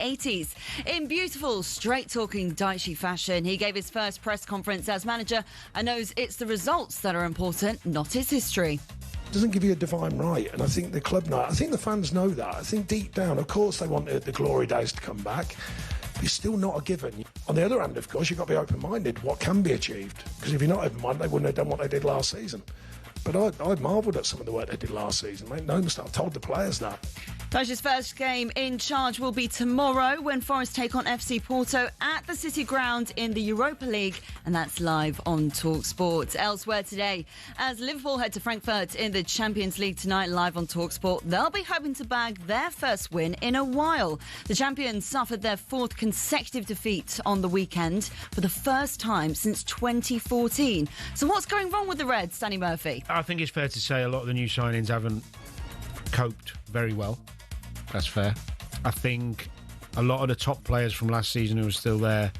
80s. In beautiful, straight-talking Dyche fashion, he gave his first press conference as manager and knows it's the results that are important, not his history. It doesn't give you a divine right, and I think the club know. I think the fans know that. I think deep down, of course, they want the glory days to come back. But it's still not a given. On the other hand, of course, you've got to be open-minded. What can be achieved? Because if you're not open-minded, they wouldn't have done what they did last season. But I marvelled at some of the work they did last season. Mate, no mistake. I told the players that. Dyche's first game in charge will be tomorrow when Forest take on FC Porto at the City Ground in the Europa League, and that's live on talkSPORT. Elsewhere today, as Liverpool head to Frankfurt in the Champions League tonight, live on talkSPORT, they'll be hoping to bag their first win in a while. The champions suffered their fourth consecutive defeat on the weekend for the first time since 2014. So what's going wrong with the Reds, Danny Murphy? I think it's fair to say a lot of the new signings haven't coped very well. That's fair. I think a lot of the top players from last season who are still there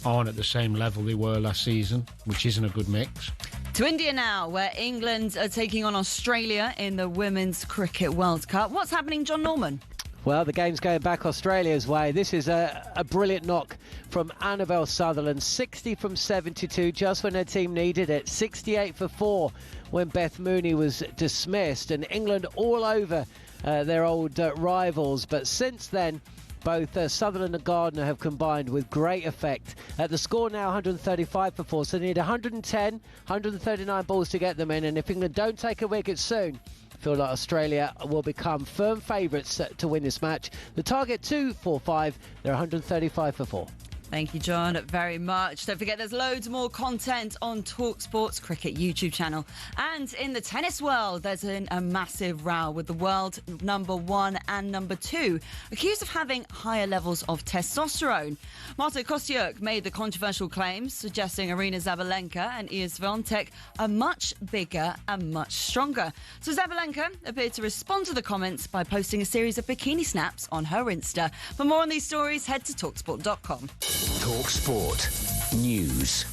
aren't at the same level they were last season, which isn't a good mix. To India now, where England are taking on Australia in the Women's Cricket World Cup. What's happening, John Norman? Well, the game's going back Australia's way. This is a brilliant knock from Annabelle Sutherland. 60 from 72, just when her team needed it. 68 for 4 when Beth Mooney was dismissed. And England all over their old rivals. But since then, both Sutherland and Gardner have combined with great effect. The score now 135 for 4, so they need 110, 139 balls to get them in. And if England don't take a wicket soon, I feel like Australia will become firm favourites to win this match. The target 245, they're 135 for 4. Thank you, John, very much. Don't forget there's loads more content on talkSPORT's cricket YouTube channel. And in the tennis world, there's been a massive row with the world number 1 and number 2 accused of having higher levels of testosterone. Marta Kostyuk made the controversial claims, suggesting Arina Zabalenka and Iga Swiatek are much bigger and much stronger. So Zabalenka appeared to respond to the comments by posting a series of bikini snaps on her Insta. For more on these stories, head to talksport.com. talkSPORT News.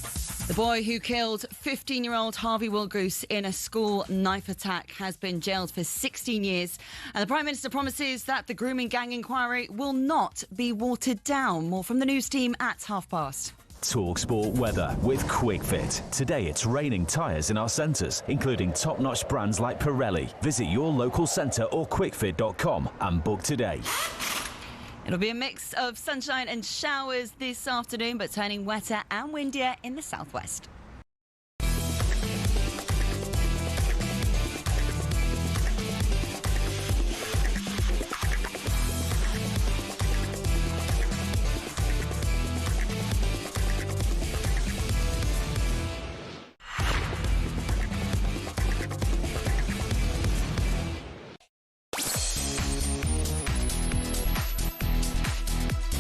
The boy who killed 15-year-old Harvey Wilgoose in a school knife attack has been jailed for 16 years. And the Prime Minister promises that the grooming gang inquiry will not be watered down. More from the news team at past. talkSPORT weather with QuickFit. Today it's raining tyres in our centres, including top-notch brands like Pirelli. Visit your local centre or quickfit.com and book today. It'll be a mix of sunshine and showers this afternoon, but turning wetter and windier in the southwest.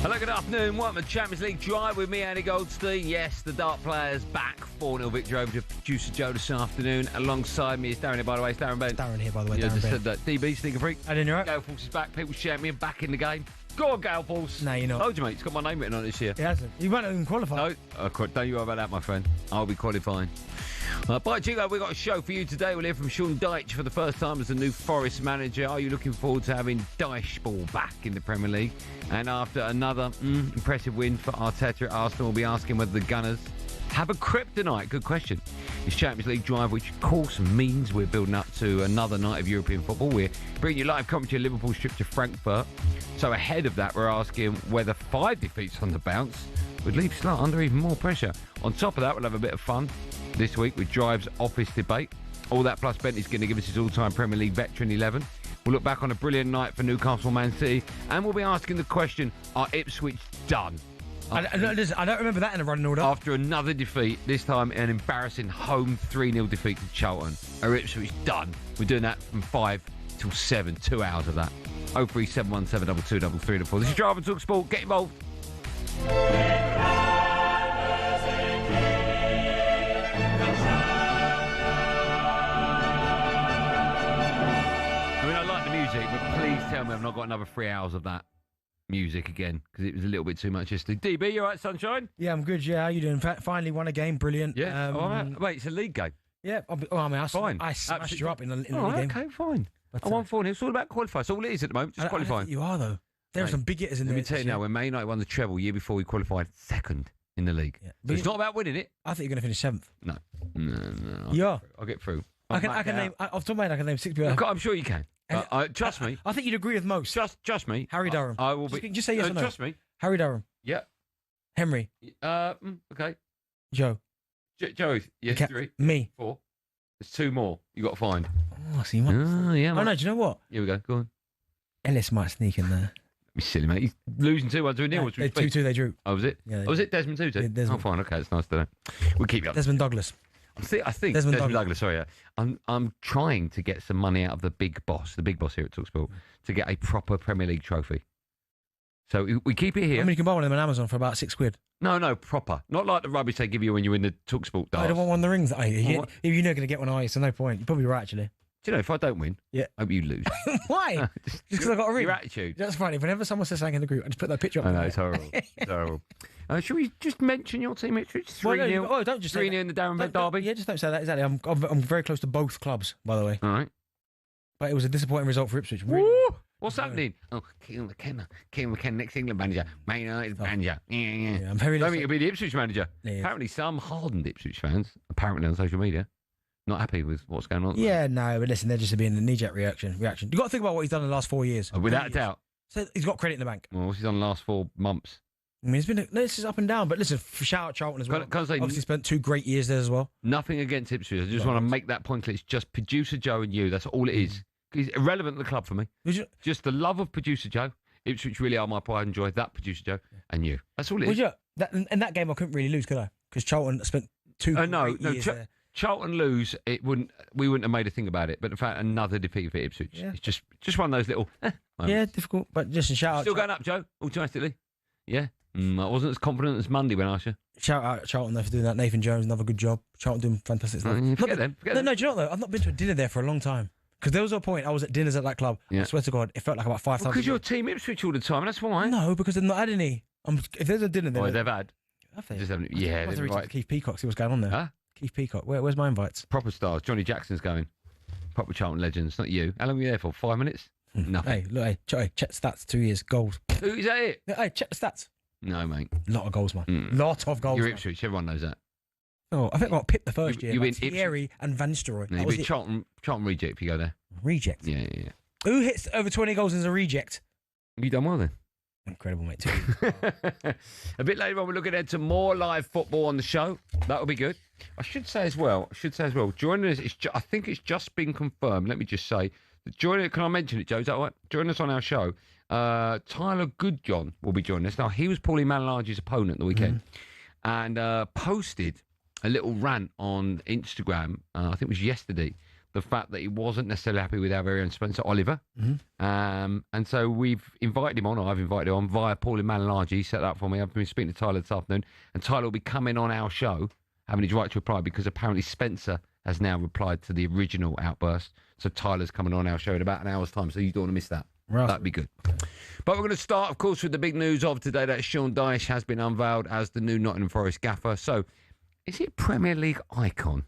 Hello, good afternoon. Welcome to Champions League Drive with me, Andy Goldstein. Yes, the Dart players back. 4-0 victory over to producer Joe this afternoon. Alongside me is Darren here, by the way. It's Darren Bent. Darren here, by the way. Yeah, Darren just Bent. said that. DB, Sneaker Freak. I didn't know it. Gale Force is back. People's Champion back in the game. Go on, Gale Force. No, you're not. Told you, mate. It's got my name written on it this year. It hasn't. You won't even qualify. No, don't you worry about that, my friend. I'll be qualifying. By Jingo, we've got a show for you today. We'll hear from Sean Dyche for the first time as the new Forest manager. Are you looking forward to having Dyche ball back in the Premier League? And after another impressive win for Arteta at Arsenal, we'll be asking whether the Gunners have a kryptonite. Good question. It's Champions League Drive, which of course means we're building up to another night of European football. We're bringing you live commentary of Liverpool trip to Frankfurt. So ahead of that, we're asking whether 5 defeats on the bounce would leave Slut under even more pressure. On top of that, we'll have a bit of fun this week with Drive's office debate. All that plus Bentley's going to give us his all-time Premier League veteran 11. We'll look back on a brilliant night for Newcastle Man City, and we'll be asking the question, are Ipswich done? I don't remember that in a running order. After another defeat, this time an embarrassing home 3-0 defeat to Charlton. Are Ipswich done? We're doing that from 5 till 7, 2 hours of that. 03717 223334. This is Drive and talkSPORT. Get involved. But please tell me I've not got another 3 hours of that music again, because it was a little bit too much yesterday. DB, you all right, sunshine? Yeah, I'm good. Yeah, how you doing? Finally won a game. Brilliant. Yeah. All right. Wait, it's a league game. Yeah. I smashed you up in the league game. Okay, fine. I won 4-0. It's all about qualifying. That's all it is at the moment. Just qualifying. You are, though. There are some big hitters in there. Let me tell you now, when Man United won the treble year before, we qualified second in the league. Yeah. So it's not about winning it. I think you're going to finish 7th. No. I'll get through. I can name. Off the top of my head, I can name 6 people. I'm sure you can. Trust me. I think you'd agree with most. Trust me. Harry Durham. I will be. Just say yes or no. Trust me. Harry Durham. Yeah. Henry. Okay. Joe. Joe. Yes, 3. Me. 4. There's 2 more you got to find. Oh, so you might. Oh, yeah. Oh, no, do you know what? Here we go. Go on. Ellis might sneak in there. Be silly, mate. He's losing 2-1 to a nil. 2-2 they drew. Oh, was it? Yeah. Was it Desmond 2-2? Yeah, Desmond. Oh, fine. Okay, it's nice to know. We'll keep you up. Desmond Douglas. I think Desmond Douglas. Sorry, yeah. I'm trying to get some money out of the big boss here at talkSPORT, to get a proper Premier League trophy. So we keep it here. I mean, you can buy one of them on Amazon for about £6. No, proper. Not like the rubbish they give you when you win the talkSPORT darts. I don't want one of the rings. If you're not going to get one, so no point. You're probably right, actually. Do you know, if I don't win, I hope you lose. Why? Just because I got a ring? Your attitude. That's funny. Whenever someone says something in the group, I just put that picture up. I know, it's horrible. It's horrible. Should we just mention your team, Ipswich? 3-0. Oh, don't just say 3-0 in the Darren Bent derby. Yeah, just don't say that. Exactly. I'm very close to both clubs, by the way. All right. But it was a disappointing result for Ipswich. Really. Woo! What's happening? Oh, Keane McKenna, next England manager, Man United manager. Yeah, I'm very. I don't think he'll be the Ipswich manager. Yeah. Apparently, some hardened Ipswich fans, apparently on social media, not happy with what's going on. Yeah, no, but listen, they're just being a knee-jerk reaction. You've got to think about what he's done in the last 4 years. Without a doubt. So he's got credit in the bank. Well, what's he done in the last 4 months? I mean, this is up and down, but listen, shout out Charlton as well. Can I say, obviously spent 2 great years there as well. Nothing against Ipswich. I just want to make that point clear. It's just producer Joe and you. That's all it is. He's irrelevant to the club for me. Just the love of producer Joe. Ipswich really are my pride and joy. That producer Joe and you. That's all it is. In that game, I couldn't really lose, could I? Because Charlton spent 2 great years there. Charlton lose, we wouldn't have made a thing about it. But in fact, another defeat for Ipswich. Yeah. It's just one of those little. Yeah, difficult. But just a shout out. Still going up, Joe. Automatically. Yeah. I wasn't as confident as Monday when I asked you. Shout out Charlton there for doing that. Nathan Jones, another good job. Charlton doing fantastic stuff. Forget them. No, do you know what though? I've not been to a dinner there for a long time. Because there was a point I was at dinners at that club. Yeah. I swear to God, it felt like about 5 times. Because you're Team Ipswich all the time, that's why. No, because they've not had any. If there's a dinner there. They've had. Have they? Just haven't. Yeah, they've right. Keith Peacock, see what's going on there. Huh? Keith Peacock. Where's my invites? Proper stars. Johnny Jackson's going. Proper Charlton legends, not you. How long were you there for? 5 minutes? Nothing. Hey, check stats. 2 years. Goals. Is that it? Hey, check the stats. No, mate. Lot of goals, man. Lot of goals. You're Ipswich, everyone knows that. Oh, I think I got pipped the first year. You win Thierry and Van Nistelrooy. No, you'd be Charlton reject if you go there. Reject? Yeah. Who hits over 20 goals as a reject? You done well then. Incredible, mate. A bit later on, we're looking ahead to more live football on the show. That'll be good. I should say as well, joining us, I think it's just been confirmed. Let me just say, can I mention it, Joe? Is that right? Joining us on our show, Tyler Goodjohn will be joining us. Now, he was Paulie Malignaggi's opponent the weekend and posted a little rant on Instagram, I think it was yesterday, the fact that he wasn't necessarily happy with our very own Spencer Oliver. And so we've invited him on, or I've invited him on via Paulie Malignaggi. He set that up for me. I've been speaking to Tyler this afternoon, and Tyler will be coming on our show, having his right to reply, because apparently Spencer has now replied to the original outburst. So Tyler's coming on our show in about an hour's time, so you don't want to miss that. Right. That'd be good. But we're going to start, of course, with the big news of today, that Sean Dyche has been unveiled as the new Nottingham Forest gaffer. So, is he a Premier League icon?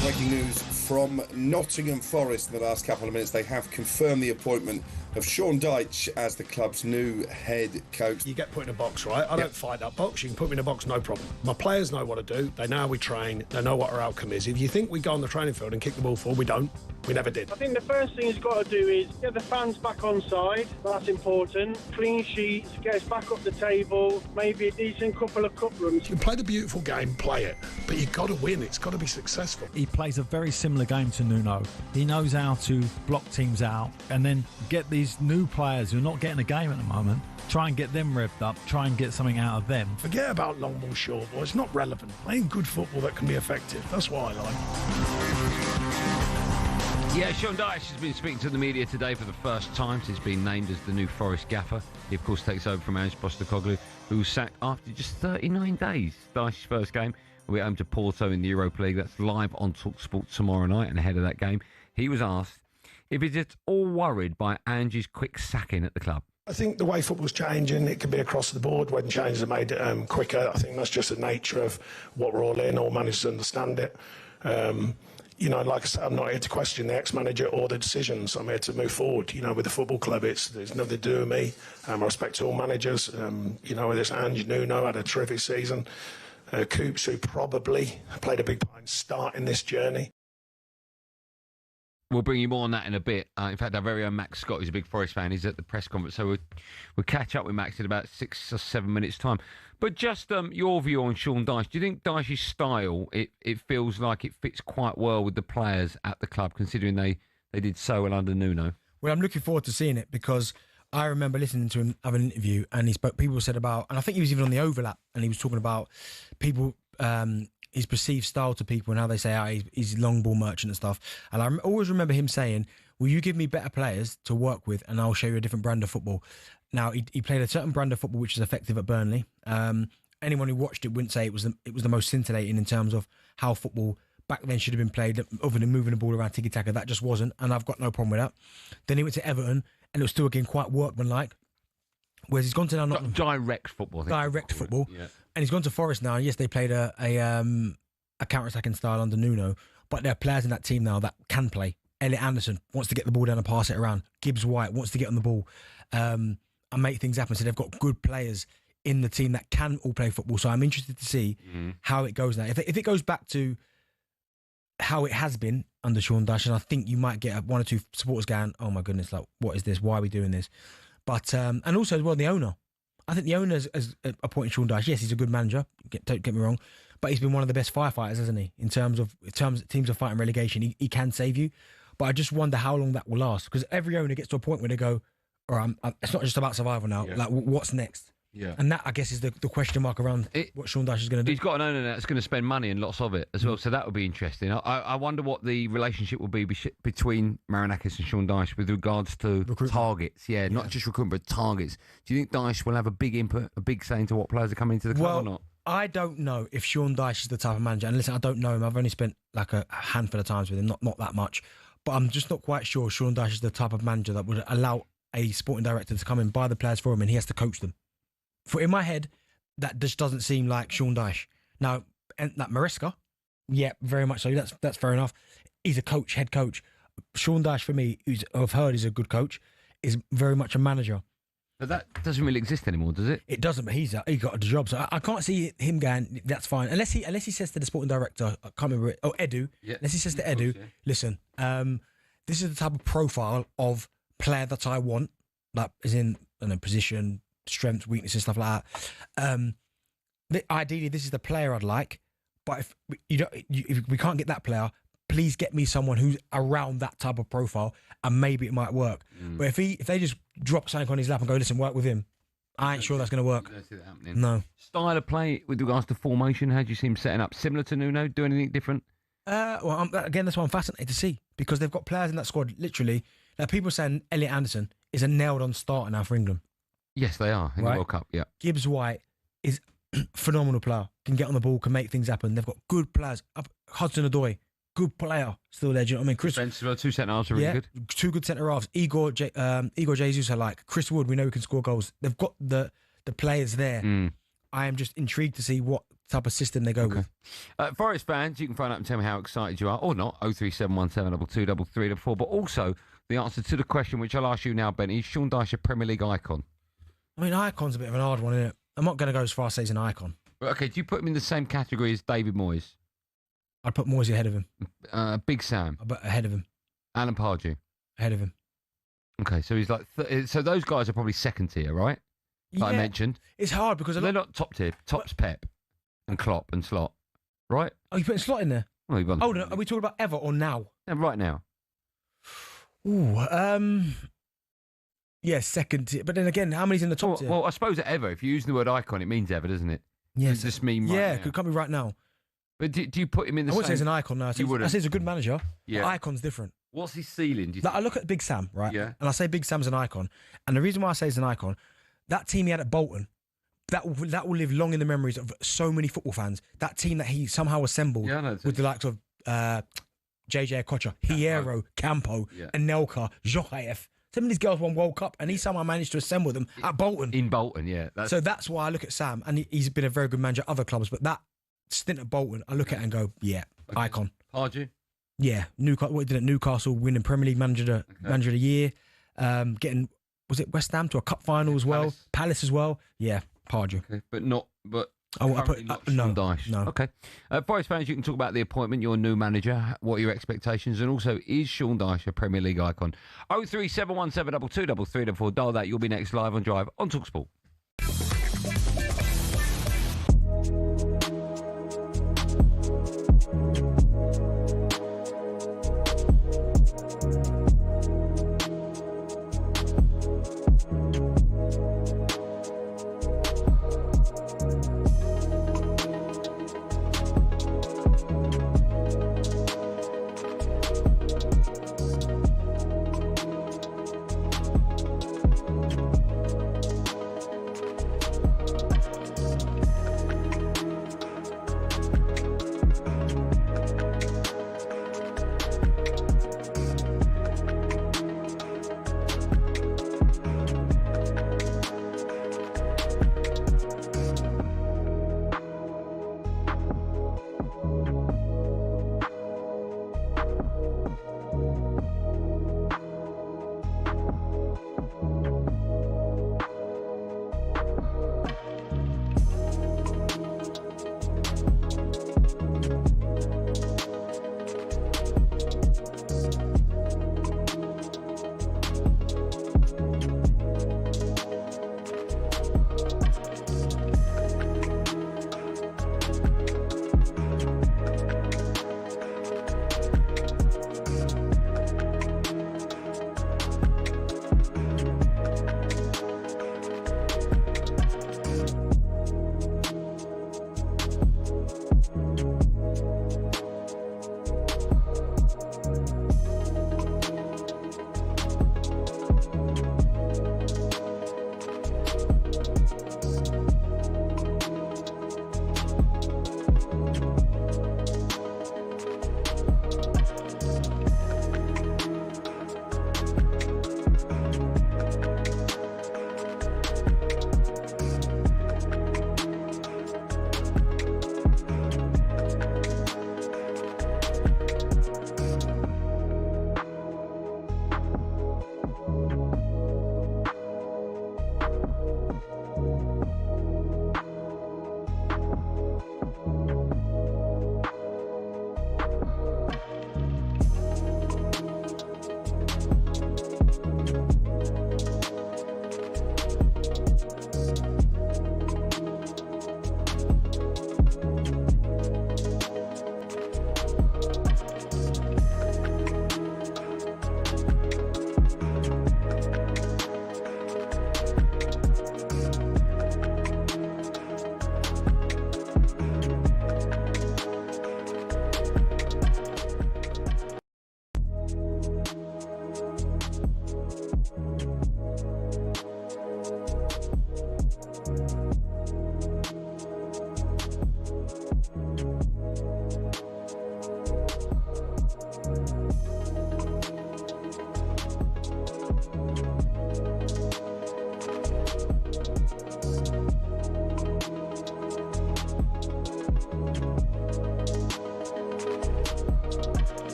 Breaking news from Nottingham Forest in the last couple of minutes. They have confirmed the appointment of Sean Dyche as the club's new head coach. You get put in a box, right? I don't fight that box. You can put me in a box, no problem. My players know what to do. They know how we train. They know what our outcome is. If you think we go on the training field and kick the ball forward, we don't. We never did. I think the first thing he's got to do is get the fans back on side. That's important. Clean sheets, get us back up the table, maybe a decent couple of cup runs. You play the beautiful game, play it. But you've got to win. It's got to be successful. He plays a very similar game to Nuno. He knows how to block teams out and then get these new players who are not getting a game at the moment, try and get them revved up, try and get something out of them. Forget about long ball, short ball. It's not relevant. Playing good football that can be effective. That's what I like. Yeah, Sean Dyche has been speaking to the media today for the first time since being named as the new Forest gaffer. He, of course, takes over from Ange Postecoglou, who was sacked after just 39 days. Dyche's first game. We're home to Porto in the Europa League. That's live on talkSPORT tomorrow night. And ahead of that game, he was asked if he's at all worried by Ange's quick sacking at the club. I think the way football's changing, it can be across the board when changes are made quicker. I think that's just the nature of what we're all in. All managers understand it. like I said, I'm not here to question the ex-manager or the decisions. I'm here to move forward. With the football club, there's nothing to do with me. I respect all managers. Whether it's Ange, Nuno had a terrific season. Coops, who probably played a big part in starting this journey. We'll bring you more on that in a bit. In fact, our very own Max Scott, who's a big Forest fan, he's at the press conference. So we'll catch up with Max in about 6 or 7 minutes' time. But just your view on Sean Dyche. Do you think Dyche's style, it feels like it fits quite well with the players at the club, considering they did so well under Nuno? Well, I'm looking forward to seeing it because I remember listening to him have an interview and people said about, and I think he was even on the overlap, and he was talking about people... his perceived style to people and how they say he's long ball merchant and stuff. And I always remember him saying, will you give me better players to work with and I'll show you a different brand of football. Now, he played a certain brand of football which is effective at Burnley. Anyone who watched it wouldn't say it was the most scintillating in terms of how football back then should have been played, other than moving the ball around tiki-taka. That just wasn't, and I've got no problem with that. Then he went to Everton and it was still, again, quite workmanlike. Whereas he's gone to now Nottingham. Direct football. Direct football. Yeah. And he's gone to Forest now. And yes, they played a counter-attacking style under Nuno, but there are players in that team now that can play. Elliot Anderson wants to get the ball down and pass it around. Gibbs White wants to get on the ball and make things happen. So they've got good players in the team that can all play football. So I'm interested to see how it goes now. If it goes back to how it has been under Sean Dyche, and I think you might get one or two supporters going, oh my goodness, like, what is this? Why are we doing this? But and also as well, the owner. I think the owner has appointed Sean Dyche. Yes, he's a good manager. Don't get me wrong, but he's been one of the best firefighters, hasn't he? In terms of teams are fighting relegation, he can save you. But I just wonder how long that will last, because every owner gets to a point where they go, "Or it's not just about survival now. Yeah. Like, what's next?" Yeah. And that, I guess, is the question mark around what Sean Dyche is going to do. He's got an owner that's going to spend money and lots of it as well, so that would be interesting. I wonder what the relationship will be between Marinakis and Sean Dyche with regards to targets. Yeah, not just recruitment, but targets. Do you think Dyche will have a big input, a big say into what players are coming into the club or not? I don't know if Sean Dyche is the type of manager. And listen, I don't know him. I've only spent like a handful of times with him, not that much. But I'm just not quite sure Sean Dyche is the type of manager that would allow a sporting director to come and buy the players for him and he has to coach them. In my head, that just doesn't seem like Sean Dyche. Now, and that Maresca, yeah, very much so. That's fair enough. He's a coach, head coach. Sean Dyche, for me, who's I've heard is a good coach, is very much a manager. But that doesn't really exist anymore, does it? It doesn't, but he got a job, so I can't see him going, that's fine. Unless he says to the sporting director, I can't remember it, Edu, yeah. Unless he says to Edu, yeah. Listen, this is the type of profile of player that I want, like, as in, position, strengths, weaknesses, stuff like that. Ideally, this is the player I'd like, but if we can't get that player, please get me someone who's around that type of profile, and maybe it might work. But if they just drop something on his lap and go, listen, work with him, I ain't sure that's going to work. Don't see that happening. No. Style of play with regards to formation, how do you see him setting up? Similar to Nuno? Do anything different? Well, again, that's what I'm fascinated to see, because they've got players in that squad, literally. Like, people saying Elliot Anderson is a nailed-on starter now for England. Yes, they are in the World Cup. Yeah, Gibbs White is a phenomenal player. Can get on the ball, can make things happen. They've got good players. Hudson-Odoi, good player, still there. Do you know what I mean? Chris, two centre halves are really good. Two good centre halves. Igor Jesus, I like. Chris Wood, we know he can score goals. They've got the players there. I am just intrigued to see what type of system they go with. Forest fans, you can phone up and tell me how excited you are, or not. 03717223344. But also the answer to the question, which I'll ask you now, Ben, is Sean Dyche a Premier League icon? I mean, icon's a bit of an hard one, isn't it? I'm not going to go as far as say he's an icon. Okay, do you put him in the same category as David Moyes? I'd put Moyes ahead of him. Big Sam? I'd put ahead of him. Alan Pardew? Ahead of him. Okay, so he's like... so those guys are probably second tier, right? That I mentioned. It's hard because... They're not top tier. Top's Pep and Klopp and Slot, right? Oh, you putting Slot in there? Well, no, are we talking about ever or now? Yeah, right now. Ooh, yeah, second tier. But then again, how many's in the top tier? Well, I suppose ever. If you use the word icon, it means ever, doesn't it? Yes. Does this mean right now? It can't be right now. But do you put him in the I wouldn't same... say he's an icon now. I say he's a good manager. Yeah. But icon's different. What's his ceiling, do you think? I look at Big Sam, right? Yeah. And I say Big Sam's an icon. And the reason why I say he's an icon, that team he had at Bolton, that will live long in the memories of so many football fans. That team that he somehow assembled with the likes of JJ Okocha, Hierro, Campo, Anelka, Johaev. Some of these girls won World Cup, and he somehow managed to assemble them at Bolton. In Bolton, yeah. So that's why I look at Sam, and he's been a very good manager at other clubs, but that stint at Bolton, I look at it and go, icon. Pardew? Yeah, Newcastle. What he did at Newcastle, winning Premier League manager of the year, getting, was it West Ham to a cup final as well, Palace as well. Yeah, Pardew. Okay, but not. I put Sean Dyche. No. Okay. Forest fans, you can talk about the appointment, your new manager, what are your expectations, and also, is Sean Dyche a Premier League icon? 03717223344. Dial that. You'll be next live on Drive on talkSPORT.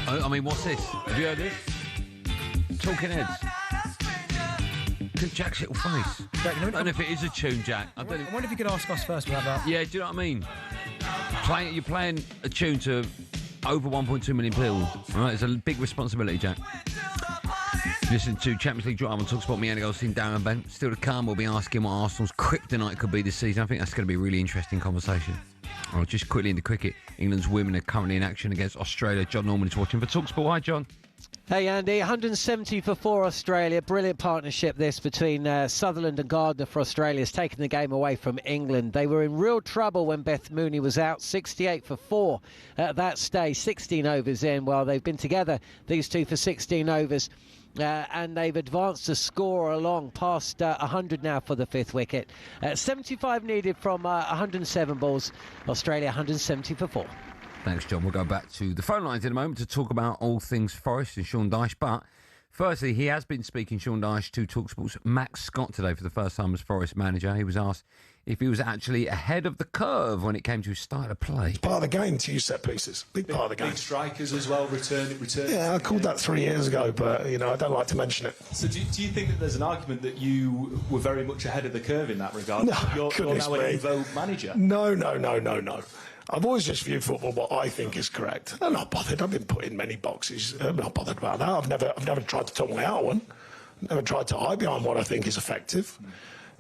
I mean, what's this? Have you heard this? Talking Heads. Jack's little face. Jack, I don't know if it is a tune, Jack. I wonder if you could ask us first about that. Yeah, do you know what I mean? You're playing a tune to over 1.2 million people. All right, it's a big responsibility, Jack. Listen to Champions League Drive on talkSPORT. Me, Andy Goldstein Darren Bent. Still to come, we'll be asking what Arsenal's kryptonite could be this season. I think that's going to be a really interesting conversation. All right, just quickly into cricket. England's women are currently in action against Australia. John Norman is watching for talkSPORT. Hi, John. Hey Andy, 170 for 4 Australia. Brilliant partnership this between Sutherland and Gardner for Australia. Has taken the game away from England. They were in real trouble when Beth Mooney was out. 68 for 4 at that stage. 16 overs in. Well, they've been together, these two, for 16 overs. And they've advanced the score along past 100 now for the 5th wicket. 75 needed from 107 balls. Australia 170 for 4. Thanks, John. We'll go back to the phone lines in a moment to talk about all things Forest and Sean Dyche. But firstly, he has been speaking, Sean Dyche, to talkSPORT's Max Scott today for the first time as Forest manager. He was asked if he was actually ahead of the curve when it came to his style of play. It's part of the game to use set pieces. Big part of the game. Big strikers as well, return. Yeah, I called that 3 years ago, but, I don't like to mention it. So do you think that there's an argument that you were very much ahead of the curve in that regard? No, you're now an Evo manager. No. I've always just viewed football what I think is correct. I'm not bothered. I've been put in many boxes. I'm not bothered about that. I've never tried to talk my out one. Never tried to hide behind what I think is effective.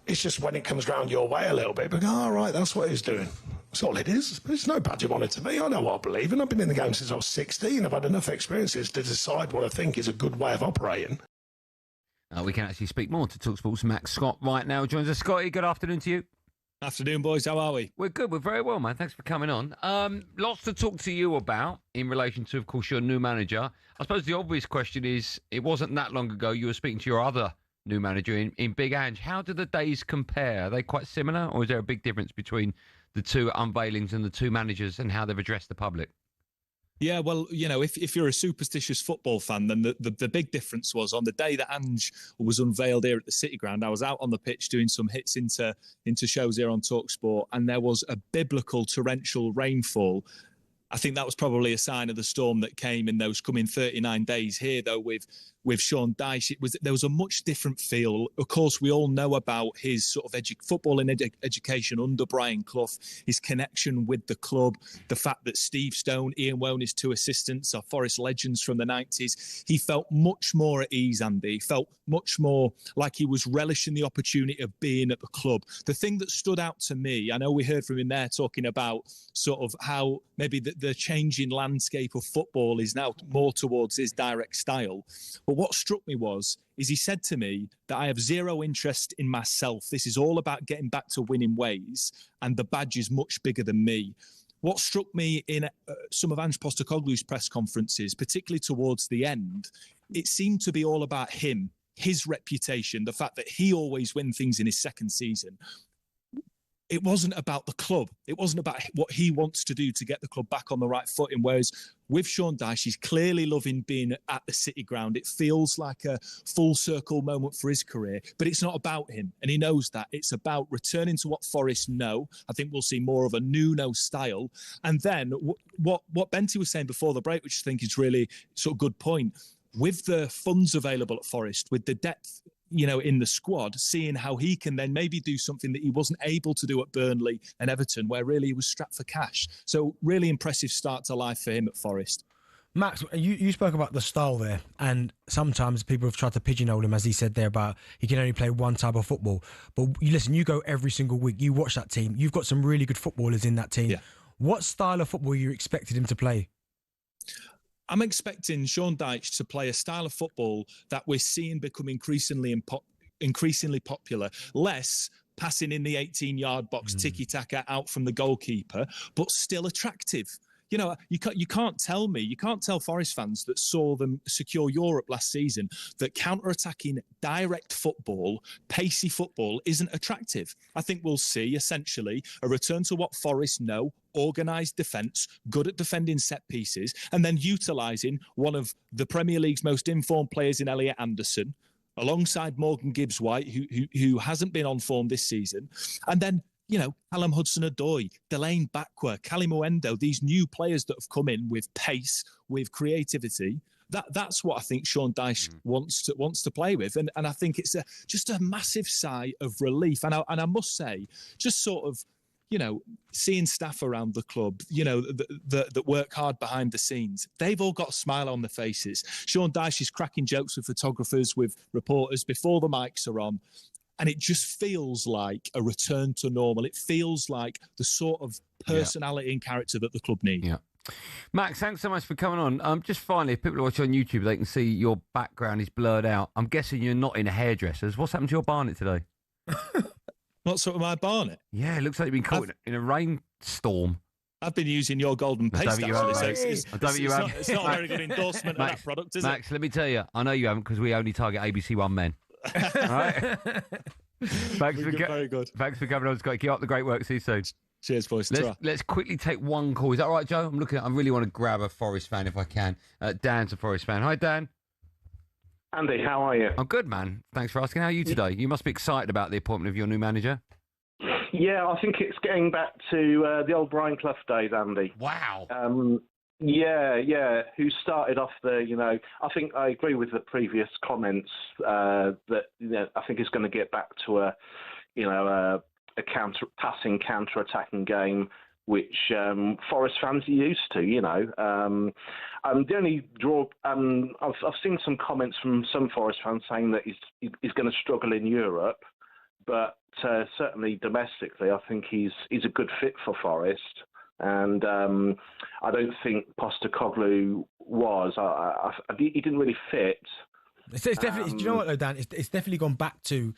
It's just when it comes round your way a little bit, but right, that's what he's doing. That's all it is. It's no badge you want it to be. I know what I believe, and I've been in the game since I was 16. I've had enough experiences to decide what I think is a good way of operating. We can actually speak more to talkSPORT's Max Scott right now. Joins us, Scotty. Good afternoon to you. Afternoon, boys. How are we? We're good. We're very well, man. Thanks for coming on. Lots to talk to you about in relation to, of course, your new manager. I suppose the obvious question is, it wasn't that long ago you were speaking to your other new manager in Big Ange. How do the days compare? Are they quite similar, or is there a big difference between the two unveilings and the two managers and how they've addressed the public? Yeah, well, if you're a superstitious football fan, then the big difference was on the day that Ange was unveiled here at the City Ground. I was out on the pitch doing some hits into shows here on talkSPORT, and there was a biblical torrential rainfall. I think that was probably a sign of the storm that came in those coming 39 days. Here, though, with Sean Dyche, there was a much different feel. Of course, we all know about his sort of footballing education under Brian Clough, his connection with the club, the fact that Steve Stone, Ian Woan, his two assistants, are Forest legends from the 90s. He felt much more at ease, Andy. He felt much more like he was relishing the opportunity of being at the club. The thing that stood out to me, I know we heard from him there talking about sort of how maybe the changing landscape of football is now more towards his direct style. But what struck me is he said to me that I have zero interest in myself. This is all about getting back to winning ways, and the badge is much bigger than me. What struck me in some of Ange Postecoglou's press conferences, particularly towards the end, it seemed to be all about him, his reputation, the fact that he always wins things in his second season. It wasn't about the club. It wasn't about what he wants to do to get the club back on the right footing. Whereas with Sean Dyche, he's clearly loving being at the City Ground. It feels like a full circle moment for his career, but it's not about him. And he knows that. It's about returning to what Forest know. I think we'll see more of a Nuno style. And then what Benty was saying before the break, which I think is really sort of good point, with the funds available at Forest, with the depth in the squad, seeing how he can then maybe do something that he wasn't able to do at Burnley and Everton, where really he was strapped for cash. So really impressive start to life for him at Forest. Max, you spoke about the style there, and sometimes people have tried to pigeonhole him, as he said there, about he can only play one type of football. But you go every single week, you watch that team, you've got some really good footballers in that team. Yeah. What style of football you expected him to play? I'm expecting Sean Dyche to play a style of football that we're seeing become increasingly popular. Less passing in the 18-yard box, tiki-taka out from the goalkeeper, but still attractive. You can't tell Forest fans that saw them secure Europe last season that counter-attacking direct football, pacey football isn't attractive. I think we'll see essentially a return to what Forest know, organised defence, good at defending set pieces, and then utilising one of the Premier League's most informed players in Elliot Anderson, alongside Morgan Gibbs-White, who hasn't been on form this season, and then Callum Hudson-Odoi, Delane Bakwa, Cali Muendo, these new players that have come in with pace, with creativity. That's what I think Sean Dyche wants to play with, and I think it's just a massive sigh of relief. And I must say, just sort of seeing staff around the club, that work hard behind the scenes, they've all got a smile on their faces. Sean Dyche is cracking jokes with photographers, with reporters before the mics are on. And it just feels like a return to normal. It feels like the sort of personality and character that the club need. Yeah. Max, thanks so much for coming on. Just finally, if people are watching on YouTube, they can see your background is blurred out. I'm guessing you're not in a hairdresser's. What's happened to your barnet today? Not sort of my barnet. Yeah, it looks like you've been caught in a rainstorm. I've been using your golden paste, actually. It's not a very good endorsement of that product, is it? Max, let me tell you, I know you haven't because we only target ABC One men. All right? Very good. Thanks for coming on, Scott. Keep up the great work. See you soon. Cheers, boys. Let's quickly take one call. Is that all right, Joe? I really want to grab a Forest fan if I can. Dan's a Forest fan. Hi, Dan. Andy, how are you? I'm good, man. Thanks for asking. How are you today? You must be excited about the appointment of your new manager. Yeah, I think it's getting back to the old Brian Clough days, Andy. Wow. Yeah. Who started off I think I agree with the previous comments that I think it's going to get back to a counter-attacking game, which Forest fans are used to. The only draw, I've seen some comments from some Forest fans saying that he's going to struggle in Europe, but certainly domestically, I think he's a good fit for Forest. And I don't think Postecoglou was. He didn't really fit. It's definitely. Do you know what, though, Dan? It's definitely gone back to.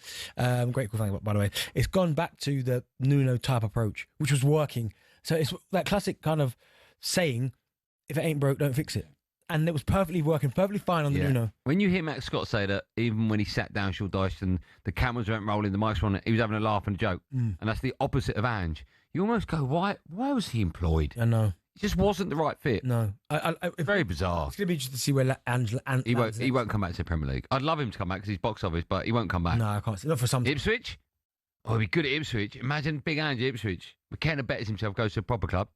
Great cool thing, by the way. It's gone back to the Nuno type approach, which was working. So it's that classic kind of saying, "If it ain't broke, don't fix it." And it was perfectly fine on the Nuno. When you hear Max Scott say that, even when he sat down Sean Dyche and the cameras weren't rolling, the mics were on, he was having a laugh and a joke. And that's the opposite of Ange. You almost go, why was he employed? I know. It just wasn't the right fit. No. Very bizarre. It's going to be interesting to see where Ange he won't come back to the Premier League. I'd love him to come back because he's box office, but he won't come back. No, I can't. Not for some. Ipswich? Oh, he'd be good at Ipswich. Imagine Big Ange at Ipswich. McKenna betters himself, goes to a proper club.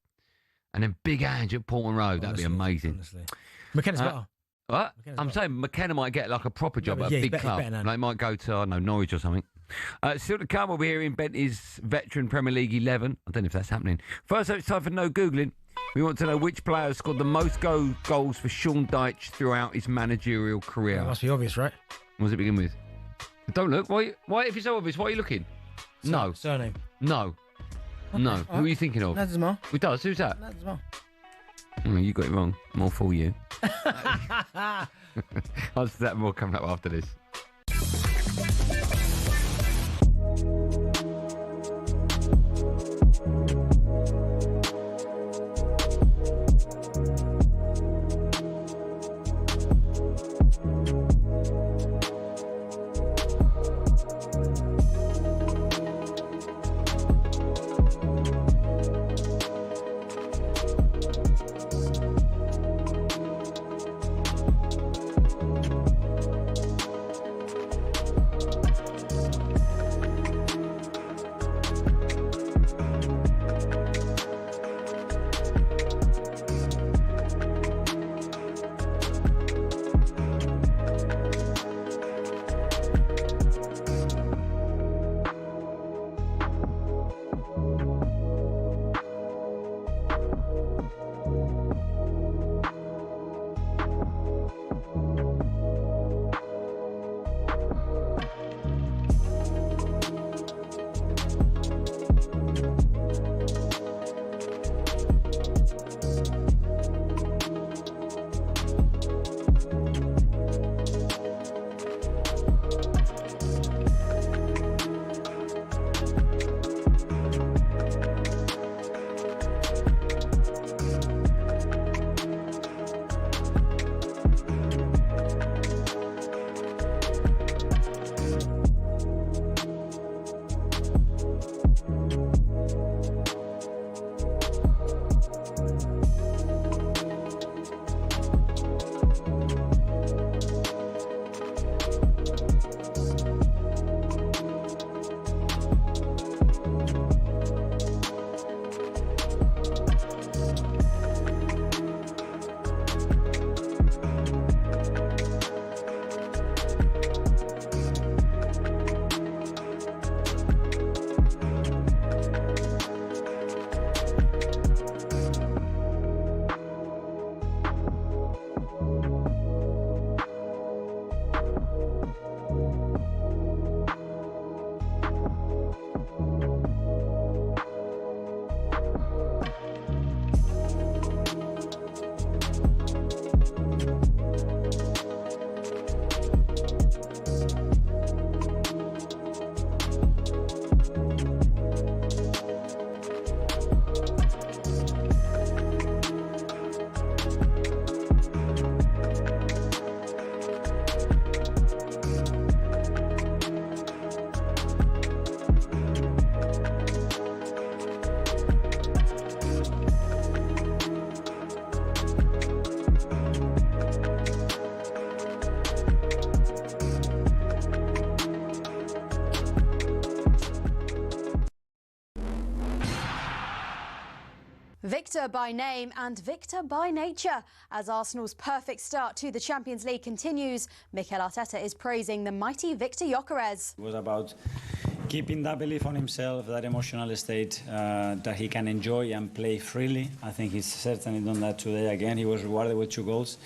And then Big Ange at Portman Road. That'd be amazing. Honestly. McKenna's better. What? I'm saying McKenna might get like a proper job at a big club. They might go to, I don't know, Norwich or something. Still to come, we'll be hearing Bent's veteran Premier League 11. I don't know if that's happening. First up, it's time for No Googling. We want to know which player scored the most goals for Sean Dyche throughout his managerial career. That must be obvious, right? What does it begin with? Don't look. Why? If it's so obvious, why are you looking? No. Surname? No. Okay. No. Who are you thinking of? Nadzma. Who does? Who's that? Nadzma. You got it wrong. More for you. Answer that more coming up after this. Victor by name and victor by nature. As Arsenal's perfect start to the Champions League continues, Mikel Arteta is praising the mighty Victor Gyökeres. It was about keeping that belief on himself, that emotional state that he can enjoy and play freely. I think he's certainly done that today again. He was rewarded with 2 goals.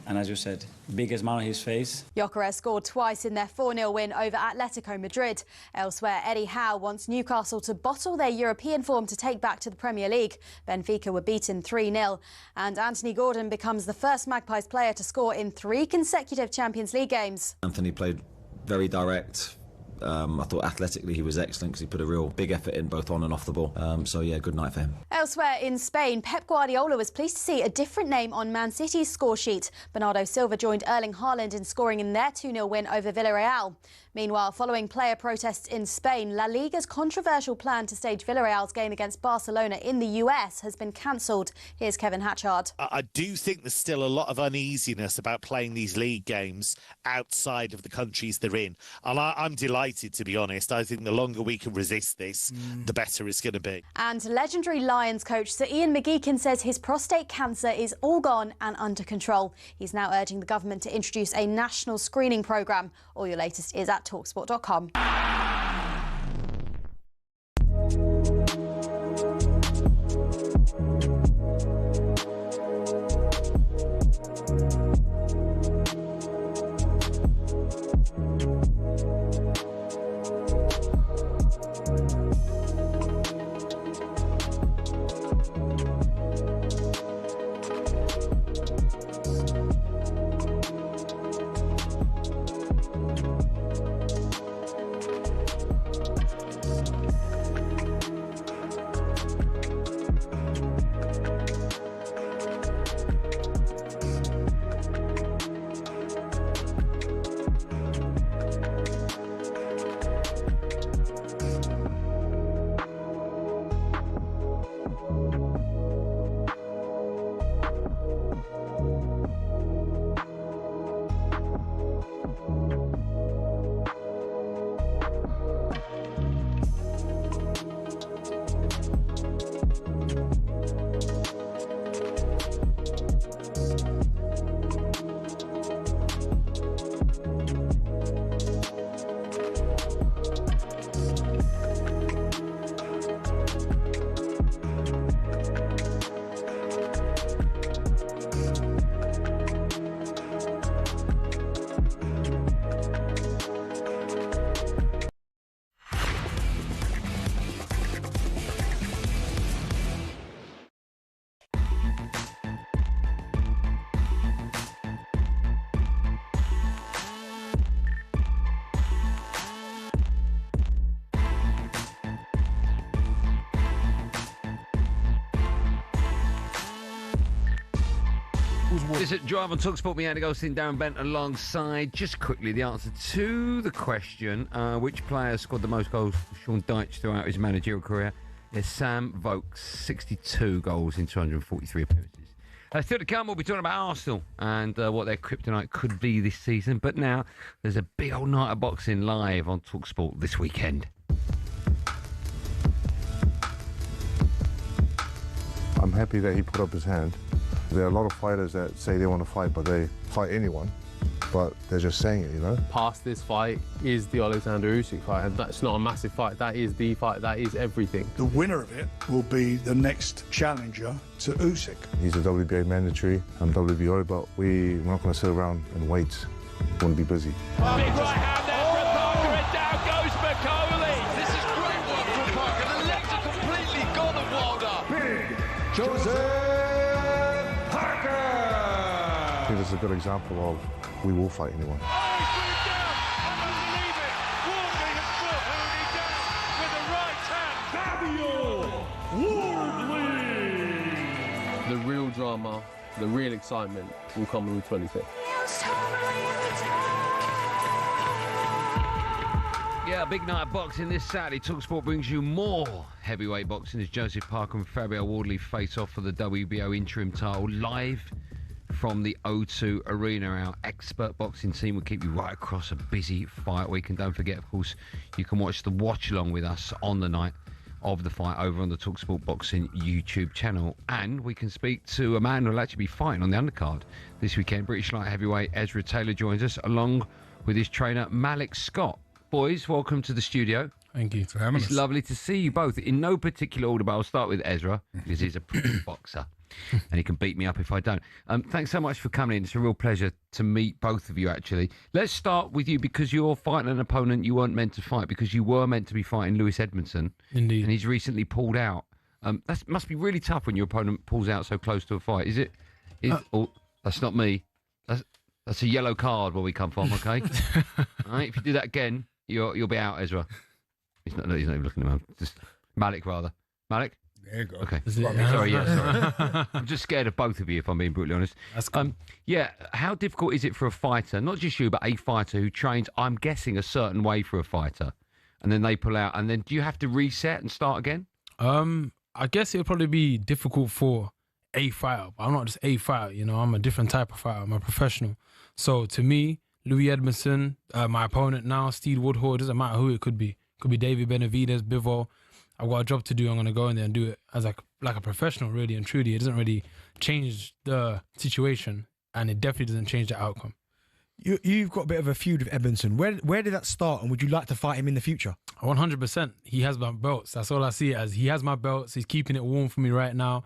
And as you said, biggest smile on his face. Gyökeres scored twice in their 4-0 win over Atletico Madrid. Elsewhere, Eddie Howe wants Newcastle to bottle their European form to take back to the Premier League. Benfica were beaten 3-0. And Anthony Gordon becomes the first Magpies player to score in 3 consecutive Champions League games. Anthony played very direct. I thought athletically he was excellent because he put a real big effort in both on and off the ball. So yeah, good night for him. Elsewhere in Spain, Pep Guardiola was pleased to see a different name on Man City's score sheet. Bernardo Silva joined Erling Haaland in scoring in their 2-0 win over Villarreal. Meanwhile, following player protests in Spain, La Liga's controversial plan to stage Villarreal's game against Barcelona in the US has been cancelled. Here's Kevin Hatchard. I do think there's still a lot of uneasiness about playing these league games outside of the countries they're in. And I'm delighted, to be honest. I think the longer we can resist this, the better it's going to be. And legendary Lions coach Sir Ian McGeechan says his prostate cancer is all gone and under control. He's now urging the government to introduce a national screening programme. All your latest is at talksport.com. This is Drive on talkSPORT. Me, Andy Goldstein Darren Bent, alongside, just quickly, the answer to the question, which player scored the most goals for Sean Dyche throughout his managerial career? Is Sam Vokes, 62 goals in 243 appearances. Still to come, we'll be talking about Arsenal and what their kryptonite could be this season. But now, there's a big old night of boxing live on talkSPORT this weekend. I'm happy that he put up his hand. There are a lot of fighters that say they want to fight, but they fight anyone. But they're just saying it, you know? Past this fight is the Alexander Usyk fight, and that's not a massive fight. That is the fight. That is everything. The winner of it will be the next challenger to Usyk. He's a WBA mandatory, I'm WBO, but we're not going to sit around and wait. We want to be busy. Big right hand there. Piccoli. This is great work from Parker. The legs are completely gone of Wilder. Big Joseph Parker. I think this is a good example of we will fight anyone. The real drama, the real excitement will come on the 25th. Yeah, a big night of boxing this Saturday. talkSPORT brings you more heavyweight boxing as Joseph Parker and Fabio Wardley face off for the WBO interim title live from the O2 Arena. Our expert boxing team will keep you right across a busy fight week. And don't forget, of course, you can watch the watch along with us on the night of the fight over on the talkSPORT Boxing YouTube channel. And we can speak to a man who will actually be fighting on the undercard this weekend. British light heavyweight Ezra Taylor joins us along with his trainer Malik Scott. Boys, welcome to the studio. Thank you for having us. It's lovely to see you both in no particular order, but I'll start with Ezra because he's a pro boxer and he can beat me up if I don't. Thanks so much for coming in. It's a real pleasure to meet both of you, actually. Let's start with you because you're fighting an opponent you weren't meant to fight because you were meant to be fighting Lewis Edmondson. Indeed. And he's recently pulled out. That must be really tough when your opponent pulls out so close to a fight. Is it? Oh, that's not me. That's a yellow card where we come from, okay? All right, if you do that again, you'll be out, Ezra. He's not even looking at him. Just Malik, rather. Malik? There you go. Okay. Sorry, sorry. I'm just scared of both of you, if I'm being brutally honest. That's cool. Yeah, how difficult is it for a fighter, not just you, but a fighter who trains, I'm guessing, a certain way for a fighter, and then they pull out, and then do you have to reset and start again? I guess it would probably be difficult for a fighter, but I'm not just a fighter, you know, I'm a different type of fighter. I'm a professional. So to me, Louis Edmondson, my opponent now, Steve Woodhall, it doesn't matter who it could be. It could be David Benavidez, Bivol. I've got a job to do. I'm going to go in there and do it as like a professional, really and truly. It doesn't really change the situation, and it definitely doesn't change the outcome. You've got a bit of a feud with Edmondson. Where did that start, and would you like to fight him in the future? 100%. He has my belts. That's all I see it as. He has my belts. He's keeping it warm for me right now.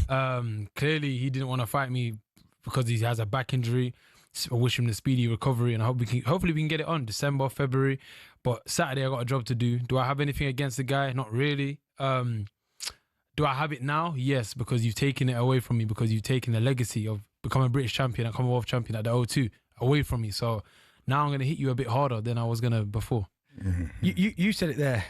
Clearly, he didn't want to fight me because he has a back injury. I wish him the speedy recovery, and I hope hopefully we can get it on December, February. But Saturday, I got a job to do. Do I have anything against the guy? Not really. Do I have it now? Yes, because you've taken it away from me, because you've taken the legacy of becoming a British champion and Commonwealth champion at the O2 away from me. So now I'm going to hit you a bit harder than I was going to before. Mm-hmm. You said it there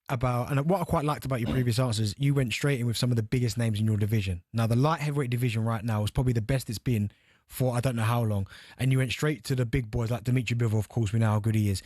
about, and what I quite liked about your previous answers, you went straight in with some of the biggest names in your division. Now, the light heavyweight division right now is probably the best it's been for I don't know how long. And you went straight to the big boys like Dimitri Bivol, of course, we know how good he is.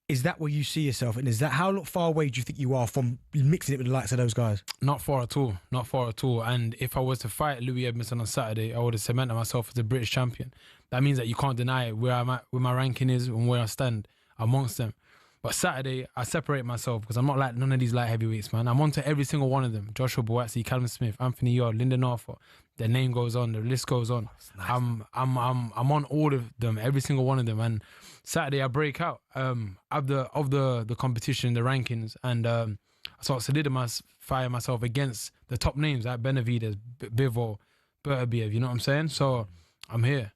Is that where you see yourself? And is that how far away do you think you are from mixing it with the likes of those guys? Not far at all. Not far at all. And if I was to fight Louis Edmondson on Saturday, I would have cemented myself as a British champion. That means that you can't deny it, where I'm at, where my ranking is and where I stand amongst them. But Saturday, I separate myself because I'm not like none of these light heavyweights, man. I'm on to every single one of them. Joshua Boatsi, Callum Smith, Anthony Yard, Lyndon Arthur. The name goes on, the list goes on. Nice. I'm on all of them, every single one of them. And Saturday I break out of the competition, the rankings, and I start solidifying myself against the top names like Benavidez, Bivol, Bertabiev. You know what I'm saying? So I'm here.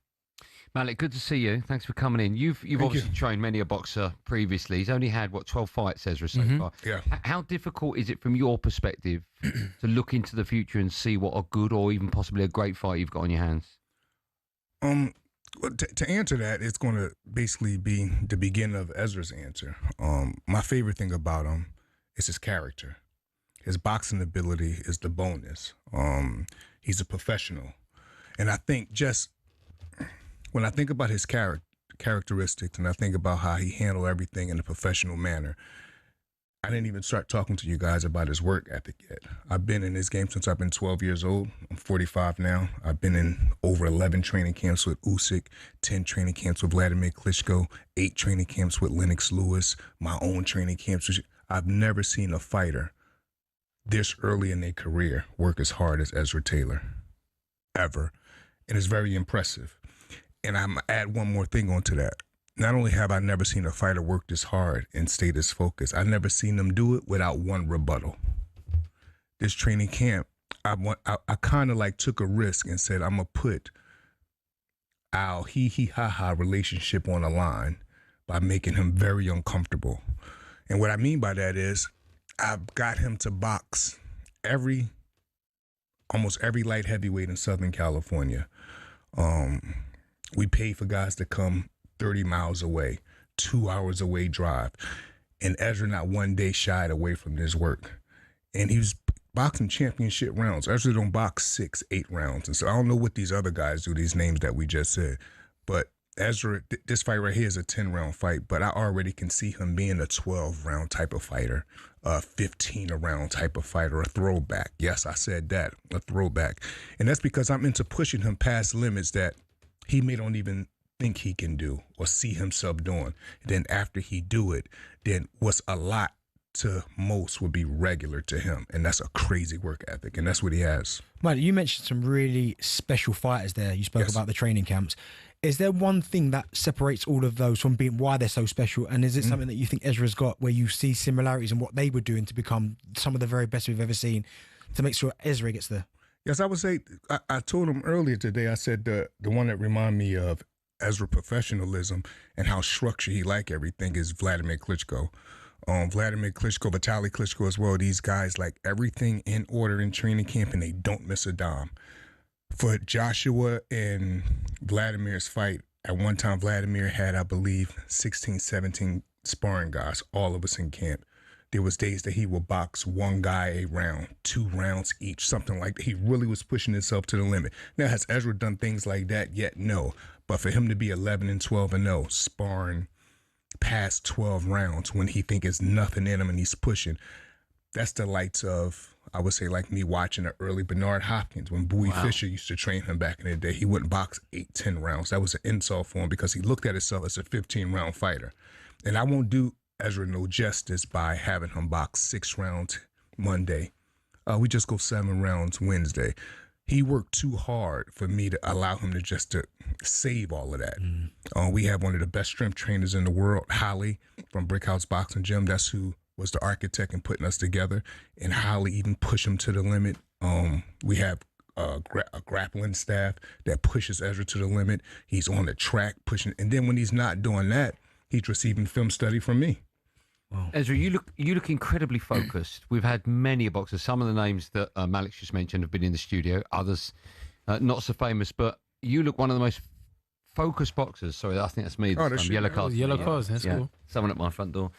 Malik, good to see you. Thanks for coming in. You've obviously trained many a boxer previously. He's only had, 12 fights, Ezra, so far. Yeah. How difficult is it from your perspective to look into the future and see what a good or even possibly a great fight you've got on your hands? Well, to answer that, it's going to basically be the beginning of Ezra's answer. My favorite thing about him is his character. His boxing ability is the bonus. He's a professional. And I think when I think about his characteristics and I think about how he handled everything in a professional manner, I didn't even start talking to you guys about his work ethic yet. I've been in this game since I've been 12 years old. I'm 45 now. I've been in over 11 training camps with Usyk, 10 training camps with Vladimir Klitschko, 8 training camps with Lennox Lewis, my own training camps. I've never seen a fighter this early in their career work as hard as Ezra Taylor, ever. And it's very impressive. And I'm going to add one more thing onto that. Not only have I never seen a fighter work this hard and stay this focused, I've never seen them do it without one rebuttal. This training camp, I kind of like took a risk and said, I'm going to put our hee-hee-ha-ha relationship on the line by making him very uncomfortable. And what I mean by that is I've got him to box almost every light heavyweight in Southern California. We pay for guys to come 30 miles away, 2 hours away drive. And Ezra not one day shied away from this work. And he was boxing championship rounds. Ezra don't box 6, 8 rounds. And so I don't know what these other guys do, these names that we just said. But Ezra, this fight right here is a 10-round fight, but I already can see him being a 12-round type of fighter, a 15-round type of fighter, a throwback. Yes, I said that, a throwback. And that's because I'm into pushing him past limits that he may don't even think he can do or see himself doing. And then after he do it, then what's a lot to most would be regular to him. And that's a crazy work ethic, and that's what he has. Mate, you mentioned some really special fighters there. You spoke about the training camps. Is there one thing that separates all of those from being why they're so special? And is it something that you think Ezra's got where you see similarities in what they were doing to become some of the very best we've ever seen to make sure Ezra gets there? Yes, I would say, I told him earlier today, I said the one that remind me of Ezra professionalism and how structured he like everything is Vladimir Klitschko. Vladimir Klitschko, Vitaly Klitschko as well. These guys like everything in order in training camp and they don't miss a dime. For Joshua and Vladimir's fight, at one time Vladimir had, I believe, 16, 17 sparring guys, all of us in camp. There was days that he would box one guy a round, 2 rounds each, something like that. He really was pushing himself to the limit. Now, has Ezra done things like that yet? No. But for him to be 11-12-0, sparring past 12 rounds when he think it's nothing in him and he's pushing, that's the likes of, I would say, like me watching the early Bernard Hopkins when Bowie Fischer used to train him back in the day. He wouldn't box 8, 10 rounds. That was an insult for him because he looked at himself as a 15-round fighter. And I won't do Ezra no justice by having him box 6 rounds Monday. We just go 7 rounds Wednesday. He worked too hard for me to allow him to save all of that. We have one of the best strength trainers in the world, Holly from Brickhouse Boxing Gym. That's who was the architect in putting us together. And Holly even pushed him to the limit. We have a grappling staff that pushes Ezra to the limit. He's on the track pushing. And then when he's not doing that, he's receiving film study from me. Wow. Ezra, you look incredibly focused. We've had many boxers. Some of the names that Malik's just mentioned have been in the studio. Others not so famous, but you look one of the most focused boxers. Sorry, I think that's me. Yellow cards. Yellow cards. That's cool. Someone at my front door.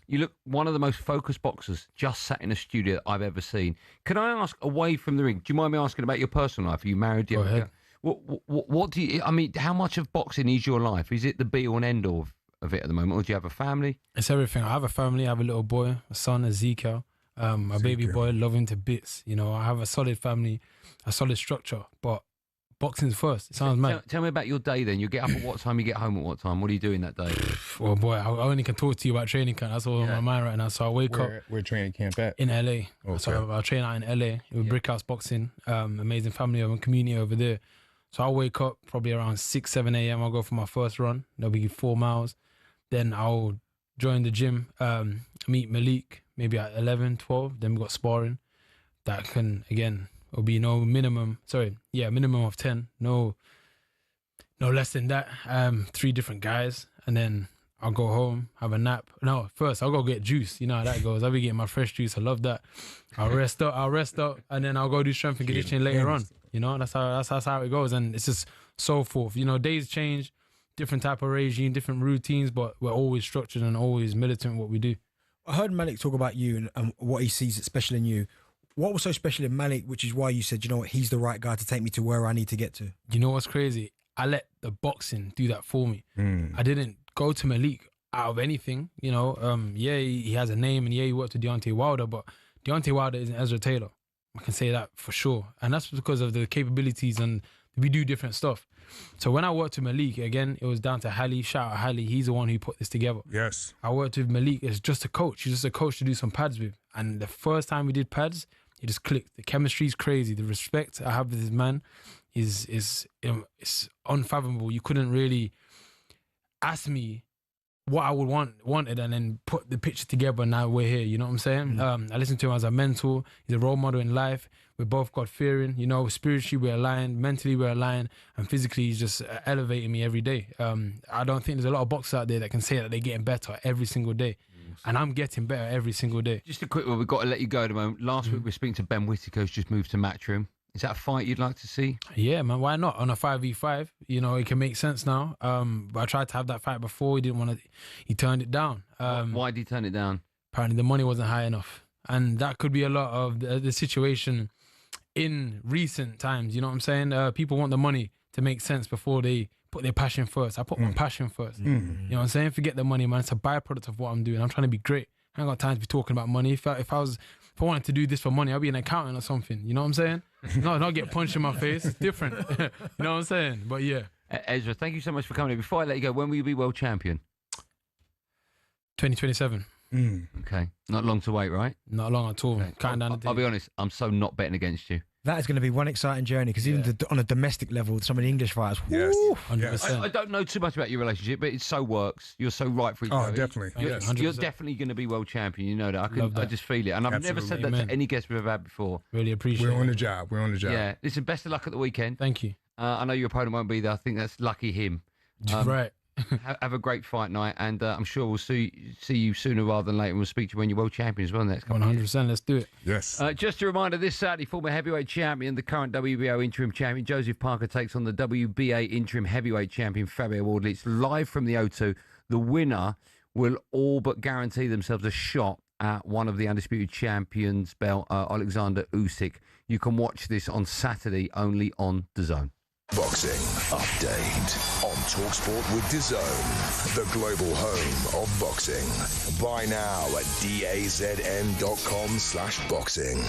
You look one of the most focused boxers just sat in a studio that I've ever seen. Can I ask, away from the ring, do you mind me asking about your personal life? Are you married? Go ahead. What do you? I mean, how much of boxing is your life? Is it the be all and end all of it at the moment, or do you have a family? It's everything. I have a family. I have a little boy, a son, Ezekiel. My baby boy, love him to bits. You know, I have a solid family, a solid structure, but boxing's first. It sounds mad. Tell me about your day then. You get up at what time? You get home at what time? What are you doing that day? Well, boy, I only can talk to you about training camp. That's all on my mind right now. So I wake up. Where training camp at? In LA. Okay. So I train out in LA with Brickhouse Boxing. Amazing family and community over there. So I wake up probably around 6, 7 a.m. I'll go for my first run. That'll be 4 miles. Then I'll join the gym, meet Malik, maybe at 11, 12. Then we got sparring. That can, again, it'll be minimum of 10. No less than that. 3 different guys. And then I'll go home, have a nap. No, first I'll go get juice. You know how that goes. I'll be getting my fresh juice. I love that. I'll rest up, and then I'll go do strength and conditioning later on. You know, that's how it goes. And it's just so forth. You know, days change. Different type of regime, different routines, but we're always structured and always militant in what we do. I heard Malik talk about you and what he sees as special in you. What was so special in Malik, which is why you said, you know what, he's the right guy to take me to where I need to get to? You know what's crazy? I let the boxing do that for me. I didn't go to Malik out of anything. You know, he has a name and he worked with Deontay Wilder, but Deontay Wilder isn't Ezra Taylor. I can say that for sure. And that's because of the capabilities, and we do different stuff. So when I worked with Malik, again, it was down to Hally. Shout out Hally. He's the one who put this together. Yes. I worked with Malik as just a coach. He's just a coach to do some pads with. And the first time we did pads, it just clicked. The chemistry's crazy. The respect I have with this man is unfathomable. You couldn't really ask me what I would wanted and then put the picture together, and now we're here. You know what I'm saying? I listen to him as a mentor. He's a role model in life. We're both God-fearing. You know, spiritually we're aligned, mentally we're aligned, and physically he's just elevating me every day. I don't think there's a lot of boxers out there that can say that they're getting better every single day. and I'm getting better every single day. Just a quick one, we've got to let you go at the moment. Last week we were speaking to Ben Whittaker, who's just moved to Matchroom. Is that a fight you'd like to see? Yeah, man, why not? On a 5v5, you know, it can make sense now. But I tried to have that fight before. He didn't want to. He turned it down. Why did he turn it down? Apparently the money wasn't high enough. And that could be a lot of the situation in recent times. You know what I'm saying? People want the money to make sense before they put their passion first. I put my passion first. You know what I'm saying? Forget the money, man. It's a byproduct of what I'm doing. I'm trying to be great. I ain't got time to be talking about money. If I wanted to do this for money, I'd be an accountant or something. You know what I'm saying? Not get punched in my face. It's different. You know what I'm saying? But yeah. Ezra, thank you so much for coming in. Before I let you go, when will you be world champion? 2027. Okay. Not long to wait, right? Not long at all. Okay. I'll be honest, I'm so not betting against you. That is going to be one exciting journey because even on a domestic level, some of the English fighters, Yes. woo, 100%. I don't know too much about your relationship, but it so works. You're so right for each other. Oh, definitely. You're definitely going to be world champion. You know that. I just feel it. And I've never said that to any guest we've had before. Really appreciate it. We're on the job. Yeah. Listen, best of luck at the weekend. Thank you. I know your opponent won't be there. I think that's lucky him. Right. Have a great fight night, and I'm sure we'll see you sooner rather than later, and we'll speak to you when you're world champion as well next couple 100%, let's do it. Yes. Just a reminder, this Saturday, former heavyweight champion, the current WBO interim champion, Joseph Parker takes on the WBA interim heavyweight champion, Fabio Wardley. It's live from the O2. The winner will all but guarantee themselves a shot at one of the undisputed champions' belt, Alexander Usyk. You can watch this on Saturday only on DAZN. Boxing update on talkSPORT with DAZN, the global home of boxing. Buy now at dazn.com/boxing.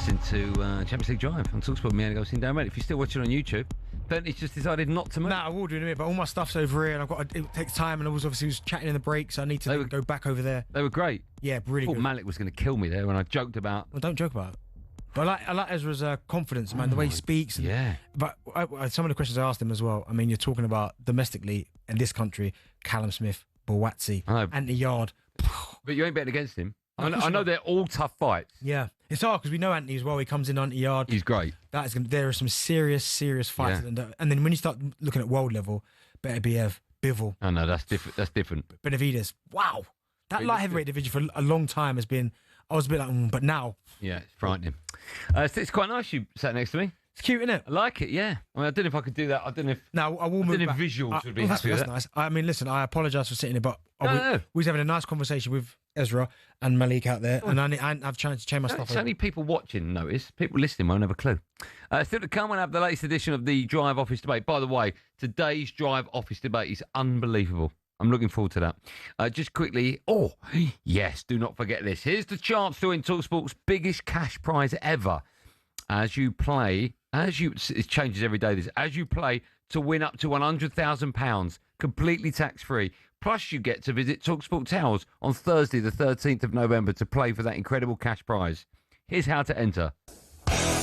listening to Champions League Drive on talkSPORT. Me, Andy Goldstein Darren Bent. If you're still watching on YouTube, Bentley's just decided not to move. Nah, I will do in a minute, but all my stuff's over here, and it takes time, and I was chatting in the break, so I need to go back over there. They were great. Yeah, really good. I thought Malik was going to kill me there when I joked about... Well, don't joke about it. But I like Ezra's confidence, man, the way he speaks. Yeah. But some of the questions I asked him as well, I mean, you're talking about domestically in this country, Callum Smith, Bawatsi, Anthony Yard. But you ain't betting against him. I know they're all tough fights. Yeah. It's hard because we know Anthony as well. He comes in Anthony Yard. He's great. There are some serious fights. Yeah. And then when you start looking at world level, Beterbiev, Bivol. Oh, no, that's different. Benavides. Wow. That light heavyweight division for a long time has been... I was a bit like, but now... Yeah, it's frightening. It's quite nice you sat next to me. It's cute, isn't it? I like it, yeah. I mean, I don't know if I could do that. I don't know if... No, I will move back. Visuals would be happy with that's that. Nice. I mean, listen, I apologise for sitting here, but No. we was having a nice conversation with Ezra and Malik out there, and I've tried to change my stuff. It's only people watching notice. People listening won't have a clue. Still to come, we'll have the latest edition of the Drive Office Debate. By the way, today's Drive Office Debate is unbelievable. I'm looking forward to that. Just quickly, yes, do not forget this. Here's the chance to win talkSPORT's biggest cash prize ever. It changes every day. As you play to win up to £100,000, completely tax-free. Plus, you get to visit talkSPORT Towers on Thursday, the 13th of November, to play for that incredible cash prize. Here's how to enter.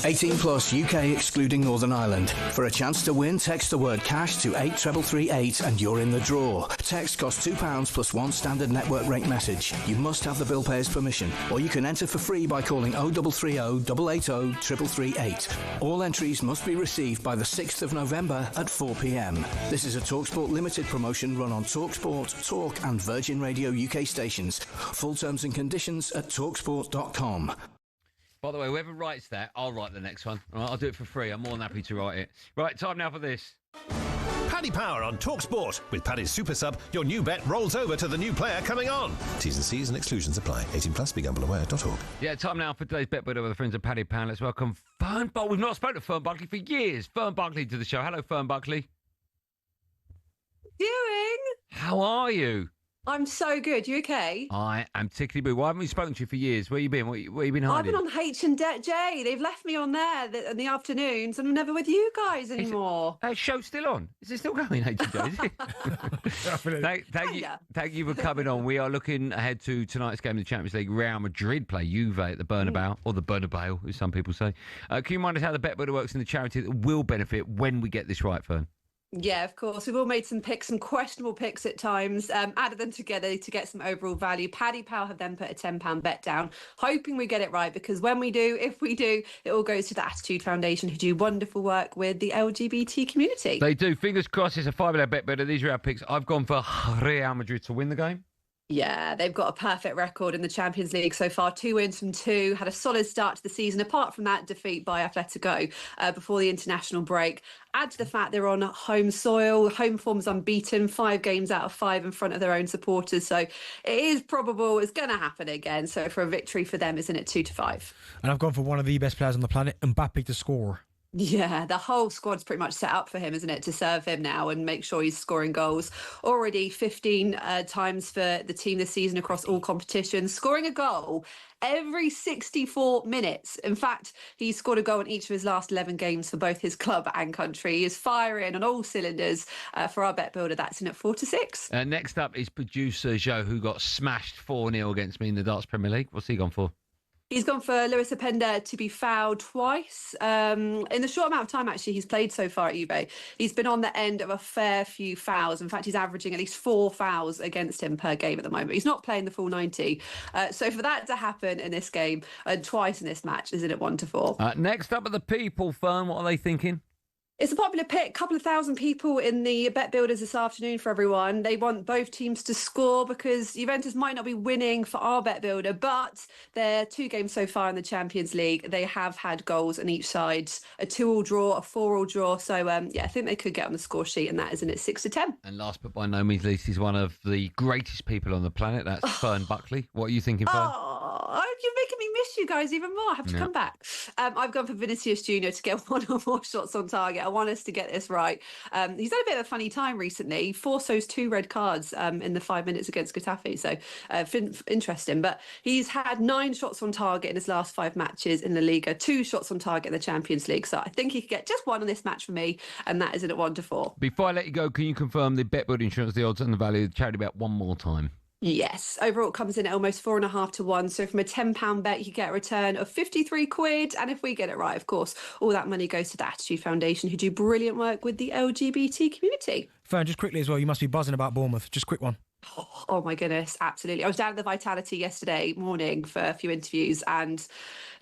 18 plus UK excluding Northern Ireland. For a chance to win, text the word cash to 83338 and you're in the draw. Text costs £2 plus one standard network rate message. You must have the bill payer's permission, or you can enter for free by calling 0330 880 3338. All entries must be received by the 6th of November at 4 p.m. This is a talkSPORT limited promotion run on talkSPORT, Talk and Virgin Radio UK stations. Full terms and conditions at talksport.com. By the way, whoever writes that, I'll write the next one. All right, I'll do it for free. I'm more than happy to write it. Right, time now for this. Paddy Power on talkSPORT. With Paddy's Super Sub, your new bet rolls over to the new player coming on. T's and C's and exclusions apply. 18 plus, begambleaware.org. Yeah, time now for today's bet builder with the friends of Paddy Power. Let's welcome Fern Buckley. We've not spoken to Fern Buckley for years. Fern Buckley to the show. Hello, Fern Buckley. Doing? How are you? I'm so good. You okay? I am tickly boo. Why haven't we spoken to you for years? Where you been? What you been hiding? I've been on H&J. They've left me on there in the afternoons, and I'm never with you guys anymore. That show's still on. Is it still going, H&J? Is it? Thank you for coming on. We are looking ahead to tonight's game of the Champions League. Real Madrid play Juve at the Bernabeu, or the Bernabeu, as some people say. Can you remind us how the bet builder works in the charity that will benefit when we get this right, Fern? Yeah, of course. We've all made some questionable picks at times, added them together to get some overall value. Paddy Power have then put a £10 bet down, hoping we get it right, because when we do, if we do, it all goes to the Attitude Foundation, who do wonderful work with the LGBT community. They do. Fingers crossed. It's a $5 bet better. These are our picks. I've gone for Real Madrid to win the game. Yeah, they've got a perfect record in the Champions League so far. 2 wins from 2, had a solid start to the season, apart from that defeat by Atletico before the international break. Add to the fact they're on home soil, home form's unbeaten, 5 games out of 5 in front of their own supporters. So it is probable it's going to happen again. So for a victory for them, isn't it 2-5? And I've gone for one of the best players on the planet, Mbappe, to score. Yeah, the whole squad's pretty much set up for him, isn't it, to serve him now and make sure he's scoring goals. Already 15 times for the team this season across all competitions, scoring a goal every 64 minutes. In fact, he's scored a goal in each of his last 11 games for both his club and country. He is firing on all cylinders for our bet builder. That's in at 4-6. Next up is producer Joe, who got smashed 4-0 against me in the Darts Premier League. What's he gone for? He's gone for Lewis Openda to be fouled twice. In the short amount of time, actually, he's played so far at Juve, he's been on the end of a fair few fouls. In fact, he's averaging at least 4 fouls against him per game at the moment. He's not playing the full 90. So for that to happen in this game, twice in this match, isn't it 1-4? Next up are the people, Fern. What are they thinking? It's a popular pick. A couple of thousand people in the bet builders this afternoon for everyone. They want both teams to score because Juventus might not be winning for our bet builder, but they're 2 games so far in the Champions League. They have had goals on each side, a 2-2 draw, a 4-4 draw. So, I think they could get on the score sheet, and that is in at 6-10. And last but by no means least, he's one of the greatest people on the planet. That's Fern Buckley. What are you thinking, Fern? Oh, you're making me miss you guys even more. I have to come back. I've gone for Vinicius Junior to get 1 or more shots on target. I want us to get this right. He's had a bit of a funny time recently. He forced those 2 red cards in the 5 minutes against Getafe, so interesting. But he's had 9 shots on target in his last 5 matches in La Liga, 2 shots on target in the Champions League. So I think he could get just 1 on this match for me, and that is it at 1-4. Before I let you go, can you confirm the betbuilder insurance, the odds and the value of the charity bet one more time? Yes, overall it comes in at almost 4.5 to 1. So from a £10 bet, you get a return of 53 quid. And if we get it right, of course, all that money goes to the Attitude Foundation, who do brilliant work with the LGBT community. Fern, just quickly as well, you must be buzzing about Bournemouth. Just quick one. Oh my goodness, absolutely. I was down at the Vitality yesterday morning for a few interviews, and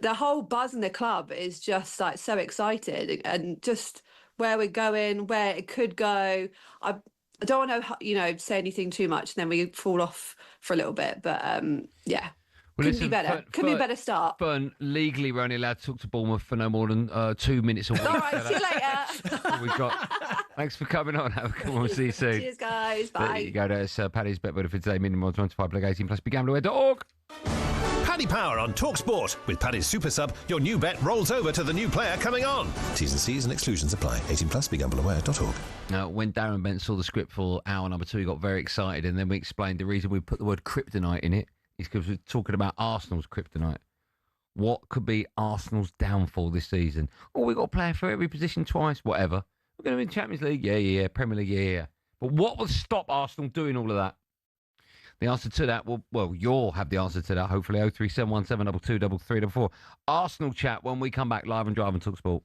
the whole buzz in the club is just like so excited, and just where we're going, where it could go. I don't want to, say anything too much, and then we fall off for a little bit. But yeah, Well, couldn't be better. Could be a better start. Fern, legally, we're only allowed to talk to Bournemouth for no more than 2 minutes a week. All right, see you later. We've got. Thanks for coming on. Have a good one. We'll see you soon. Cheers, guys. Bye. There you go. There's Paddy's bet for today. Minimum 25 plug 18 plus begamblerware.org. Paddy Power on talkSPORT. With Paddy's Super Sub, your new bet rolls over to the new player coming on. T's and C's and exclusions apply. 18 plus begamblerware.org. Now, when Darren Bent saw the script for hour number 2, he got very excited, and then we explained the reason we put the word kryptonite in it is because we're talking about Arsenal's kryptonite. What could be Arsenal's downfall this season? Oh, we've got a player for every position twice, whatever. We're going to win Champions League, yeah. Premier League, yeah. But what will stop Arsenal doing all of that? The answer to that, well, you'll have the answer to that, hopefully. 03717223344. Arsenal chat when we come back live and drive and talk sport.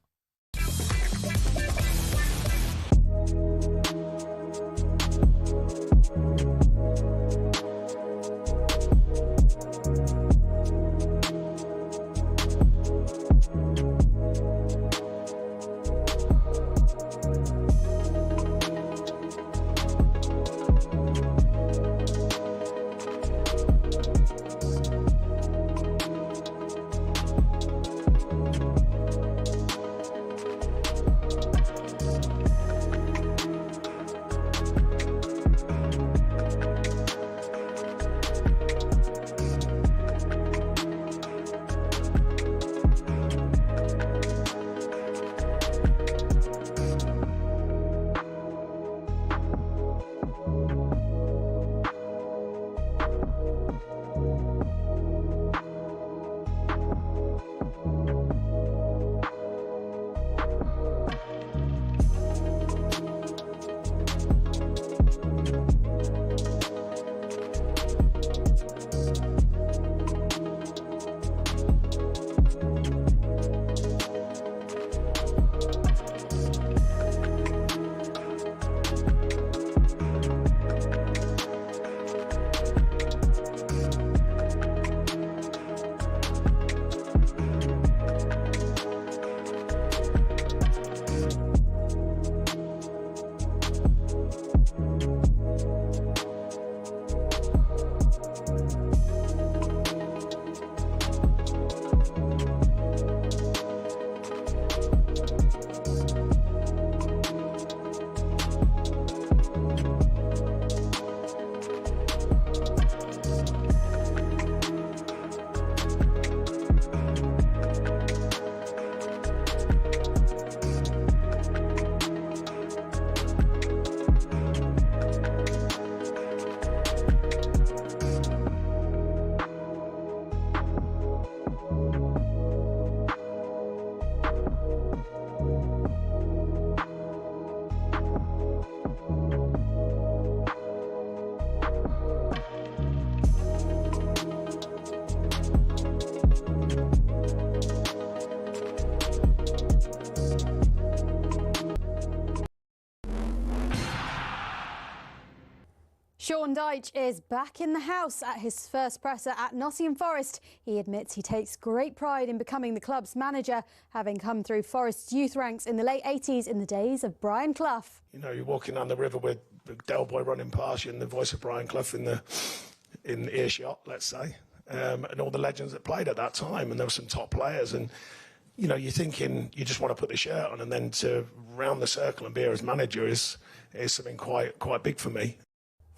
Sean Dyche is back in the house at his first presser at Nottingham Forest. He admits he takes great pride in becoming the club's manager, having come through Forest's youth ranks in the late 80s in the days of Brian Clough. You know, you're walking down the river with Del Boy running past you and the voice of Brian Clough in earshot, let's say, and all the legends that played at that time, and there were some top players, and you know, you're thinking you just want to put the shirt on, and then to round the circle and be here as manager is something quite big for me.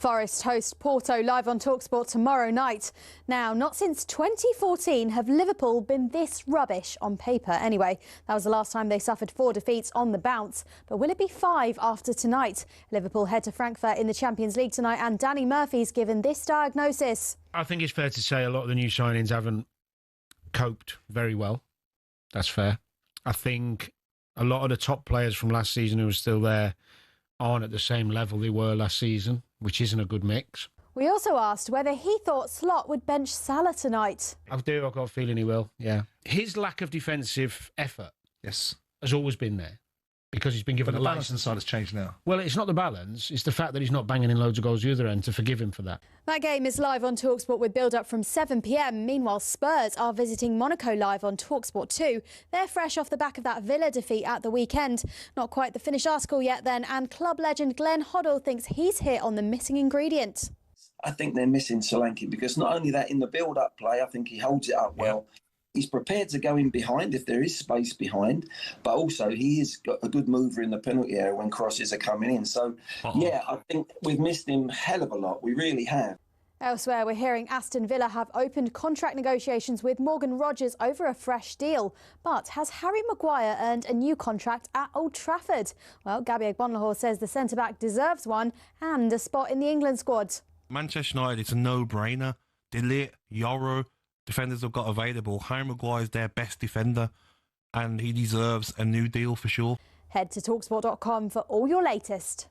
Forest host Porto live on talkSPORT tomorrow night. Now, not since 2014 have Liverpool been this rubbish, on paper anyway. That was the last time they suffered 4 defeats on the bounce. But will it be 5 after tonight? Liverpool head to Frankfurt in the Champions League tonight, and Danny Murphy's given this diagnosis. I think it's fair to say a lot of the new signings haven't coped very well. That's fair. I think a lot of the top players from last season who are still there aren't at the same level they were last season, which isn't a good mix. We also asked whether he thought Slot would bench Salah tonight. I've got a feeling he will, yeah. His lack of defensive effort has always been there because he's been given but a the balance license. inside has changed now. Well, it's not the balance, it's the fact that he's not banging in loads of goals the other end to forgive him for that. That game is live on talkSPORT with build-up from 7 p.m. Meanwhile, Spurs are visiting Monaco live on talkSPORT 2. They're fresh off the back of that Villa defeat at the weekend. Not quite the finished article yet then, and club legend Glenn Hoddle thinks he's hit on the missing ingredient. I think they're missing Solanke because not only that, in the build-up play, I think he holds it up well. He's prepared to go in behind if there is space behind, but also he is got a good mover in the penalty area when crosses are coming in. So, yeah, I think we've missed him a hell of a lot. We really have. Elsewhere, we're hearing Aston Villa have opened contract negotiations with Morgan Rogers over a fresh deal. But has Harry Maguire earned a new contract at Old Trafford? Well, Gabby Agbonlahor says the centre-back deserves one and a spot in the England squad. Manchester United, it's a no-brainer. Delete, Yoro, defenders have got available. Harry Maguire is their best defender and he deserves a new deal for sure. Head to talksport.com for all your latest.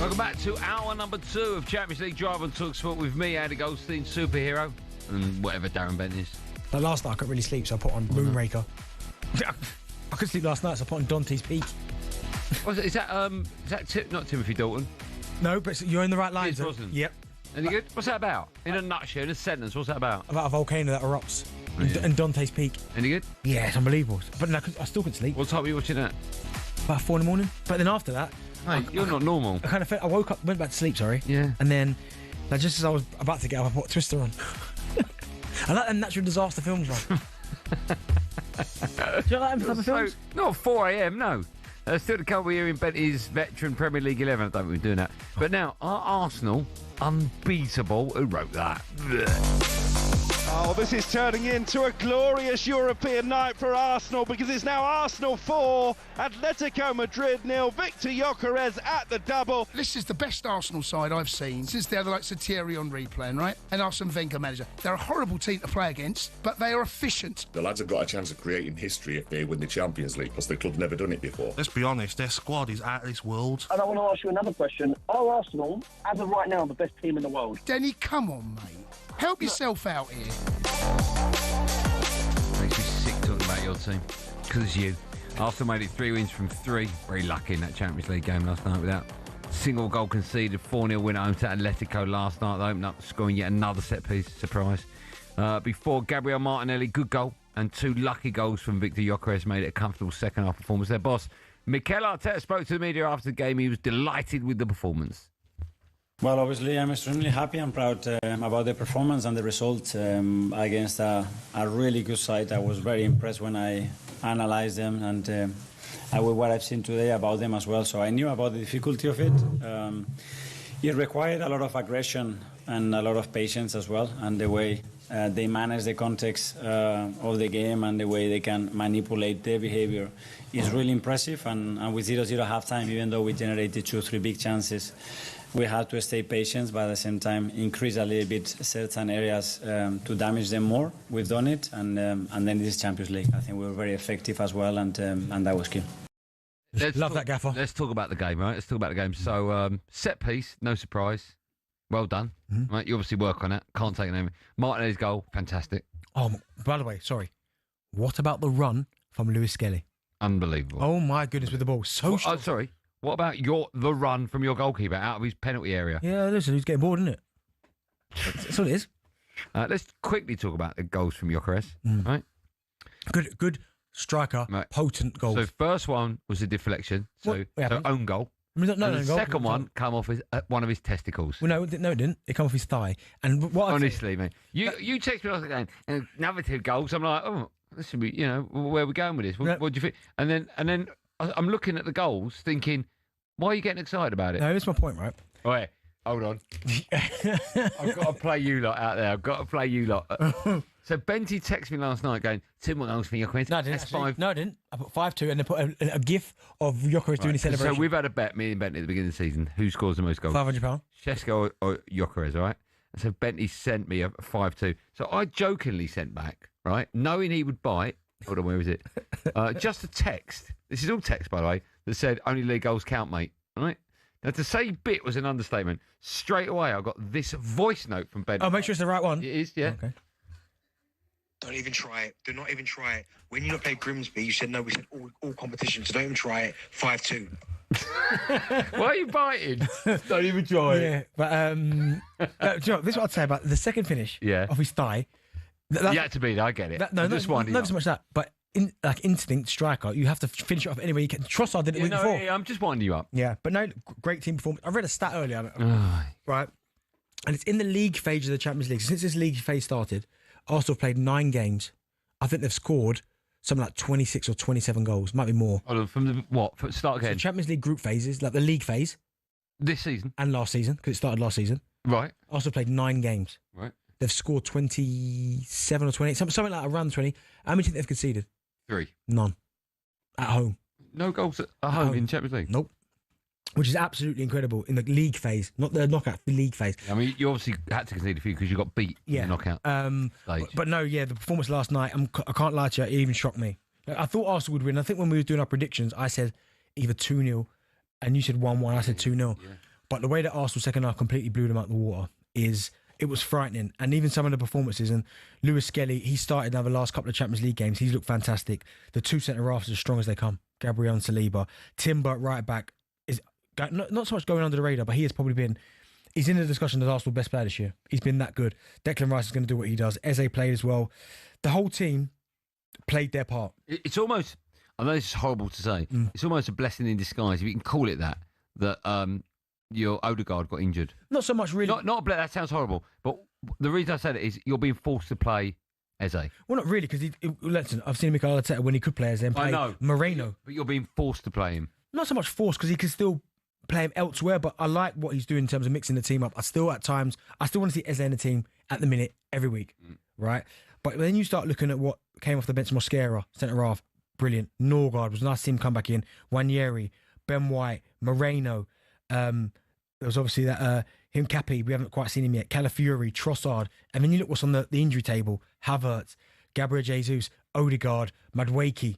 Welcome back to hour number 2 of Champions League Drive on talkSPORT with me, Andy Goldstein, superhero, and whatever Darren Bent is. Like last night I couldn't really sleep, so I put on Moonraker. I couldn't sleep last night, so I put on Dante's Peak. Is that not Timothy Dalton? No, but you're in the right lines. Wasn't. Yep. Any good? What's that about? In a nutshell, in a sentence, what's that about? About a volcano that erupts. And Dante's Peak. Any good? Yeah, it's unbelievable. But no, I still couldn't sleep. What time were you watching that? About 4 in the morning. But then after that... You're not normal. I kind of felt, I woke up, went back to sleep, Yeah. And then, like, just as I was about to get up, I put Twister on. I like them natural disaster films, right? Do you like them type of films? Not 4 a.m, no. Still to come, we're hearing Bentley's veteran Premier League 11. I don't think we're doing that. But now, are Arsenal unbeatable? Who wrote that? Oh, this is turning into a glorious European night for Arsenal because it's now Arsenal 4, Atletico Madrid 0, Victor Gyökeres at the double. This is the best Arsenal side I've seen since they're the likes of Thierry Henry playing, right? And Arsene Wenger manager. They're a horrible team to play against, but they are efficient. The lads have got a chance of creating history if they win the Champions League because the club's never done it before. Let's be honest, their squad is out of this world. And I want to ask you another question. Are Arsenal, as of right now, the best team in the world? Denny, come on, mate. Help yourself out here. Makes me sick talking about your team. Because it's you. Arsenal made it 3 wins from 3. Very lucky in that Champions League game last night without single goal conceded. 4-0 win at home to Atletico last night. They opened up scoring yet another set piece. Surprise. Before Gabriel Martinelli, good goal. and 2 lucky goals from Victor Gyökeres made it a comfortable second-half performance. Their boss, Mikel Arteta, spoke to the media after the game. He was delighted with the performance. Well, obviously, I'm extremely happy and proud about the performance and the result against a really good side. I was very impressed when I analysed them and with what I've seen today about them as well. So I knew about the difficulty of it. It required a lot of aggression and a lot of patience as well, and the way they manage the context of the game and the way they can manipulate their behaviour is really impressive. And with 0-0 half-time, even though we generated 2 or 3 big chances, we had to stay patient, but at the same time increase a little bit certain areas to damage them more. We've done it, and then this Champions League. I think we were very effective as well, and that was key. Love that, Gaffer. Let's talk about the game, right? Let's talk about the game. So, set piece, no surprise. Well done. Right, you obviously work on it. Can't take it name. Martinelli's goal, fantastic. Oh, by the way, sorry. What about the run from Lewis Skelly? Unbelievable. Oh, my goodness, with the ball. So strong. Oh, sorry. What about the run from your goalkeeper out of his penalty area? Yeah, listen, he's getting bored, isn't it? That's what it is. Let's quickly talk about the goals from Gyökeres, right? Good striker, potent goals. So first one was a deflection, so own goal. The second one come off one of his testicles. Well, no, it didn't. It came off his thigh. And what honestly, mate, you text me last game and another 2 goals. I'm like, oh, this should be, where are we going with this? What do you think? And then I'm looking at the goals, thinking, why are you getting excited about it? No, that's my point, right? Oh, yeah. Hold on. I've got to play you lot out there. I've got to play you lot. So Benty texted me last night going, 2 more goals for Gyökeres. No, I didn't. No, I didn't. I put 5-2 and then put a gif of Gyökeres doing his celebration. So we've had a bet, me and Benty, at the beginning of the season, who scores the most goals? £500. Shesko or Gyökeres, all right? And so Benty sent me a 5-2. So I jokingly sent back, right, knowing he would bite. Hold on, where is it? Just a text. This is all text, by the way, that said, only league goals count, mate. All right? Now, to say bit was an understatement. Straight away, I got this voice note from Ben. Oh, make sure it's the right one. It is, yeah. Okay. Don't even try it. Do not even try it. When you not played Grimsby, you said no. We said all competitions, so don't even try it. 5-2. Why are you biting? Don't even try it. Yeah, but do you know, this is what I'd say about the second finish of his thigh. You had to be there, I get it. Not so much that, but instinct striker, you have to finish it off any way you can. Trossard did it before. Yeah, I'm just winding you up. Yeah, but no, great team performance. I read a stat earlier, right? And it's in the league phase of the Champions League. Since this league phase started, Arsenal have played 9 games. I think they've scored something like 26 or 27 goals. Might be more. Hold on, from the what? Start again. So Champions League group phases, like the league phase. This season? And last season, because it started last season. Right. Arsenal played 9 games. Right. They've scored 27 or 28, something like around 20. How many do you think they've conceded? 3. None. At home. No goals at home in Champions League? Nope. Which is absolutely incredible in the league phase, not the knockout, the league phase. I mean, you obviously had to concede a few because you got beat in the knockout stage. But no, the performance last night, I can't lie to you, it even shocked me. I thought Arsenal would win. I think when we were doing our predictions, I said either 2-0 and you said 1-1, I said 2-0. Yeah. But the way that Arsenal second half completely blew them out of the water it was frightening. And even some of the performances, and Lewis Skelly, he started now the last couple of Champions League games. He's looked fantastic. The 2 centre-halves are as strong as they come. Gabriel and Saliba. Timber, right back, is not so much going under the radar, but he's in the discussion as Arsenal best player this year. He's been that good. Declan Rice is going to do what he does. Eze played as well. The whole team played their part. It's almost, I know this is horrible to say, it's almost a blessing in disguise, if you can call it that your Odegaard got injured. Not so much really. That sounds horrible, but the reason I said it is you're being forced to play Eze. Well, not really, because listen, I've seen Mikel Arteta when he could play Eze and play Moreno. But you're being forced to play him. Not so much forced, because he can still play him elsewhere, but I like what he's doing in terms of mixing the team up. I still want to see Eze in the team at the minute every week, right? But then you start looking at what came off the bench, Mosquera, centre-half, brilliant. Norgard was nice to see him come back in. Wanyeri, Ben White, Moreno. There was obviously that him Cappy, we haven't quite seen him yet. Calafiori, Trossard. And then you look what's on the injury table. Havertz, Gabriel Jesus, Odegaard, Madueke.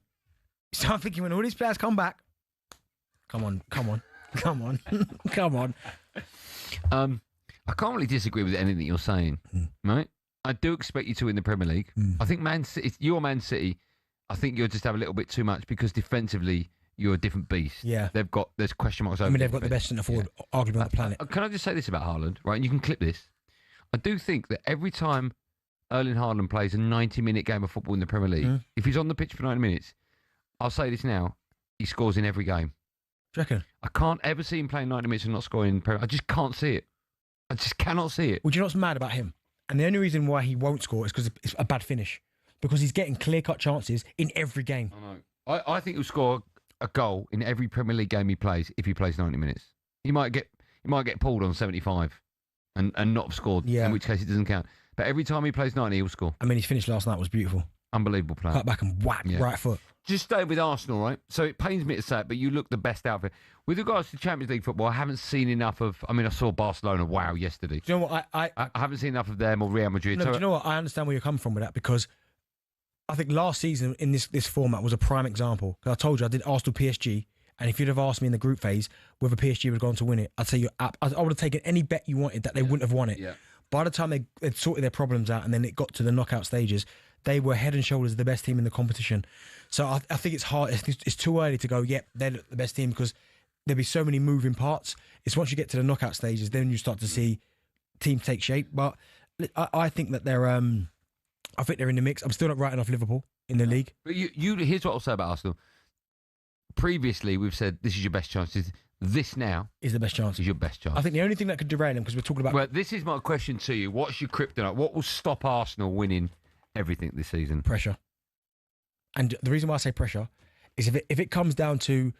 So I'm thinking when all these players come back, come on. I can't really disagree with anything you're saying, right? I do expect you to win the Premier League. I think Man City, you're Man City. I think you'll just have a little bit too much because defensively you're a different beast. Yeah, there's question marks over. I mean, they've got the best centre forward argument on the planet. Can I just say this about Haaland, right? And you can clip this. I do think that every time Erling Haaland plays a 90-minute game of football in the Premier League, if he's on the pitch for 90 minutes, I'll say this now, he scores in every game. Do you reckon? I can't ever see him playing 90 minutes and not scoring in the Premier League. I just can't see it. I just cannot see it. Well, do you know what's mad about him? And the only reason why he won't score is because it's a bad finish. Because he's getting clear-cut chances in every game. I know. I think he'll score a goal in every Premier League game he plays if he plays 90 minutes. He might get pulled on 75 and not have scored, in which case it doesn't count. But every time he plays 90, he'll score. I mean, his finish last night was beautiful. Unbelievable play. Cut back and whack, right foot. Just stay with Arsenal, right? So it pains me to say it, but you look the best outfit. With regards to Champions League football, I haven't seen enough of... I mean, I saw Barcelona, wow, yesterday. Do you know what? I haven't seen enough of them or Real Madrid. No, do you know what? I understand where you're coming from with that, because I think last season in this format was a prime example. Because I told you, I did Arsenal-PSG, and if you'd have asked me in the group phase whether PSG would have gone to win it, I'd say I would have taken any bet you wanted that they wouldn't have won it. Yeah. By the time they'd sorted their problems out and then it got to the knockout stages, they were head and shoulders the best team in the competition. So I think it's hard. It's too early to go, yep, they're the best team, because there'll be so many moving parts. It's once you get to the knockout stages, then you start to see teams take shape. But I think that they're in the mix. I'm still not writing off Liverpool in the league. But here's what I'll say about Arsenal. Previously, we've said this is your best chances. This now is the best chance. Is your best chance. I think the only thing that could derail them, because we're talking about... Well, this is my question to you. What's your kryptonite? What will stop Arsenal winning everything this season? Pressure. And the reason why I say pressure is if it comes down to,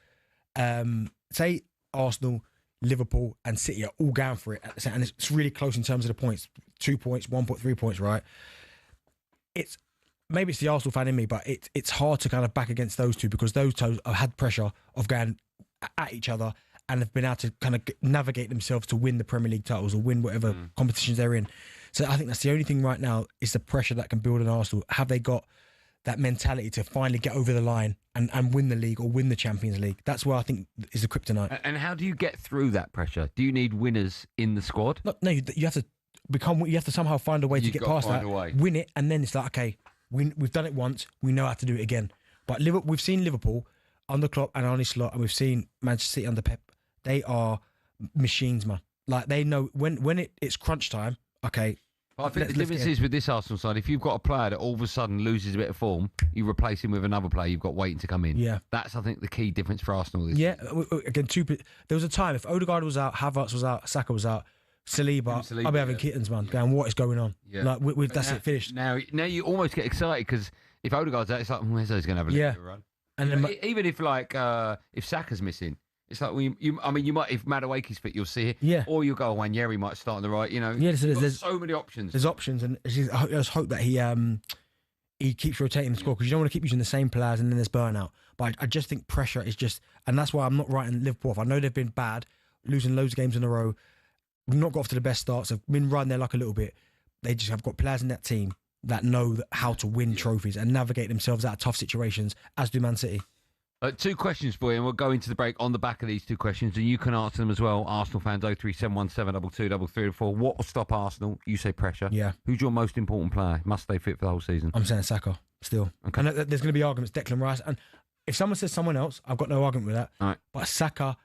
say, Arsenal, Liverpool and City are all going for it at the same, and it's really close in terms of the points, 2 points, 1.3 points, right? Maybe it's the Arsenal fan in me, but it's hard to kind of back against those two, because those two have had pressure of going at each other and have been able to kind of navigate themselves to win the Premier League titles or win whatever competitions they're in. So I think that's the only thing right now is the pressure that can build an Arsenal. Have they got that mentality to finally get over the line and win the league or win the Champions League? That's where I think is the kryptonite. And how do you get through that pressure? Do you need winners in the squad? No, you have to somehow find a way to get past that, win it, and then it's like, okay, we've done it once, we know how to do it again. But we've seen Liverpool under Klopp and Arne Slot, and we've seen Manchester City under Pep. They are machines, man. Like, they know when it's crunch time, okay. I think the difference is with this Arsenal side, if you've got a player that all of a sudden loses a bit of form, you replace him with another player you've got waiting to come in. Yeah. That's, I think, the key difference for Arsenal this season. Again, there was a time, if Odegaard was out, Havertz was out, Saka was out, Saliba, I'll be having kittens, man, going, what is going on? Yeah. Like, that's it, finished. Now you almost get excited, because if Odegaard's out, it's like, where's those going to have a little run? And then, even if if Saka's missing, it's like you might, if Madueke's fit, you'll see it. Yeah. Or you'll go, Wanyeri might start on the right. So there's so many options. There's options, and I just hope that he keeps rotating the squad, because you don't want to keep using the same players and then there's burnout. But I just think pressure is just, and that's why I'm not writing Liverpool off. I know they've been bad, losing loads of games in a row. We've not got off to the best starts. Have been riding their luck a little bit. They just have got players in that team that know how to win trophies and navigate themselves out of tough situations, as do Man City. 2 questions for you, and we'll go into the break on the back of these 2 questions, and you can answer them as well. Arsenal fans, 03717223334. What will stop Arsenal? You say pressure. Yeah. Who's your most important player? Must stay fit for the whole season? I'm saying Saka, still. Okay. I know that there's going to be arguments, Declan Rice, and if someone says someone else, I've got no argument with that. All right. But Saka...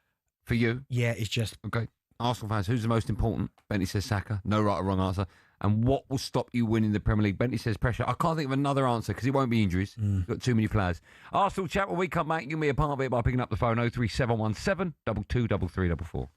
For you? Yeah, it's just... Okay. Arsenal fans, who's the most important? Bentley says Saka. No right or wrong answer. And what will stop you winning the Premier League? Bentley says pressure. I can't think of another answer, because it won't be injuries. You've got too many players. Arsenal chat, when we come back, you can be a part of it by picking up the phone 03717 223344.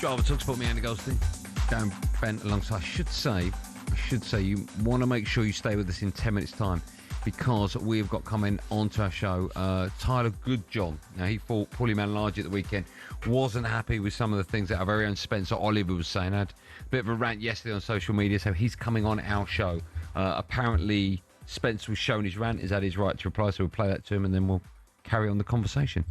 driver, talkSPORT, me, Andy Goldstein Darren Bent alongside. I should say, you want to make sure you stay with us in 10 minutes' time because we've got coming onto our show Tyler Goodjohn. Now, he fought Paulie Malignaggi at the weekend. Wasn't happy with some of the things that our very own Spencer Oliver was saying. Had a bit of a rant yesterday on social media, so he's coming on our show. Apparently, Spencer was shown his rant. He's had his right to reply, so we'll play that to him and then we'll carry on the conversation.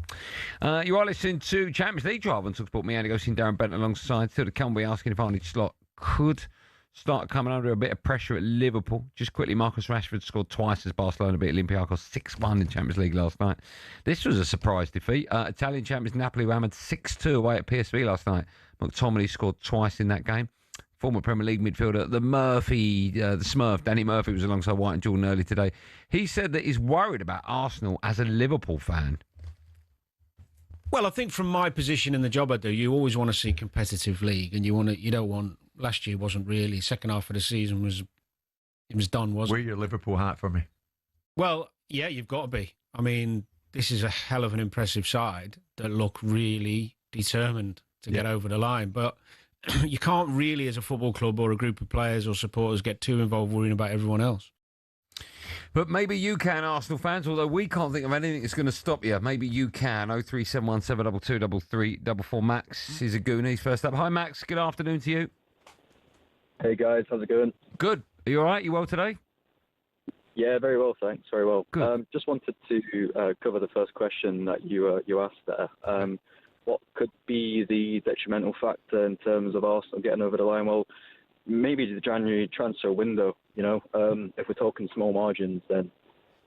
You are listening to Champions League Drive on talkSPORT. Me, Andy Goldstein Darren Bent alongside. Still to come, we're asking if Arne Slot could start coming under a bit of pressure at Liverpool. Just quickly, Marcus Rashford scored twice as Barcelona beat Olympiacos 6-1 in Champions League last night. This was a surprise defeat. Italian champions Napoli were hammered 6-2 away at PSV last night. McTominay scored twice in that game. Former Premier League midfielder, the Smurf, Danny Murphy, was alongside White and Jordan early today. He said that he's worried about Arsenal as a Liverpool fan. Well, I think from my position in the job I do, you always want to see competitive league, and you don't want. Last year wasn't really. Second half of the season was done, wasn't it? Wear your Liverpool hat for me. Well, yeah, you've got to be. I mean, this is a hell of an impressive side that look really determined to get over the line, but you can't really, as a football club or a group of players or supporters, get too involved worrying about everyone else. But maybe you can, Arsenal fans, although we can't think of anything that's going to stop you. Maybe you can. 03717 722 3344. Max is a Goonies first up. Hi, Max. Good afternoon to you. Hey, guys. How's it going? Good. Are you all right? You well today? Yeah, very well, thanks. Very well. Good. Just wanted to cover the first question that you asked there. What could be the detrimental factor in terms of Arsenal getting over the line? Well, maybe the January transfer window. If we're talking small margins, then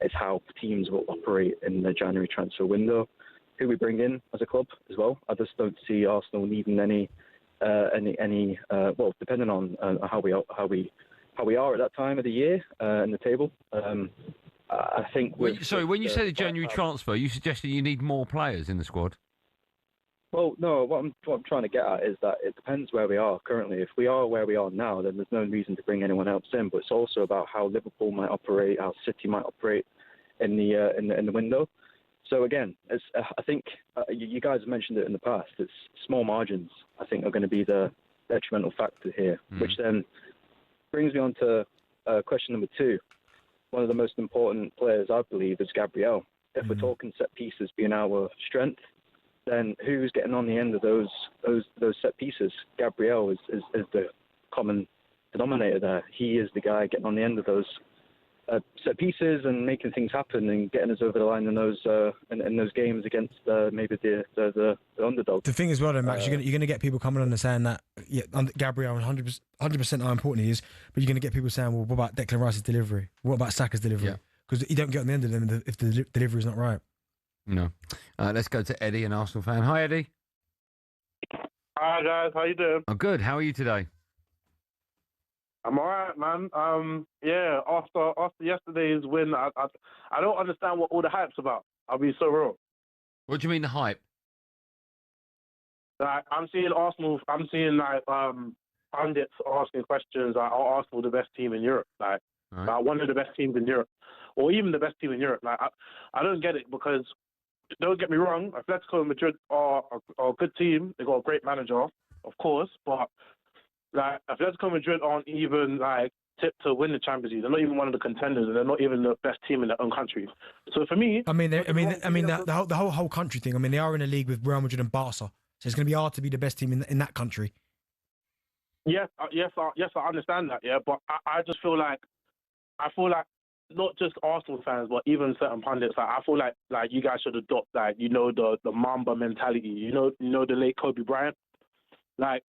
it's how teams will operate in the January transfer window. Who we bring in as a club as well. I just don't see Arsenal needing any. Well, depending on how we are at that time of the year in the table. I think. When you say the January transfer, you suggesting you need more players in the squad? Well, no. What I'm trying to get at is that it depends where we are currently. If we are where we are now, then there's no reason to bring anyone else in. But it's also about how Liverpool might operate, how City might operate in the window. So again, I think you guys have mentioned it in the past. It's small margins, I think, are going to be the detrimental factor here, which then brings me on to question number 2. One of the most important players, I believe, is Gabriel. If we're talking set pieces being our strength, then who's getting on the end of those set pieces? Gabriel is the common denominator there. He is the guy getting on the end of those set pieces and making things happen and getting us over the line in those games against maybe the underdog. The thing as well, though, Max, you're going to get people coming on and saying that Gabriel 100% how important he is, but you're going to get people saying, well, what about Declan Rice's delivery? What about Saka's delivery? Because you don't get on the end of them if the delivery is not right. No. Let's go to Eddie, an Arsenal fan. Hi, Eddie. Hi, guys. How you doing? I'm good. How are you today? I'm all right, man. After yesterday's win, I don't understand what all the hype's about. I'll be so wrong. What do you mean the hype? Like, I'm seeing pundits asking questions like, are Arsenal the best team in Europe? Like one of the best teams in Europe, or even the best team in Europe. Like, I don't get it because, don't get me wrong, Atletico Madrid are a good team. They've got a great manager, of course, but like Atletico Madrid aren't even like tipped to win the Champions League. They're not even one of the contenders, and they're not even the best team in their own country. So for me, the whole country thing. I mean, they are in a league with Real Madrid and Barca, so it's going to be hard to be the best team in that country. Yes, I understand that. Yeah, but I just feel like not just Arsenal fans, but even certain pundits. Like, I feel like you guys should adopt the Mamba mentality. You know the late Kobe Bryant. Like,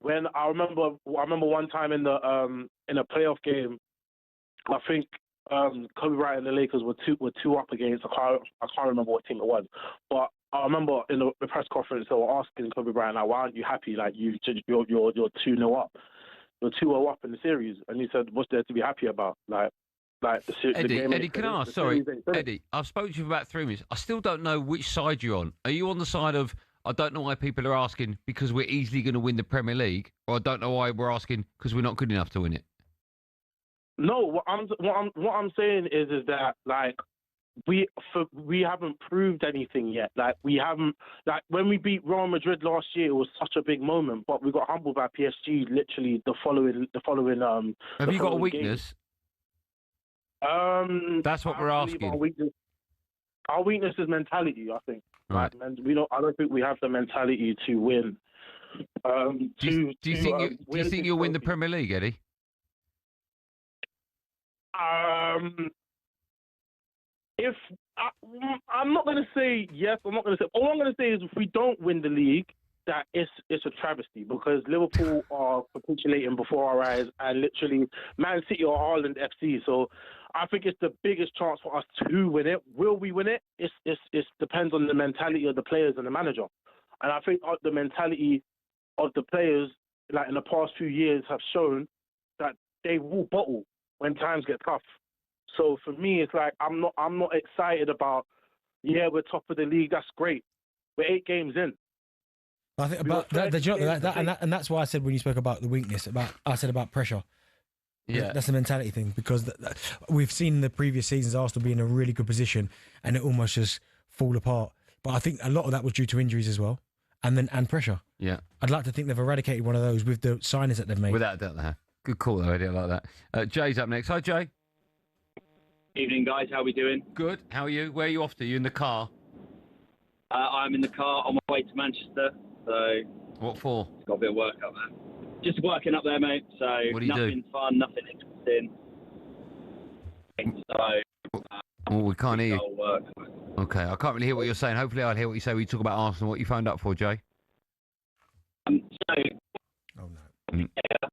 when I remember one time in a playoff game, I think Kobe Bryant and the Lakers were two up against. I can't remember what team it was, but I remember in the press conference they were asking Kobe Bryant, like, why aren't you happy? Like, you're 2-0 up. You're 2-0 up in the series, and he said, what's there to be happy about? Eddie, can I ask? Sorry, Eddie, I've spoken to you for about 3 minutes. I still don't know which side you're on. Are you on the side of, I don't know why people are asking because we're easily going to win the Premier League, or I don't know why we're asking because we're not good enough to win it? No, what I'm saying is that, like, we haven't proved anything yet. Like we haven't, like when we beat Real Madrid last year, it was such a big moment, but we got humbled by PSG literally the following. Have you got a weakness? That's what we're asking. Our weakness is mentality, I think. Right. And I don't think we have the mentality to win. Do you think you'll win the Premier League, Eddie? If I'm not going to say yes, I'm not going to say. All I'm going to say is if we don't win the league, that it's a travesty because Liverpool are capitulating before our eyes, and literally Man City or Haaland FC. So I think it's the biggest chance for us to win it. Will we win it? It depends on the mentality of the players and the manager. And I think the mentality of the players, like in the past few years, have shown that they will bottle when times get tough. So for me, it's like I'm not excited about. Yeah, we're top of the league. That's great. We're 8 games in. I think about and that's why I said when you spoke about the weakness, I said about pressure. Yeah, that's a mentality thing because we've seen the previous seasons Arsenal be in a really good position and it almost just fall apart. But I think a lot of that was due to injuries as well, and pressure. Yeah, I'd like to think they've eradicated one of those with the signings that they've made. Without a doubt, they have. Good call, though, Eddie. I like that. Jay's up next. Hi, Jay. Evening, guys. How are we doing? Good. How are you? Where are you off to? You in the car? I'm in the car on my way to Manchester. So what for? Got a bit of work up there. Just working up there, mate. So what do you nothing fun, nothing interesting. So well, we can't hear you. Work. Okay, I can't really hear what you're saying. Hopefully, I'll hear what you say when you talk about Arsenal. What you phoned up for, Jay? So, oh no. Yeah.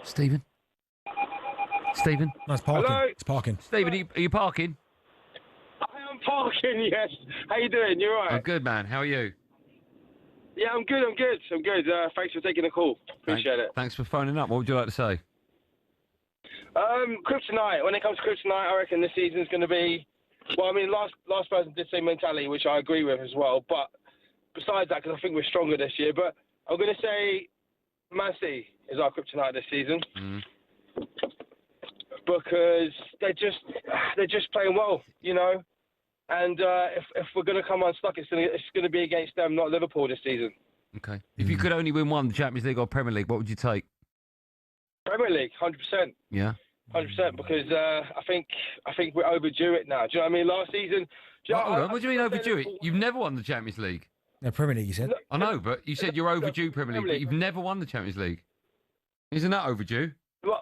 Stephen? No, it's parking. Hello? It's parking. Stephen, are you parking? I am parking, yes. How you doing? You all right? I'm good, man. How are you? Yeah, I'm good. Thanks for taking the call. Appreciate it. Thanks for phoning up. What would you like to say? Kryptonite. When it comes to kryptonite, I reckon this season's going to be... Well, I mean, last person did say mentality, which I agree with as well. But besides that, because I think we're stronger this year, but I'm going to say Man City is our kryptonite this season. Because they're just playing well, you know. And if we're going to come unstuck, it's going to be against them, not Liverpool this season. Okay. If you could only win one, the Champions League or Premier League, what would you take? Premier League, 100%. Yeah. 100%, because I think we're overdue it now. Do you know what I mean? Last season... Hold on, what do you mean overdue it? You've never won the Champions League. No, Premier League, you said. I know, but you said you're overdue Premier League, but you've never won the Champions League. Isn't that overdue? Well,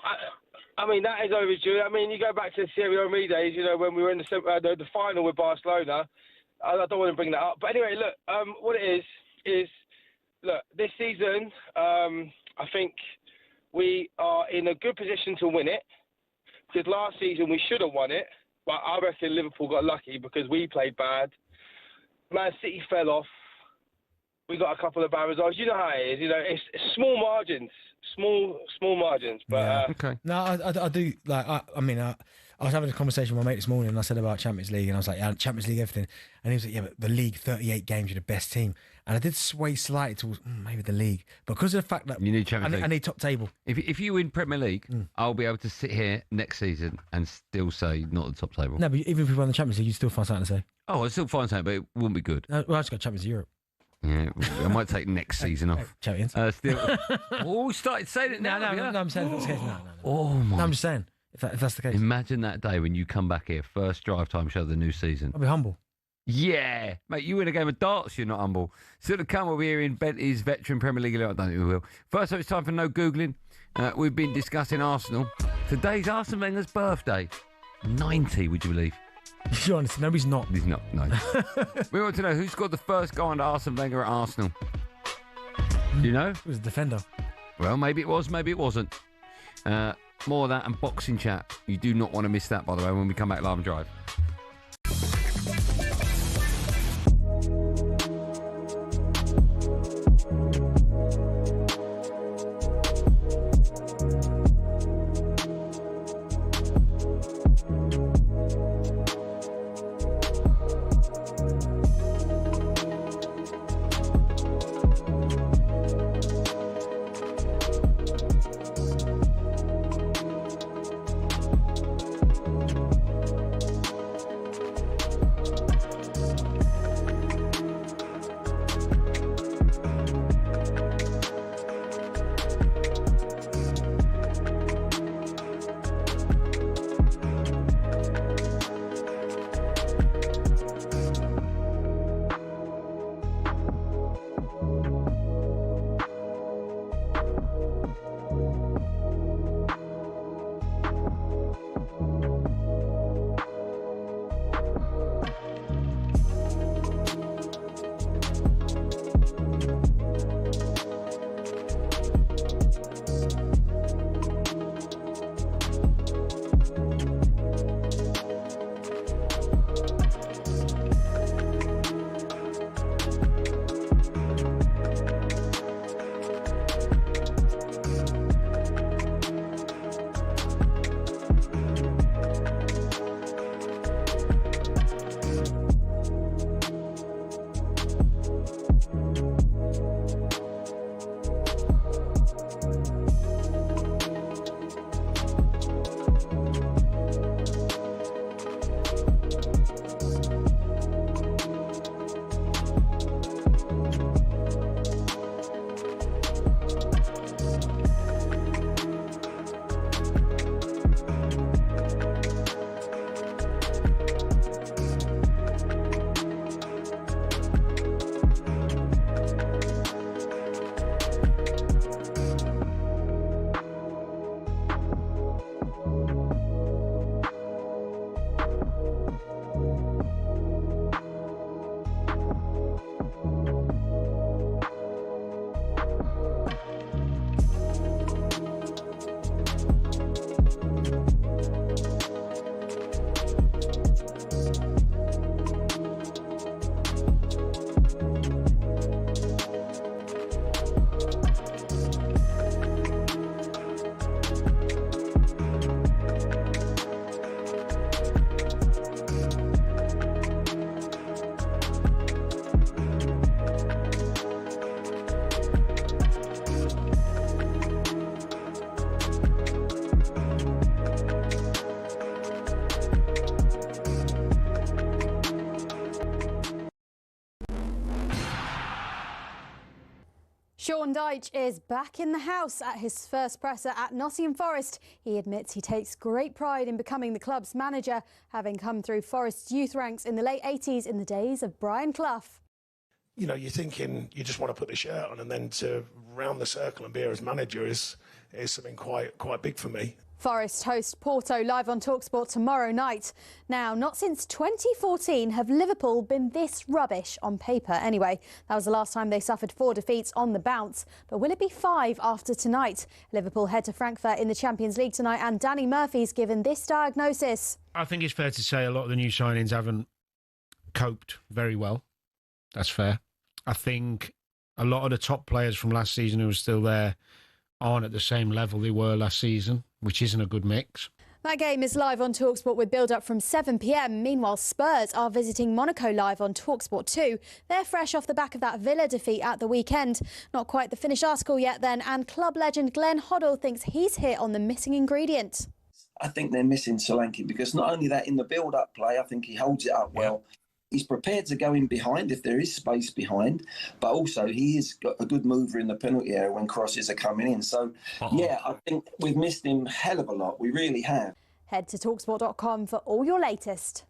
I mean, that is overdue. I mean, you go back to the Thierry Henry days, you know, when we were in the final with Barcelona. I don't want to bring that up. But anyway, look, what it is, look, this season, I think we are in a good position to win it. Because last season we should have won it. But I reckon Liverpool got lucky because we played bad. Man City fell off. We got a couple of bad results. You know how it is. You know, it's small margins. Small margins, but yeah. Okay. No, I do like. I mean, I was having a conversation with my mate this morning, and I said about Champions League, and I was like, yeah, Champions League, everything, and he was like, yeah, but the league, 38 games, you're the best team, and I did sway slightly towards maybe the league because of the fact that you need Champions League. I need top table. If you win Premier League, I'll be able to sit here next season and still say not the top table. No, but even if we won the Champions League, you'd still find something to say. Oh, I'd still find something, but it wouldn't be good. Well, I just got Champions of Europe. Yeah, I might take next season off. Champions. Still. Oh, started saying it now. No, I'm saying if that's the case. No. Oh my! No, I'm just saying if that's the case. Imagine that day when you come back here, first drive time show of the new season. I'll be humble. Yeah, mate, you win a game of darts, you're not humble. Still to come, we'll be hearing Bentley's veteran Premier League. I don't think we will. First up, it's time for no Googling. We've been discussing Arsenal. Today's Arsene Wenger's birthday. 90, would you believe? You're honest, no, he's not. He's not, no. We want to know who scored the first goal under Arsene Wenger at Arsenal. Do you know? It was a defender. Well, maybe it was, maybe it wasn't. More of that and boxing chat. You do not want to miss that, by the way, when we come back live and drive. Dyche is back in the house at his first presser at Nottingham Forest. He admits he takes great pride in becoming the club's manager, having come through Forest's youth ranks in the late 80s in the days of Brian Clough. You know, you're thinking you just want to put the shirt on, and then to round the circle and be here as manager is something quite big for me. Forest host Porto live on talkSPORT tomorrow night. Now, not since 2014 have Liverpool been this rubbish on paper anyway. That was the last time they suffered 4 defeats on the bounce. But will it be 5 after tonight? Liverpool head to Frankfurt in the Champions League tonight, and Danny Murphy's given this diagnosis. I think it's fair to say a lot of the new signings haven't coped very well. That's fair. I think a lot of the top players from last season who are still there aren't at the same level they were last season, which isn't a good mix. That game is live on talkSPORT with build-up from 7 p.m. Meanwhile, Spurs are visiting Monaco live on talkSPORT too. They're fresh off the back of that Villa defeat at the weekend. Not quite the finished article yet then, and club legend Glenn Hoddle thinks he's hit on the missing ingredient. I think they're missing Solanke because not only that, in the build-up play, I think he holds it up well. He's prepared to go in behind if there is space behind, but also he is got a good mover in the penalty area when crosses are coming in. So, yeah, I think we've missed him a hell of a lot. We really have. Head to talksport.com for all your latest.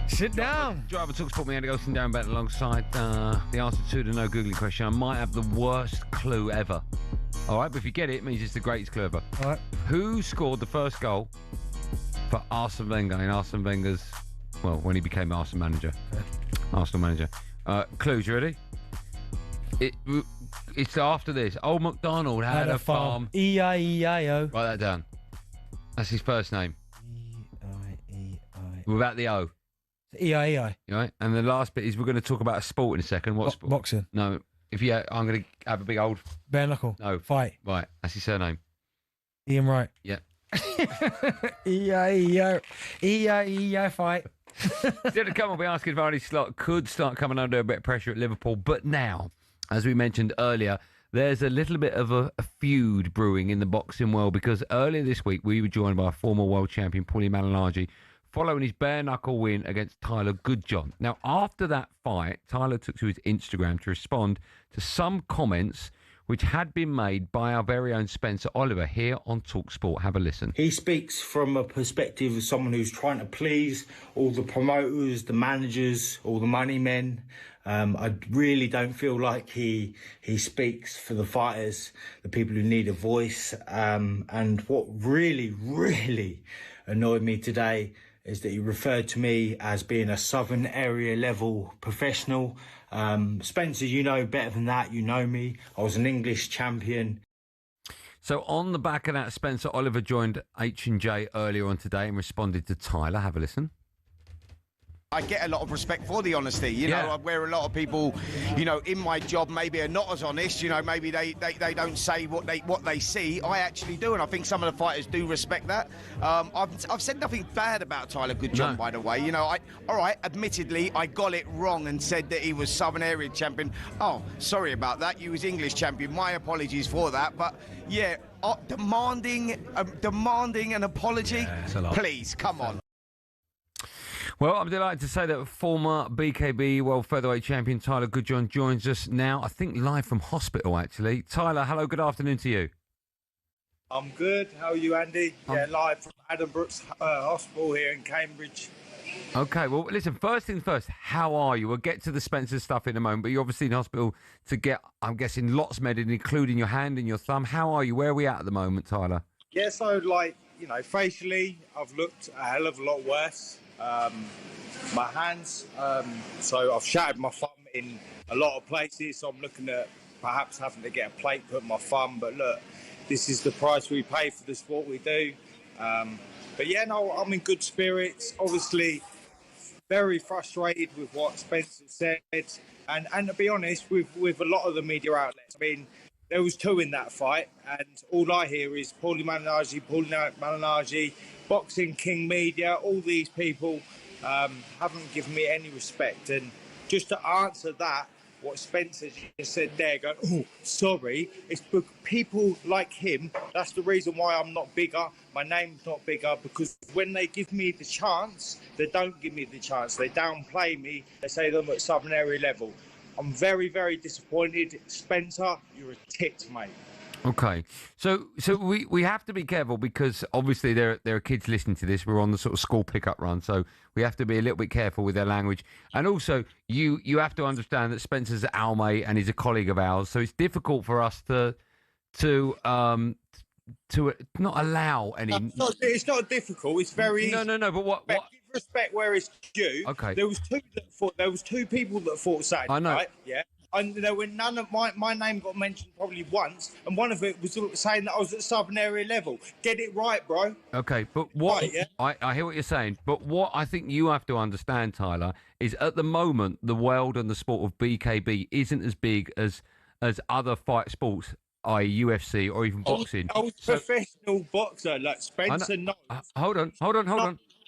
Sit down. Driver talkSPORT, me, Andy Goldstein Darren Bent, alongside the answer to the no Googling question. I might have the worst clue ever. All right, but if you get it, it means it's the greatest clue ever. All right. Who scored the first goal for Arsene Wenger in Arsene Wenger's, well, when he became Arsenal manager? Arsenal manager. Clues, you ready? It's after this. Old MacDonald had a farm. E-I-E-I-O. Write that down. That's his first name. E-I-E-I. Without the O. E-I-E-I. Right? And the last bit is we're going to talk about a sport in a second. What sport? Boxing. No. I'm going to have a big old... Bare knuckle. No. Fight. Right. That's his surname. Ian Wright. Yeah. E-I-E-I. E-I-E-I fight. Still to come, we'll be asking if Arnie Slot could start coming under a bit of pressure at Liverpool. But now, as we mentioned earlier, there's a little bit of a feud brewing in the boxing world because earlier this week we were joined by former world champion Paulie Malignaggi following his bare-knuckle win against Tyler Goodjohn. Now, after that fight, Tyler took to his Instagram to respond to some comments which had been made by our very own Spencer Oliver here on talkSPORT. Have a listen. He speaks from a perspective of someone who's trying to please all the promoters, the managers, all the money men. I really don't feel like he speaks for the fighters, the people who need a voice. And what really annoyed me today is that he referred to me as being a Southern area level professional. Spencer, you know better than that. You know me. I was an English champion. So on the back of that, Spencer Oliver joined H&J earlier on today and responded to Tyler. Have a listen. I get a lot of respect for the honesty. You know, where a lot of people, you know, in my job maybe are not as honest. You know, maybe they don't say what they see. I actually do, and I think some of the fighters do respect that. I've said nothing bad about Tyler Goodjohn, by the way. You know, all right, admittedly, I got it wrong and said that he was Southern Area champion. Oh, sorry about that. You was English champion. My apologies for that. But yeah, demanding an apology. Please, come on. Well, I'm delighted to say that former BKB World Featherweight Champion Tyler Goodjohn joins us now, I think live from hospital, actually. Tyler, hello, good afternoon to you. I'm good. How are you, Andy? Yeah, live from Adam Brooks Hospital here in Cambridge. Okay, well, listen, first things first, how are you? We'll get to the Spencer stuff in a moment, but you're obviously in hospital to get, I'm guessing, lots medded, including your hand and your thumb. How are you? Where are we at the moment, Tyler? Yeah, so, like, you know, facially, I've looked a hell of a lot worse. My hands, so I've shattered my thumb in a lot of places, so I'm looking at perhaps having to get a plate put in my thumb, but look, this is the price we pay for the sport we do. But yeah, no, I'm in good spirits. Obviously, very frustrated with what Spencer said, and to be honest, with a lot of the media outlets. I mean, there was two in that fight, and all I hear is Paulie Malignaggi, Boxing King Media. All these people haven't given me any respect. And just to answer that, what Spencer just said there, going, oh, sorry, it's people like him. That's the reason why I'm not bigger. My name's not bigger, because when they give me the chance, they don't give me the chance. They downplay me. They say them at Southern Area level. I'm very, very disappointed. Spencer, you're a tit, mate. Okay, so we have to be careful, because obviously there are kids listening to this. We're on the sort of school pickup run, so we have to be a little bit careful with their language. And also, you have to understand that Spencer's our mate and he's a colleague of ours, so it's difficult for us to not allow any. It's not difficult. It's very no. But what? Give respect where it's due. Okay. There was two people that fought Saturday. I know. Right? Yeah. And there were none of my name got mentioned probably once, and one of it was saying that I was at Southern Area level. Get it right, bro. Okay, but what Right, yeah. I hear what you're saying, but what I think you have to understand, Tyler, is at the moment the world and the sport of BKB isn't as big as other fight sports, i.e. UFC or even boxing. I was a professional boxer, like Spencer knows. Hold on.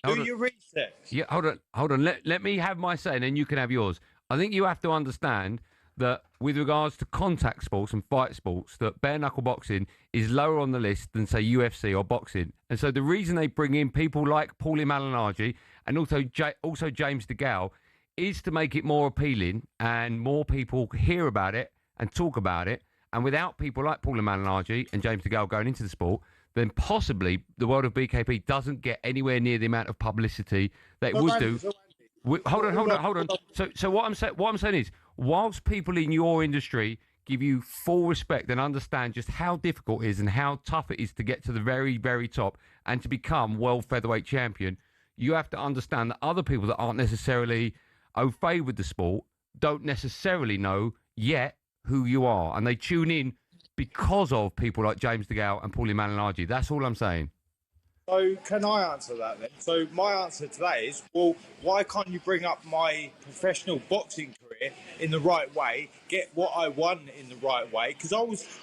Do your research. Yeah, hold on. Let me have my say, and then you can have yours. I think you have to understand that with regards to contact sports and fight sports, that bare knuckle boxing is lower on the list than, say, UFC or boxing. And so the reason they bring in people like Paulie Malignaggi and also James DeGale is to make it more appealing and more people hear about it and talk about it. And without people like Paulie Malignaggi and James DeGale going into the sport, then possibly the world of BKB doesn't get anywhere near the amount of publicity that it would do. Hold on. So what I'm saying is, whilst people in your industry give you full respect and understand just how difficult it is and how tough it is to get to the very, very top and to become world featherweight champion, you have to understand that other people that aren't necessarily au fait with the sport don't necessarily know yet who you are, and they tune in because of people like James DeGale and Paulie Malignaggi. That's all I'm saying. So can I answer that then? So my answer to that is, well, why can't you bring up my professional boxing career in the right way, get what I won in the right way? Because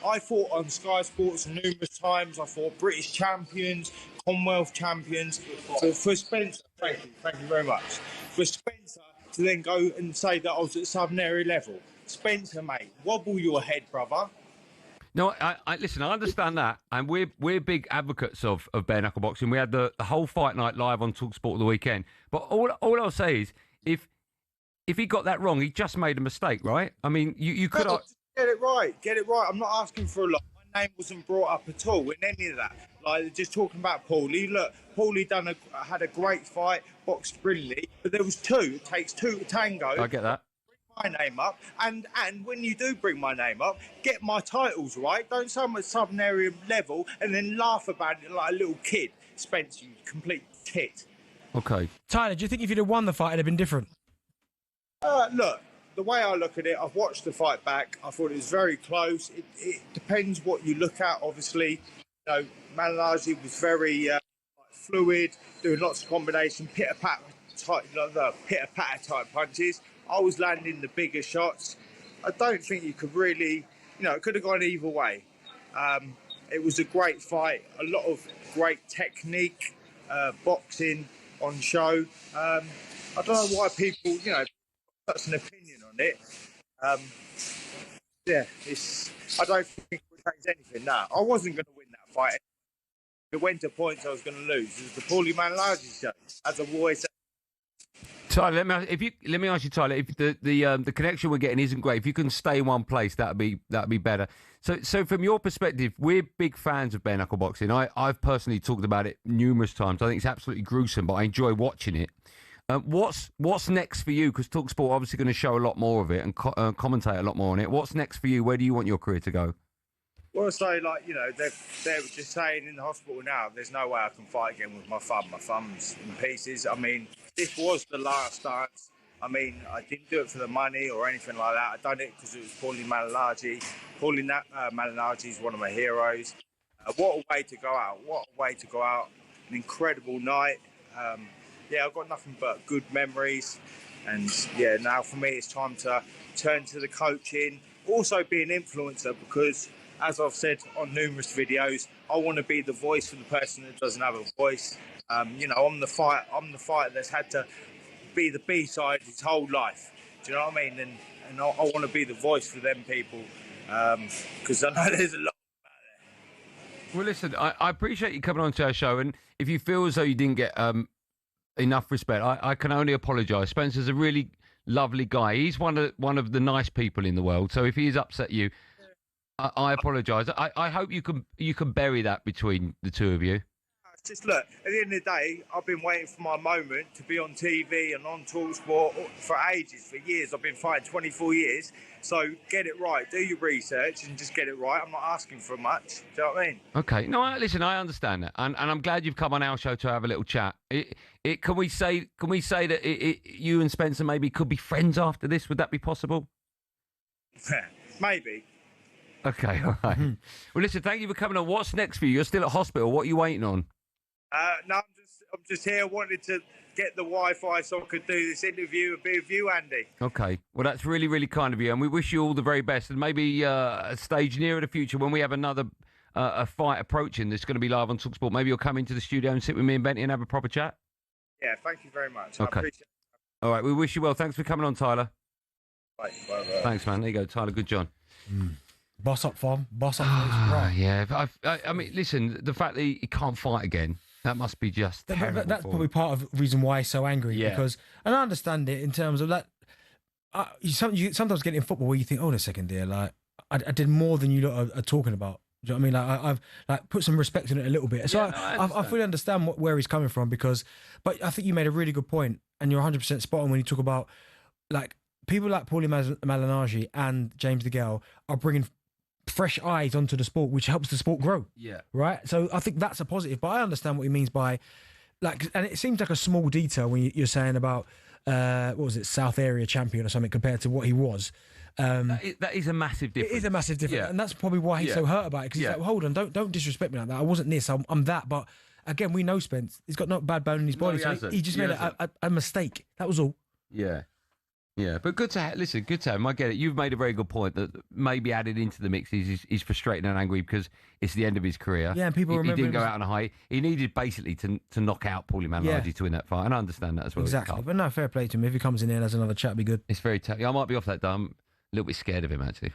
I fought on Sky Sports numerous times. I fought British champions, Commonwealth champions. So for Spencer, thank you very much. For Spencer to then go and say that I was at Southern Area level, Spencer, mate, wobble your head, brother. No, I listen, I understand that, and we're big advocates of bare knuckle boxing. We had the whole fight night live on talkSPORT the weekend. But all I'll say is, if he got that wrong, he just made a mistake, right? I mean, you could get it right. I'm not asking for a lot. My name wasn't brought up at all in any of that. Like, just talking about Paulie. Look, Paulie had a great fight, boxed brilliantly, but there was two. It takes two to tango. I get that. My name up, and when you do bring my name up, get my titles right. Don't say I'm at Southern Area level and then laugh about it like a little kid. Spencer, you complete tit. Okay. Tyler, do you think if you'd have won the fight, it'd have been different? Look, the way I look at it, I've watched the fight back. I thought it was very close. It depends what you look at, obviously. You know, Malignaggi was very fluid, doing lots of combination, pitter-patter type, like the pitter-patter type punches. I was landing the bigger shots. I don't think you could really, it could have gone either way. It was a great fight, a lot of great technique, boxing on show. I don't know why people, such an opinion on it. I don't think it would change anything. No, I wasn't going to win that fight. If it went to points, I was going to lose. It was the Paulie Malignaggi show, as I've always said. Tyler, let me ask you, Tyler, if the connection we're getting isn't great, if you can stay in one place, that'd be better. So from your perspective, we're big fans of bare knuckle boxing. I've personally talked about it numerous times. I think it's absolutely gruesome, but I enjoy watching it. What's next for you? Because talkSPORT obviously going to show a lot more of it and commentate a lot more on it. What's next for you? Where do you want your career to go? Well, so they're just saying in the hospital now, there's no way I can fight again with my thumb. My thumb's in pieces. I mean, this was the last dance. I mean, I didn't do it for the money or anything like that. I done it because it was Paulie Malignaggi. Paulie Malignaggi is one of my heroes. What a way to go out. What a way to go out. An incredible night. I've got nothing but good memories. And, now for me, it's time to turn to the coaching. Also be an influencer because, as I've said on numerous videos, I want to be the voice for the person that doesn't have a voice. I'm the fighter that's had to be the B-side his whole life. Do you know what I mean? And I want to be the voice for them people because I know there's a lot. Well, listen, I appreciate you coming on to our show, and if you feel as though you didn't get enough respect, I can only apologise. Spencer's a really lovely guy. He's one of the nice people in the world. So if he's upset you, I apologise. I hope you can bury that between the two of you. Just look, at the end of the day, I've been waiting for my moment to be on TV and on talkSPORT for ages, for years. I've been fighting 24 years. So get it right. Do your research and just get it right. I'm not asking for much. Do you know what I mean? Okay. No, listen, I understand that. And I'm glad you've come on our show to have a little chat. Can we say that you and Spencer maybe could be friends after this? Would that be possible? Maybe. Okay, all right. Well, listen, thank you for coming on. What's next for you? You're still at hospital. What are you waiting on? No, I'm just here. Wanted to get the Wi-Fi so I could do this interview and be with you, Andy. Okay. Well, that's really, really kind of you, and we wish you all the very best. And maybe a stage nearer the future when we have another a fight approaching that's going to be live on talkSPORT. Maybe you'll come into the studio and sit with me and Benty and have a proper chat. Yeah, thank you very much. Okay. I appreciate it. All right, we wish you well. Thanks for coming on, Tyler. Bye. Thanks, man. There you go, Tyler Goodjohn. Boss up, Farm. Boss up. Right. Yeah, but I mean, listen, the fact that he can't fight again, that must be just terrible. That's probably part of the reason why he's so angry. Yeah. Because, and I understand it in terms of that. You sometimes get in football where you think, hold on a second, dear, like I did more than you lot are talking about. Do you know what I mean? Like I've put some respect in it a little bit. So I fully understand where he's coming from but I think you made a really good point, and you're 100% spot on when you talk about like people like Paulie Malignaggi and James DeGale are bringing fresh eyes onto the sport, which helps the sport grow. Yeah. Right? So I think that's a positive, but I understand what he means by like, and it seems like a small detail when you're saying about, what was it, South Area champion or something compared to what he was. That is a massive difference. It is a massive difference. Yeah. And that's probably why he's so hurt about it. Because he's like, well, hold on, don't disrespect me like that. I wasn't this, I'm that. But again, we know Spence. He's got no bad bone in his body. No, so he just made a mistake. That was all. Yeah. Yeah, but good to have him. I get it. You've made a very good point that maybe added into the mix. He's frustrated and angry because it's the end of his career. Yeah, and people remember he didn't go him out on a high. He needed basically to knock out Paulie Malignaggi to win that fight, and I understand that as well. Exactly, but no, fair play to him. If he comes in here and has another chat, it'd be good. It's very tough. I might be off that day. I'm a little bit scared of him actually.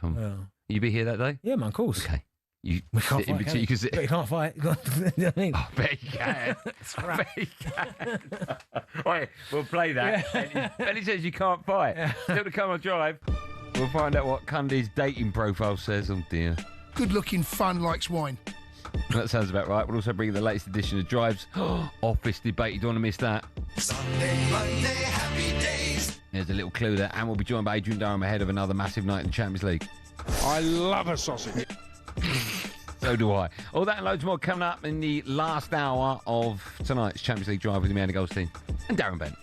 You be here that day? Yeah, man, of course. Okay. We can't fight, you can sit. But you can't fight. You know what I mean? I bet you can. I bet you can. Right, we'll play that. Benny says you can't fight. Still to come on Drive. We'll find out what Cundy's dating profile says. Oh dear. Good-looking, fun, likes wine. That sounds about right. We'll also bring the latest edition of Drive's office debate. You don't want to miss that. Sunday, Monday, happy days. There's a little clue there. And we'll be joined by Adrian Durham ahead of another massive night in the Champions League. I love a sausage. So do I. All that and loads more coming up in the last hour of tonight's Champions League Drive with me, Andy Goldstein and Darren Bent.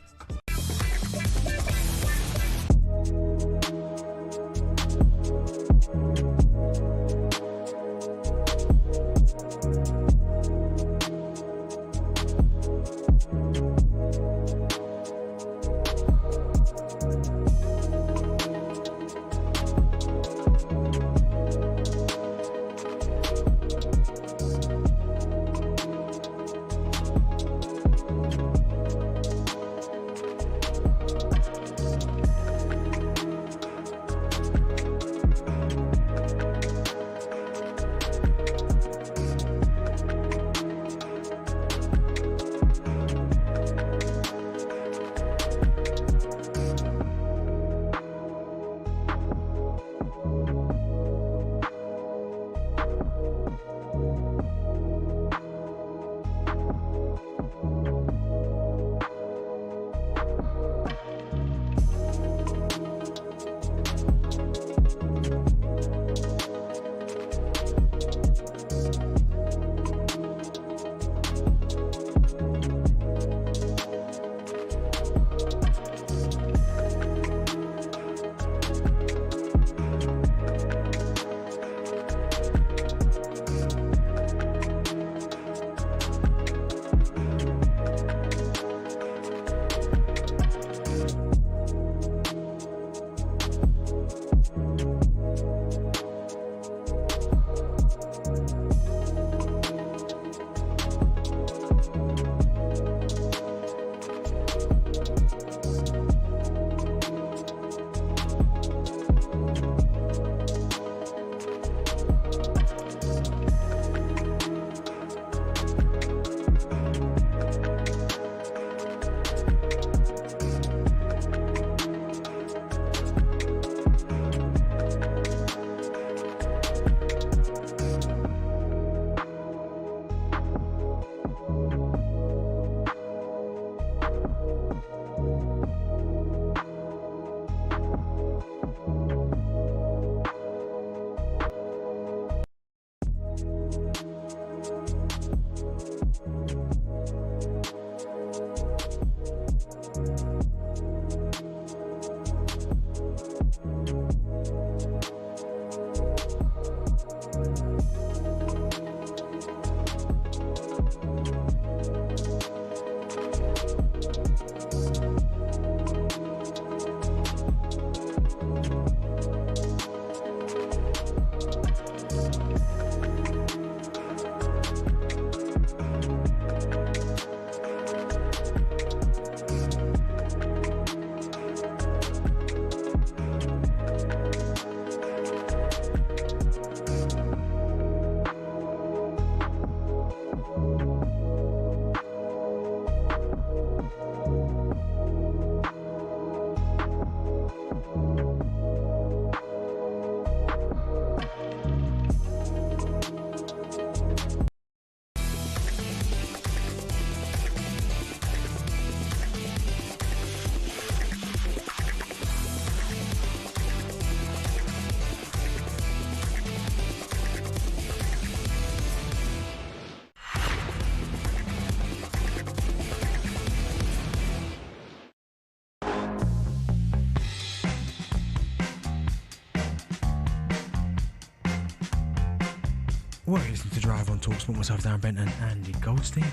Well, listen to Drive on talkSPORT, myself, Darren Bent, and Andy Goldstein.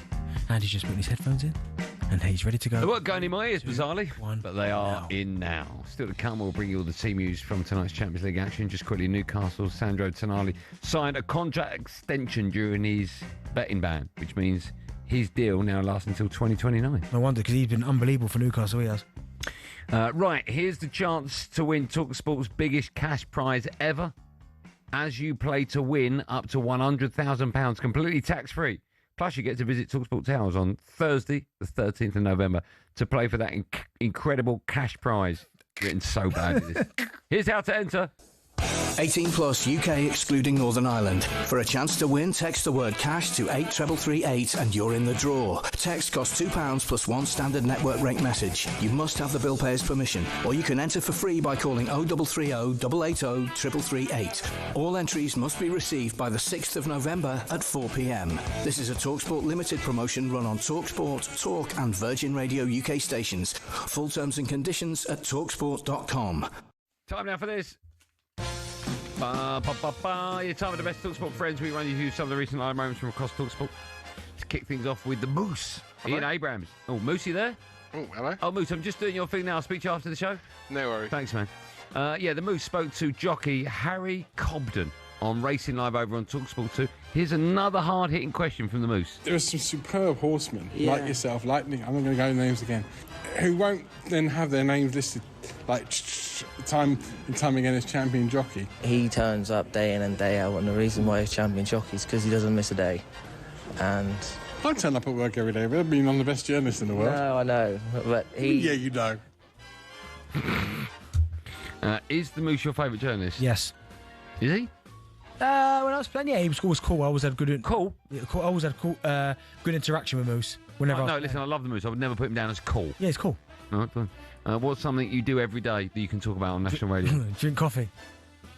Andy's just putting his headphones in, and he's ready to go. They weren't going in my ears, bizarrely, but they are in now. Still to come, we'll bring you all the team news from tonight's Champions League action. Just quickly, Newcastle's Sandro Tonali signed a contract extension during his betting ban, which means his deal now lasts until 2029. No wonder, because he's been unbelievable for Newcastle, he has. Right, here's the chance to win talkSPORT's biggest cash prize ever. As you play to win up to £100,000 completely tax-free. Plus, you get to visit talkSPORT Towers on Thursday, the 13th of November, to play for that incredible cash prize. Written so badly. Here's how to enter. 18 plus UK excluding Northern Ireland. For a chance to win, text the word cash to 83338 and you're in the draw. Text costs £2 plus one standard network rate message. You must have the bill payer's permission, or you can enter for free by calling 0330 880 3338. All entries must be received by the 6th of November at 4 p.m. This is a talkSPORT limited promotion run on talkSPORT, Talk and Virgin Radio UK stations. Full terms and conditions at talksport.com. Time now for this. Your time with the best talkSPORT friends. We run you through some of the recent live moments from across talkSPORT. To kick things off with the Moose, Ian Abrams. Oh, Moose, you there? Oh, hello. Oh, Moose, I'm just doing your thing now. I'll speak to you after the show. No worries. Thanks, man. The Moose spoke to jockey Harry Cobden on Racing Live over on talkSPORT 2. Here's another hard-hitting question from the Moose. There are some superb horsemen like yourself, like Nick, I'm not going to go names again, who won't then have their names listed like time and time again as champion jockey. He turns up day in and day out, and the reason why he's champion jockey is because he doesn't miss a day. And I turn up at work every day, but I've been on the best journalist in the world. No, I know, but he... Yeah, you know. Is the Moose your favourite journalist? Yes. Is he? When I was playing, he was always cool. I always had good... Cool? I always had good interaction with Moose. Whenever No, listen, I love the Moose. I would never put him down as cool. Yeah, he's cool. All right, fine. What's something you do every day that you can talk about on national radio? Drink coffee.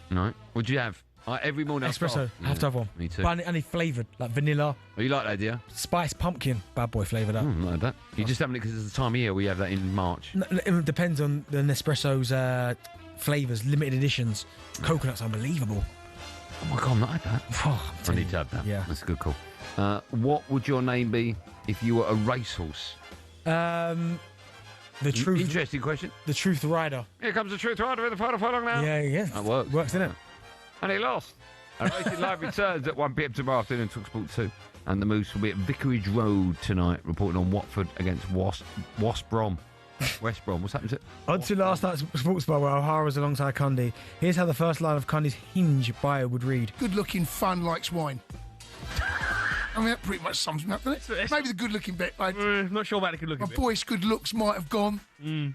No. What'd you have? Every morning. Espresso. I have to have one. Me too. But any flavoured, like vanilla. Oh, you like that, do you? Spice pumpkin. Bad boy flavour, that. Like that. You just having it because it's the time of year we have that in March. No, it depends on the Nespresso's flavours, limited editions. Coconut's unbelievable. Oh my God, I'm not had that. I need to have that. Yeah. That's a good call. What would your name be if you were a racehorse? The Truth. Interesting question. The Truth Rider. Here comes the Truth Rider in the final furlong now. Yeah. That works. Works, doesn't it? And he lost. And Racing Live returns at 1 p.m. tomorrow afternoon on talkSPORT 2. And the Moose will be at Vicarage Road tonight, reporting on Watford against West Brom. West Brom. What's happened to it? On to last night's sports bar where O'Hara was alongside Cundy. Here's how the first line of Cundy's Hinge bio would read. Good-looking, fun, likes wine. I mean, that pretty much sums me up, doesn't it? Maybe the good-looking bit. I'm not sure about the good-looking my bit. My boy's good looks might have gone. I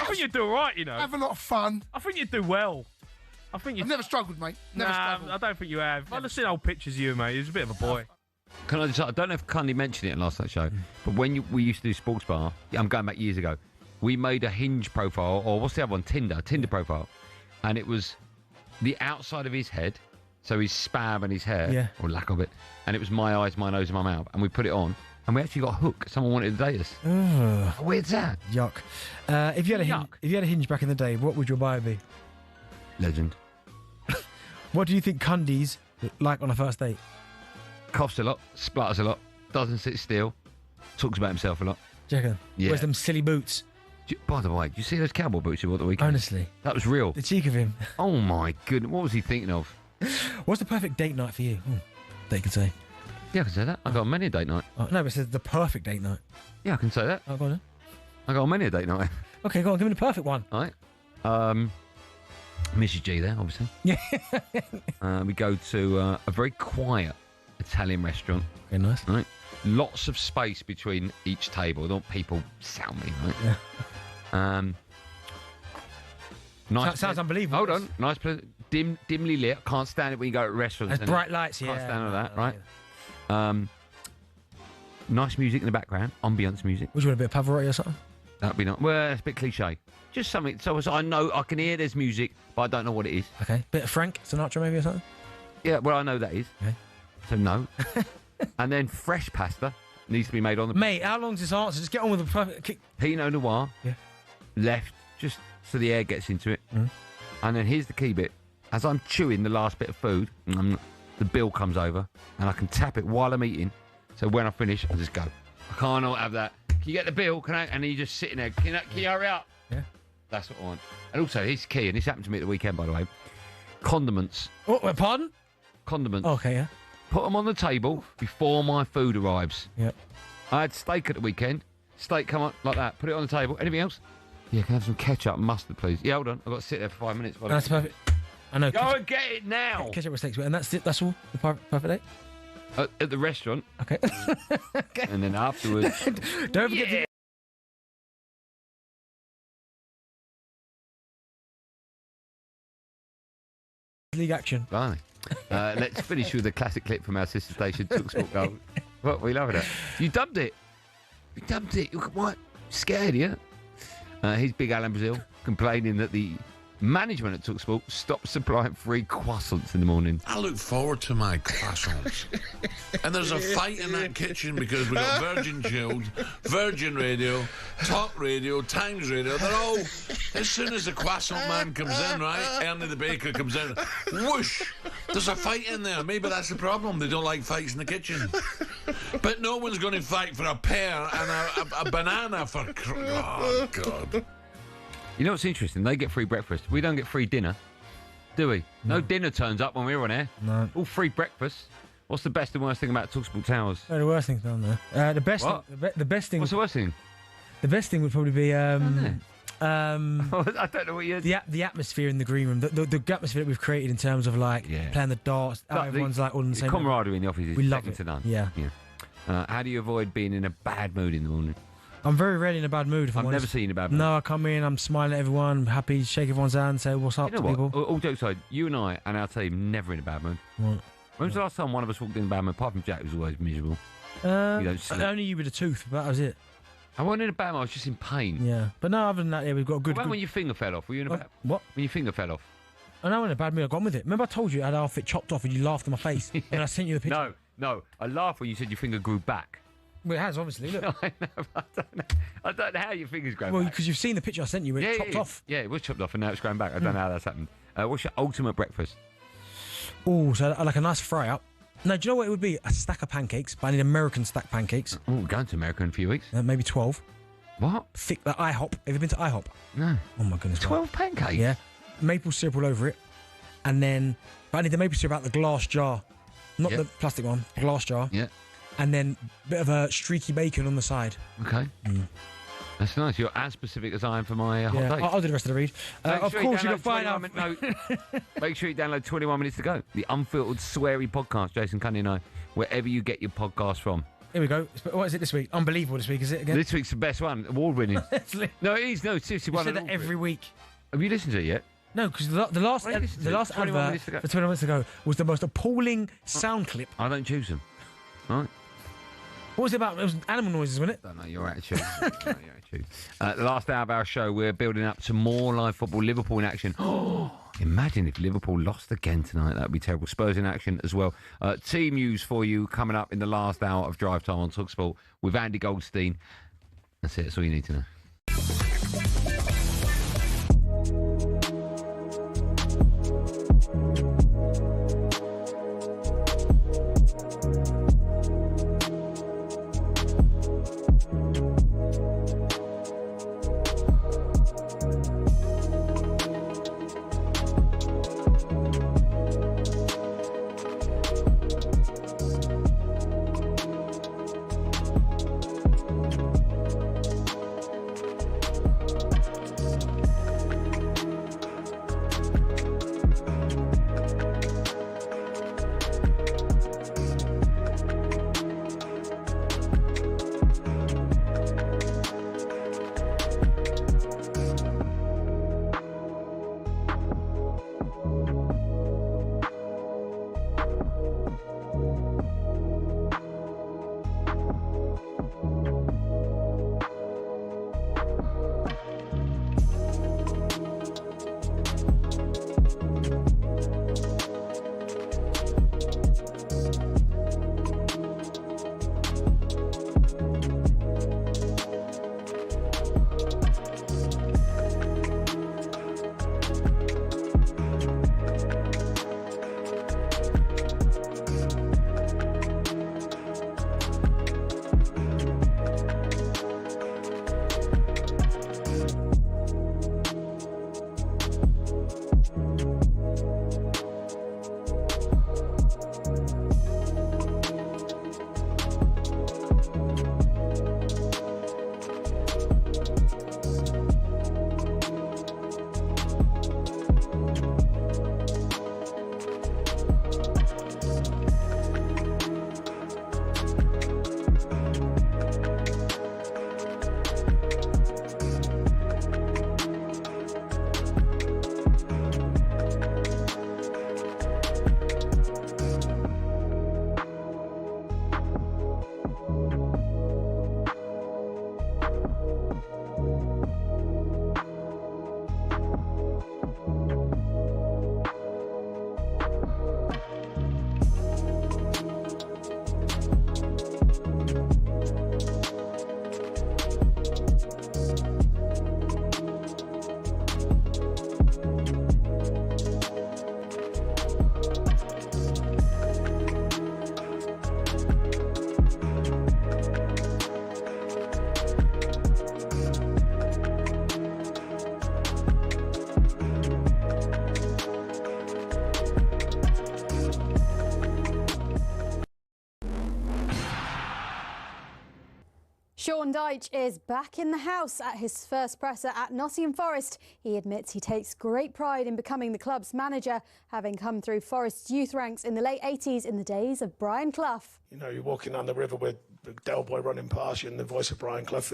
think you'd do all right, you know. Have a lot of fun. I think you'd do well. I've never struggled, mate. Never struggled. I don't think you have. I've seen old pictures of you, mate. He was a bit of a boy. Can I just? I don't know if Cundy mentioned it in last night's show, but when we used to do sports bar, I'm going back years ago, we made a Hinge profile, or what's the other one? Tinder profile, and it was the outside of his head, so his spab and his hair, or lack of it, and it was my eyes, my nose, and my mouth, and we put it on, and we actually got a hook. Someone wanted to date us. How weird's that? Yuck. If you had a Hinge back in the day, what would your bio be? Legend. What do you think Cundy's like on a first date? Coughs a lot, splutters a lot, doesn't sit still, talks about himself a lot. Do you reckon? Yeah. Wears them silly boots. By the way, did you see those cowboy boots he wore the weekend? Honestly. That was real. The cheek of him. Oh my goodness, what was he thinking of? What's the perfect date night for you? That you can say. Yeah, I can say that. I got on many a date night. Oh, no, but it says the perfect date night. Yeah, I can say that. Oh, go on then. I got on many a date night. Okay, go on, give me the perfect one. All right. Mrs. G there, obviously. Yeah. We go to a very quiet Italian restaurant. Very nice. Right. Lots of space between each table. Don't people sound me, right? Yeah. Nice. Sounds unbelievable. Hold on. Nice place. Dimly lit. Can't stand it when you go to restaurants. There's bright lights, Can't stand all that, right? Nice music in the background. Ambience music. Would you want a bit of Pavarotti or something? That'd be nice. Well, it's a bit cliche. Just something. So I know I can hear there's music, but I don't know what it is. Okay. Bit of Frank Sinatra maybe or something? Yeah, well, I know that is. Okay. So no. And then fresh pasta needs to be made on the... Mate, how long's this answer? Just get on with the perfect... Pinot Noir. Yeah. Left, just so the air gets into it. And then here's the key bit. As I'm chewing the last bit of food, the bill comes over, and I can tap it while I'm eating. So when I finish, I just go. I can't not have that. Can you get the bill? Can I? And you're just sitting there. Can you hurry up? Yeah. That's what I want. And also, here's key, and this happened to me at the weekend, by the way. Condiments. Oh, pardon? Condiments. Okay, yeah. Put them on the table before my food arrives. Yep. I had steak at the weekend. Steak come up like that. Put it on the table. Anything else? Yeah, can I have some ketchup and mustard, please? Yeah, hold on. I've got to sit there for 5 minutes. That's perfect. I know. Go and get it now. Ketchup with steaks, and that's it. That's all. The perfect date. At the restaurant. Okay. Okay. And then afterwards. Don't forget to. League action. Blimey. Let's finish with a classic clip from our sister station, talkSPORT Gold. What? We loving it. You dubbed it. You dubbed it. You what? Scared, yeah? Here's Big Alan Brazil complaining that the management at talkSPORT stopped supplying free croissants in the morning. I look forward to my croissants. And there's a fight in that kitchen because we've got Virgin Chilled, Virgin Radio, Talk Radio, Times Radio. They're all, as soon as the croissant man comes in, right, Ernie the baker comes in, whoosh, there's a fight in there. Maybe that's the problem. They don't like fights in the kitchen. But no one's going to fight for a pear and a banana for... Oh, God. You know what's interesting? They get free breakfast. We don't get free dinner, do we? No dinner turns up when we're on air. No. All free breakfast. What's the best and worst thing about talkSPORT Towers? No, the worst thing's down there. The best. What? The best thing. What's the worst thing? The best thing would probably be. I don't know what you're... The atmosphere in the green room. The atmosphere that we've created in terms of playing the darts. Everyone's all in the same. Camaraderie in the office is we love second it. to none. Yeah. How do you avoid being in a bad mood in the morning? I'm very rarely in a bad mood. If I've I'm never honest. seen you in a bad mood. No, I come in, I'm smiling at everyone, I'm happy, shake everyone's hand, say what's up You know to what? people. All jokes aside, you and I and our team never in a bad mood. Right. When was the last time one of us walked in a bad mood? Apart from Jack, who's always miserable. You don't sleep. Only you with a tooth, but that was it. I wasn't in a bad mood. I was just in pain. Yeah, but no, other than that, we've got a good. What about when your finger fell off? Were you in a bad? What? When your finger fell off? I know, in a bad mood. I got on with it. Remember, I told you I had our outfit chopped off, and you laughed in my face, and I sent you the picture. No. I laughed when you said your finger grew back. Well, it has obviously. Look. I don't know how your fingers grow Well, back. because you've seen the picture I sent you. Where it's chopped off. Yeah, it was chopped off, and now it's growing back. I don't know how that's happened. What's your ultimate breakfast? Oh, so I like a nice fry up. No, do you know what it would be? A stack of pancakes, but I need American stack pancakes. Oh, we're going to America in a few weeks. Maybe 12. What? Thick, like IHOP. Have you been to IHOP? No. Oh my goodness. 12 pancakes? Yeah. Maple syrup all over it. And then, but I need the maple syrup out the glass jar. Not the plastic one, glass jar. Yeah. And then a bit of a streaky bacon on the side. Okay. That's nice. You're as specific as I am for my hot take. I'll do the rest of the read. Of course, you can find out. Make sure you download 21 Minutes to Go, the unfiltered, sweary podcast, Jason Cundy and I, wherever you get your podcast from. Here we go. What is it this week? Unbelievable this week, is it again? This week's the best one, award-winning. No, it is. No, seriously. You said that every week. Have you listened to it yet? No, because the last advert for 21 minutes ago was the most appalling sound clip. I don't choose them. Right. What was it about? It was animal noises, wasn't it? Don't know your attitude. The last hour of our show, we're building up to more live football. Liverpool in action. Imagine if Liverpool lost again tonight. That would be terrible. Spurs in action as well. Team news for you coming up in the last hour of Drive Time on talkSPORT with Andy Goldstein. That's it. That's all you need to know. Sean Dyche is back in the house at his first presser at Nottingham Forest. He admits he takes great pride in becoming the club's manager, having come through Forest's youth ranks in the late 80s in the days of Brian Clough. You know, you're walking down the river with Del Boy running past you and the voice of Brian Clough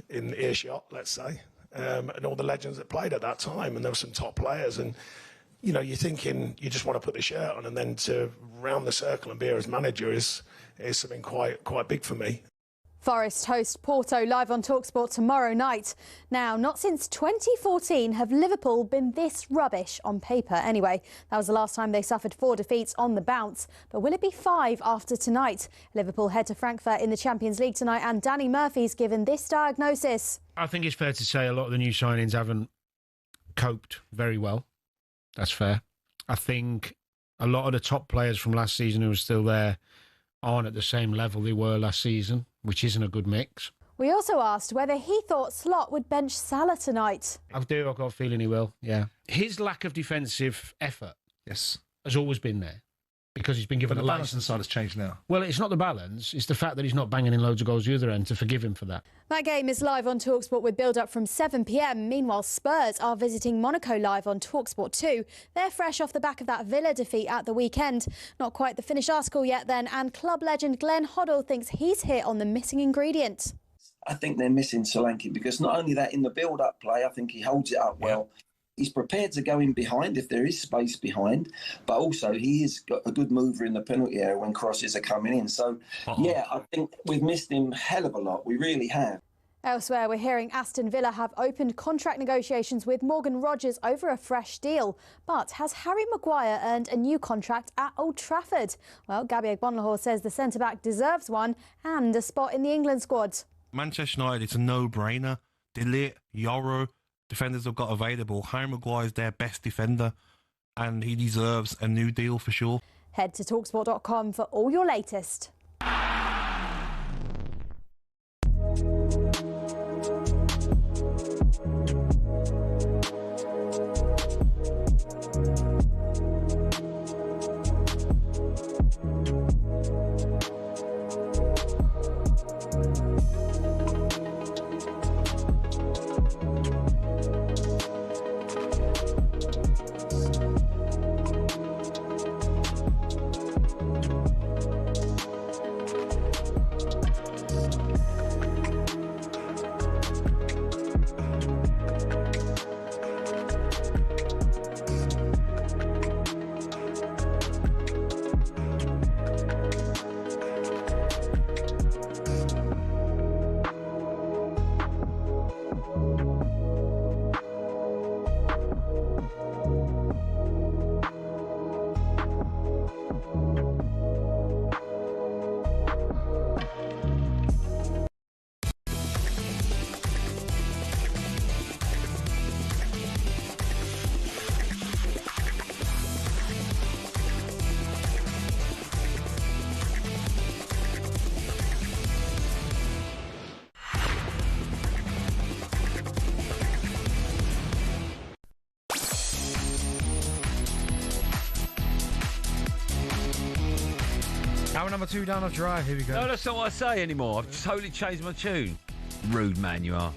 in earshot, let's say, and all the legends that played at that time, and there were some top players, and you know, you're thinking you just want to put the shirt on, and then to round the circle and be here as manager is something quite big for me. Forest host Porto live on talkSPORT tomorrow night. Now, not since 2014 have Liverpool been this rubbish on paper anyway. That was the last time they suffered 4 defeats on the bounce. But will it be 5 after tonight? Liverpool head to Frankfurt in the Champions League tonight, and Danny Murphy's given this diagnosis. I think it's fair to say a lot of the new signings haven't coped very well. That's fair. I think a lot of the top players from last season who are still there aren't at the same level they were last season, which isn't a good mix. We also asked whether he thought Slot would bench Salah tonight. I've got a feeling he will, yeah. His lack of defensive effort has always been there because he's been given but a the balance license. inside has changed now. Well, it's not the balance, it's the fact that he's not banging in loads of goals the other end to forgive him for that. That game is live on talkSPORT with build-up from 7 p.m. Meanwhile, Spurs are visiting Monaco live on talkSPORT 2. They're fresh off the back of that Villa defeat at the weekend. Not quite the finished article yet then, and club legend Glenn Hoddle thinks he's hit on the missing ingredient. I think they're missing Solanke because not only that, in the build-up play, I think he holds it up well. He's prepared to go in behind if there is space behind, but also he is got a good mover in the penalty area when crosses are coming in. So, yeah, I think we've missed him a hell of a lot. We really have. Elsewhere, we're hearing Aston Villa have opened contract negotiations with Morgan Rogers over a fresh deal. But has Harry Maguire earned a new contract at Old Trafford? Well, Gabby Agbonlahor says the centre-back deserves one and a spot in the England squad. Manchester United, it's a no-brainer. Delete, Yoro, defenders have got available. Harry Maguire is their best defender and he deserves a new deal for sure. Head to talksport.com for all your latest. Hour number 2 down the drive, here we go. No, that's not what I say anymore. I've totally changed my tune. Rude man you are.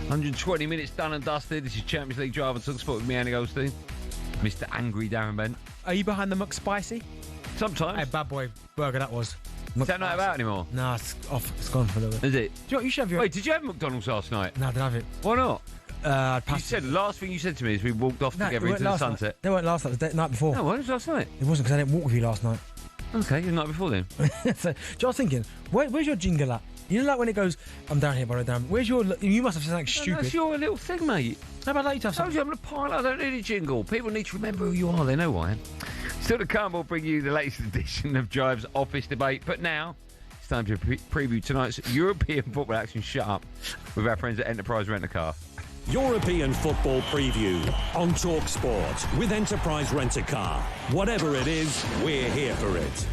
120 minutes done and dusted. This is Champions League Drive on talkSPORT with me, Andy Goldstein. Mr. Angry Darren Bent. Are you behind the McSpicy? Sometimes. Hey, bad boy burger that was. Is that not about anymore? Nah, it's off. It's gone for a little bit. Is it? Do you know what, you should have your... Wait, did you have McDonald's last night? No, I didn't have it. Why not? You said last thing you said to me is we walked off together into the sunset. They weren't last night. It was the night before. No, when was last night? It wasn't because I didn't walk with you last night. Okay, the night before then. So, I was thinking, where's your jingle at? You know, like when it goes, I'm down here, but I'm down. Where's your? You must have said something stupid. That's your little thing, mate. How about later? I told you I'm a pilot. I don't need a jingle. People need to remember who you are. They know who I am. Still to come, we'll bring you the latest edition of Drive's Office Debate. But now, it's time to preview tonight's European football action. Shut up. With our friends at Enterprise Rent-A-Car. European football preview on talkSPORT with Enterprise Rent-A-Car. Whatever it is, we're here for it.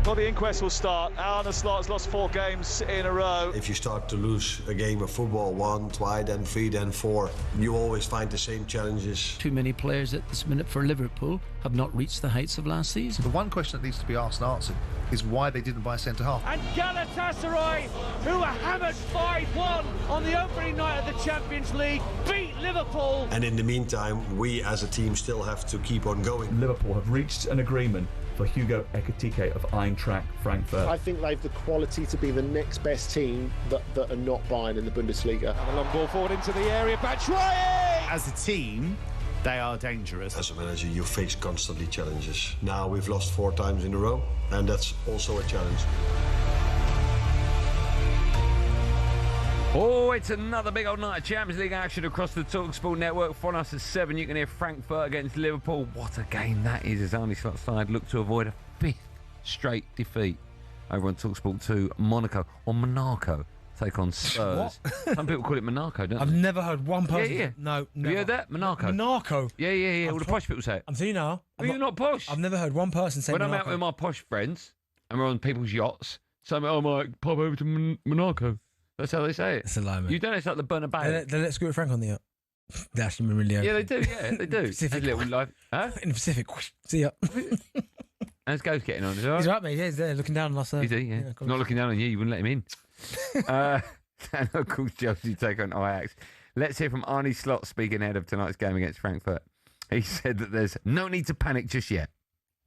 Well, the inquest will start. Arne Slot has lost 4 games in a row. If you start to lose a game of football 1, 2, then 3, then 4, you always find the same challenges. Too many players at this minute for Liverpool have not reached the heights of last season. The one question that needs to be asked and answered is why they didn't buy a centre-half. And Galatasaray, who were hammered 5-1 on the opening night of the Champions League, beat Liverpool. And in the meantime, we as a team still have to keep on going. Liverpool have reached an agreement for Hugo Ekitike of Eintracht Frankfurt. I think they've the quality to be the next best team that are not Bayern in the Bundesliga. And a long ball forward into the area, Batshuayi! As a team, they are dangerous. As a manager, you face constantly challenges. Now we've lost 4 times in a row, and that's also a challenge. Oh, it's another big old night of Champions League action across the talkSPORT network. From us at 7, you can hear Frankfurt against Liverpool. What a game that is, as Arne Slot's side look to avoid a 5th straight defeat over on talkSPORT 2. Monaco take on Spurs. Some people call it Monaco, don't they? I've never heard one person. Yeah. No, never. Have you heard that? Monaco. Monaco. Yeah. All the posh people say it. I'm telling you now. You're not posh. I've never heard one person say when Monaco. I'm out with my posh friends and we're on people's yachts, so I'm like, pop over to Monaco. That's how they say it. It's a lie, man. You don't know, it's like the Bernabeu. They let Scooter Frank on the yacht. They actually really Yeah, they do. Yeah, they do. Pacific. Little life. Huh? In the Pacific. See ya. How's Ghost getting on? Is he all right? He's right, mate. Yeah, he's there looking down on us. Is he? Yeah. Not looking down on you. You wouldn't let him in. And of course, Chelsea take on Ajax. Let's hear from Arne Slot speaking ahead of tonight's game against Frankfurt. He said that there's no need to panic just yet.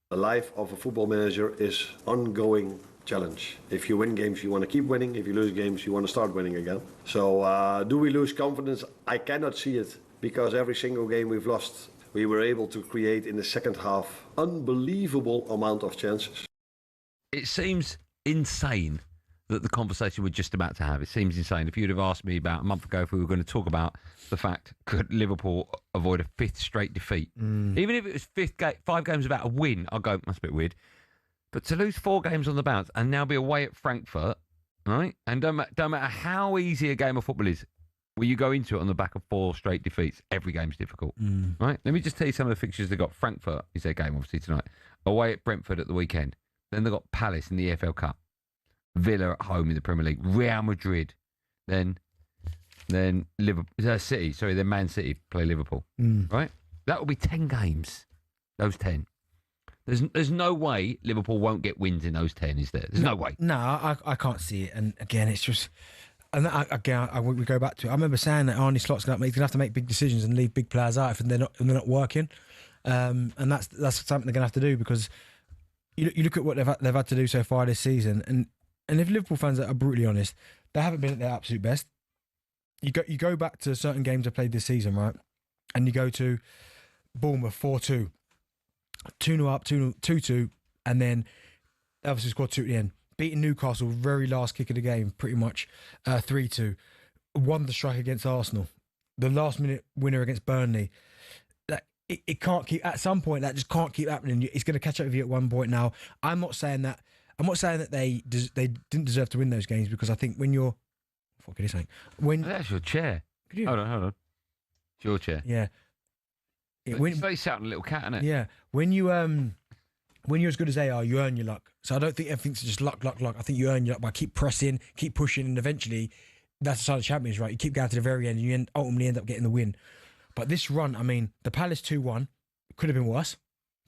The life of a football manager is ongoing challenge. If you win games, you want to keep winning. If you lose games, you want to start winning again. So do we lose confidence? I cannot see it, because every single game we've lost, we were able to create in the second half unbelievable amount of chances. It seems insane that the conversation we're just about to have, it seems insane. If you'd have asked me about a month ago if we were going to talk about the fact, could Liverpool avoid a 5th straight defeat? Even if it was 5 games without a win, I'd go, that's a bit weird. But to lose 4 games on the bounce and now be away at Frankfurt, right? And don't matter how easy a game of football is, will you go into it on the back of 4 straight defeats? Every game's difficult, right? Let me just tell you some of the fixtures they've got. Frankfurt is their game, obviously, tonight. Away at Brentford at the weekend. Then they've got Palace in the EFL Cup. Villa at home in the Premier League. Real Madrid. Then Liverpool, City. Sorry, then Man City play Liverpool, right? That will be 10 games, those 10. There's no way Liverpool won't get wins in those 10, is there? There's no way. No, I can't see it. And again, it's just... And we go back to it. I remember saying that Arne Slot's going to have to make big decisions and leave big players out if they're not working. And that's something they're going to have to do, because you look at what they've had to do so far this season. And if Liverpool fans are brutally honest, they haven't been at their absolute best. You go back to certain games they played this season, right? And you go to Bournemouth 4-2. 2-0 up, 2-2, and then obviously scored 2 at the end. Beating Newcastle, very last kick of the game, pretty much 3-2. Won the strike against Arsenal. The last minute winner against Burnley. It can't keep, at some point, that just can't keep happening. It's going to catch up with you at one point now. I'm not saying that they didn't deserve to win those games, because I think when you're... What could you say? That's your chair. Hold on. It's your chair. Yeah. It's very sat on a little cat, isn't it? Yeah. When you're as good as they are, you earn your luck. So I don't think everything's just luck. I think you earn your luck by keep pressing, keep pushing, and eventually that's the sign of champions, right? You keep going to the very end and you ultimately end up getting the win. But this run, I mean, the Palace 2-1 could have been worse.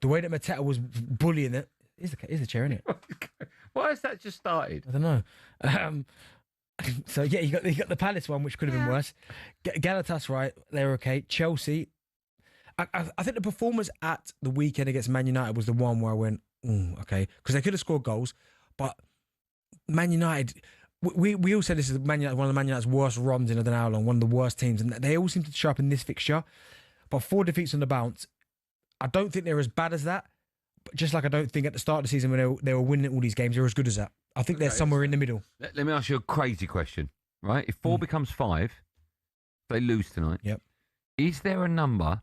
The way that Mateta was bullying it is the chair, isn't it? Why has that just started? I don't know. So yeah, you got the Palace one, which could have been worse. Galatasaray, they're okay. Chelsea. I think the performance at the weekend against Man United was the one where I went, okay, because they could have scored goals, but Man United, we all said this is one of the Man United's worst runs in I don't know how long, one of the worst teams, and they all seem to show up in this fixture. But 4 defeats on the bounce, I don't think they're as bad as that. But just like I don't think at the start of the season when they were winning all these games, they're as good as that. I think they're somewhere in the middle. Let me ask you a crazy question, right? If 4 becomes 5, they lose tonight. Yep. Is there a number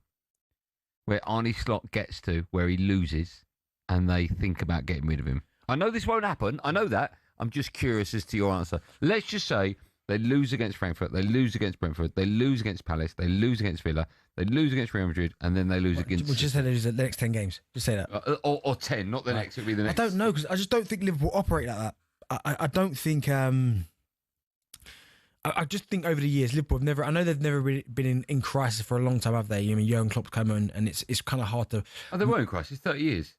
where Arne Slot gets to where he loses and they think about getting rid of him? I know this won't happen. I know that. I'm just curious as to your answer. Let's just say they lose against Frankfurt, they lose against Brentford, they lose against Palace, they lose against Villa, they lose against Real Madrid, and then they lose against... We'll just say they lose the next 10 games. Just say that. Or 10, not the next. It'll be the next. I don't know, because I just don't think Liverpool operate like that. I don't think... I just think over the years, Liverpool have never... I know they've never really been in crisis for a long time, have they? I mean, Jurgen Klopp came in, and it's kind of hard to... Oh, they were in crisis 30 years.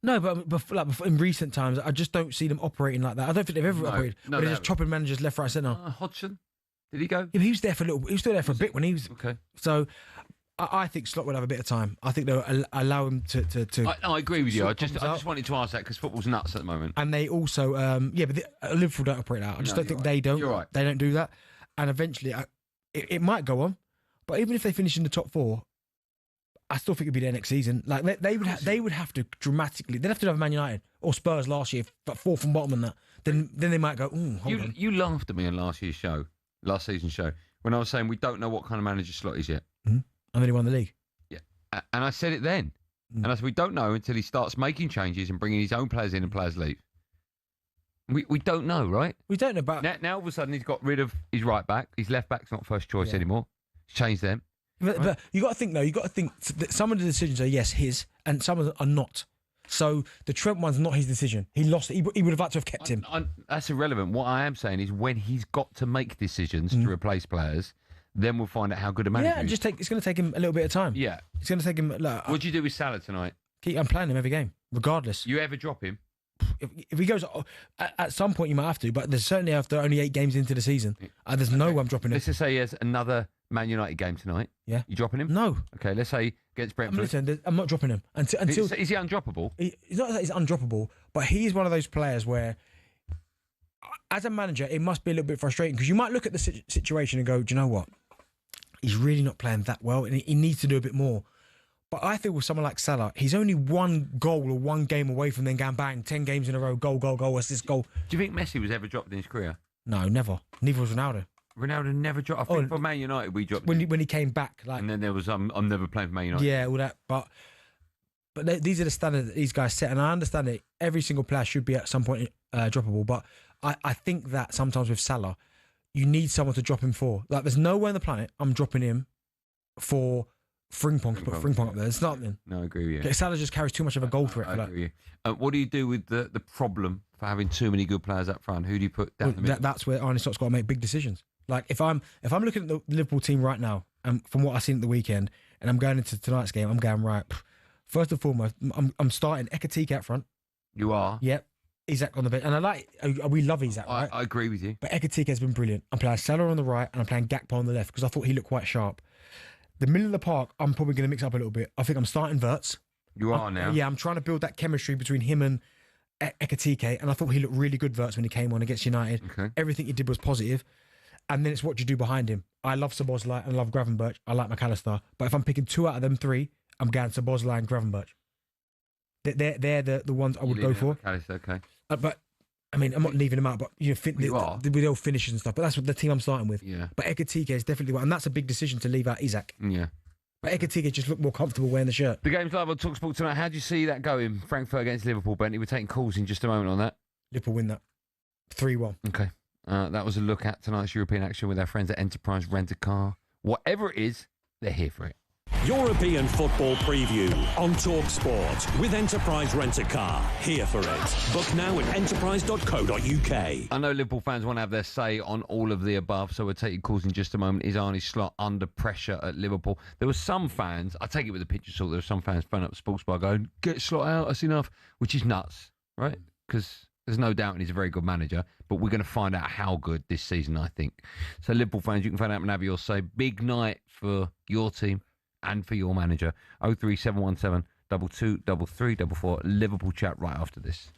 No, but in recent times, I just don't see them operating like that. I don't think they've ever operated. No, they're just chopping managers left, right, centre. Hodgson, did he go? Yeah, but he was there for a little. He was still there for a bit when he was. Okay. So, I think Slot will have a bit of time. I think they'll allow him to. I agree with you. I just wanted to ask that because football's nuts at the moment. And they also, but Liverpool don't operate that. I just don't think they don't. You're right. They don't do that. And eventually, it might go on. But even if they finish in the top 4, I still think it'd be their next season. Like they would have to dramatically. They'd have to have Man United or Spurs last year, but 4th from bottom and that. Then they might go. Hold on. You laughed at me on last season's show, when I was saying we don't know what kind of manager Slot is yet. Mm-hmm. And then he won the league. Yeah, and I said it then, and I said we don't know until he starts making changes and bringing his own players in and players leave. We don't know, right? We don't know about now. All of a sudden, he's got rid of his right back. His left back's not first choice anymore. He's changed them. But you got to think though. You got to think that some of the decisions are his, and some of them are not. So the Trent one's not his decision. He lost it. He would have liked to have kept him. That's irrelevant. What I am saying is when he's got to make decisions to replace players, then we'll find out how good a manager is. It's going to take him a little bit of time. Yeah, it's going to take him. What do you do with Salah tonight? I'm playing him every game, regardless. You ever drop him? If he goes at some point, you might have to. But there's certainly after only 8 games into the season, there's no way I'm dropping him. Let's just say he has another Man United game tonight. Yeah, you dropping him? No. Okay, let's say against Brentford. I'm not dropping him until. Is he undroppable? It's not that he's undroppable, but he's one of those players where, as a manager, it must be a little bit frustrating because you might look at the situation and go, "Do you know what? He's really not playing that well, and he needs to do a bit more." But I think with someone like Salah, he's only 1 goal or 1 game away from then going bang 10 games in a row, goal, assist, goal. Do you think Messi was ever dropped in his career? No, never. Neither was Ronaldo. Ronaldo never dropped. I think for Man United we dropped when he came back, and then there was I'm never playing for Man United. Yeah, all that. But these are the standards that these guys set, and I understand that every single player should be at some point droppable. But I think that sometimes with Salah, you need someone to drop him for. Like, there's nowhere on the planet I'm dropping him for Frimpong to put Frimpong up there. It's nothing. No, I agree with you. Like, Salah just carries too much of a goal threat. I agree with you. What do you do with the problem for having too many good players up front? Who do you put down the middle? That's where Arne Slot's got to make big decisions. Like, if I'm looking at the Liverpool team right now, and from what I've seen at the weekend, and I'm going into tonight's game, I'm going, right, first and foremost, I'm starting Ekitike out front. You are? Yep. Isak on the bench. And we love Isak, right? I agree with you. But Ekitike has been brilliant. I'm playing Salah on the right, and I'm playing Gakpo on the left, because I thought he looked quite sharp. The middle of the park, I'm probably going to mix up a little bit. I think I'm starting Wirtz. You are now? Yeah, I'm trying to build that chemistry between him and Ekitike, and I thought he looked really good, Wirtz, when he came on against United. Okay. Everything he did was positive. And then it's what you do behind him. I love Szoboszlai and I love Gravenberch. I like McAllister. But if I'm picking 2 out of them 3, I'm going Szoboszlai and Gravenberch. They're the ones I would go for. McAllister, okay. But, I mean, I'm not leaving them out, but with all finishes and stuff. But that's what the team I'm starting with. Yeah. But Ekitike is definitely one. And that's a big decision to leave out Isak. Yeah. But Ekitike just looked more comfortable wearing the shirt. The game's live on talkSPORT tonight. How do you see that going? Frankfurt against Liverpool, Bentley. We're taking calls in just a moment on that. Liverpool win that. 3-1. Okay. That was a look at tonight's European action with our friends at Enterprise Rent-A-Car. Whatever it is, they're here for it. European football preview on talkSPORT with Enterprise Rent-A-Car. Here for it. Book now at enterprise.co.uk. I know Liverpool fans want to have their say on all of the above, so we'll take your calls in just a moment. Is Arne Slot under pressure at Liverpool? There were some fans, I take it with a pinch of salt, there were some fans phoning up the sports bar going, get Slot out, that's enough, which is nuts, right? Because there's no doubt he's a very good manager, but we're going to find out how good this season, I think. So Liverpool fans, you can find out and have your say. Big night for your team and for your manager. 03717 223344. Liverpool chat right after this.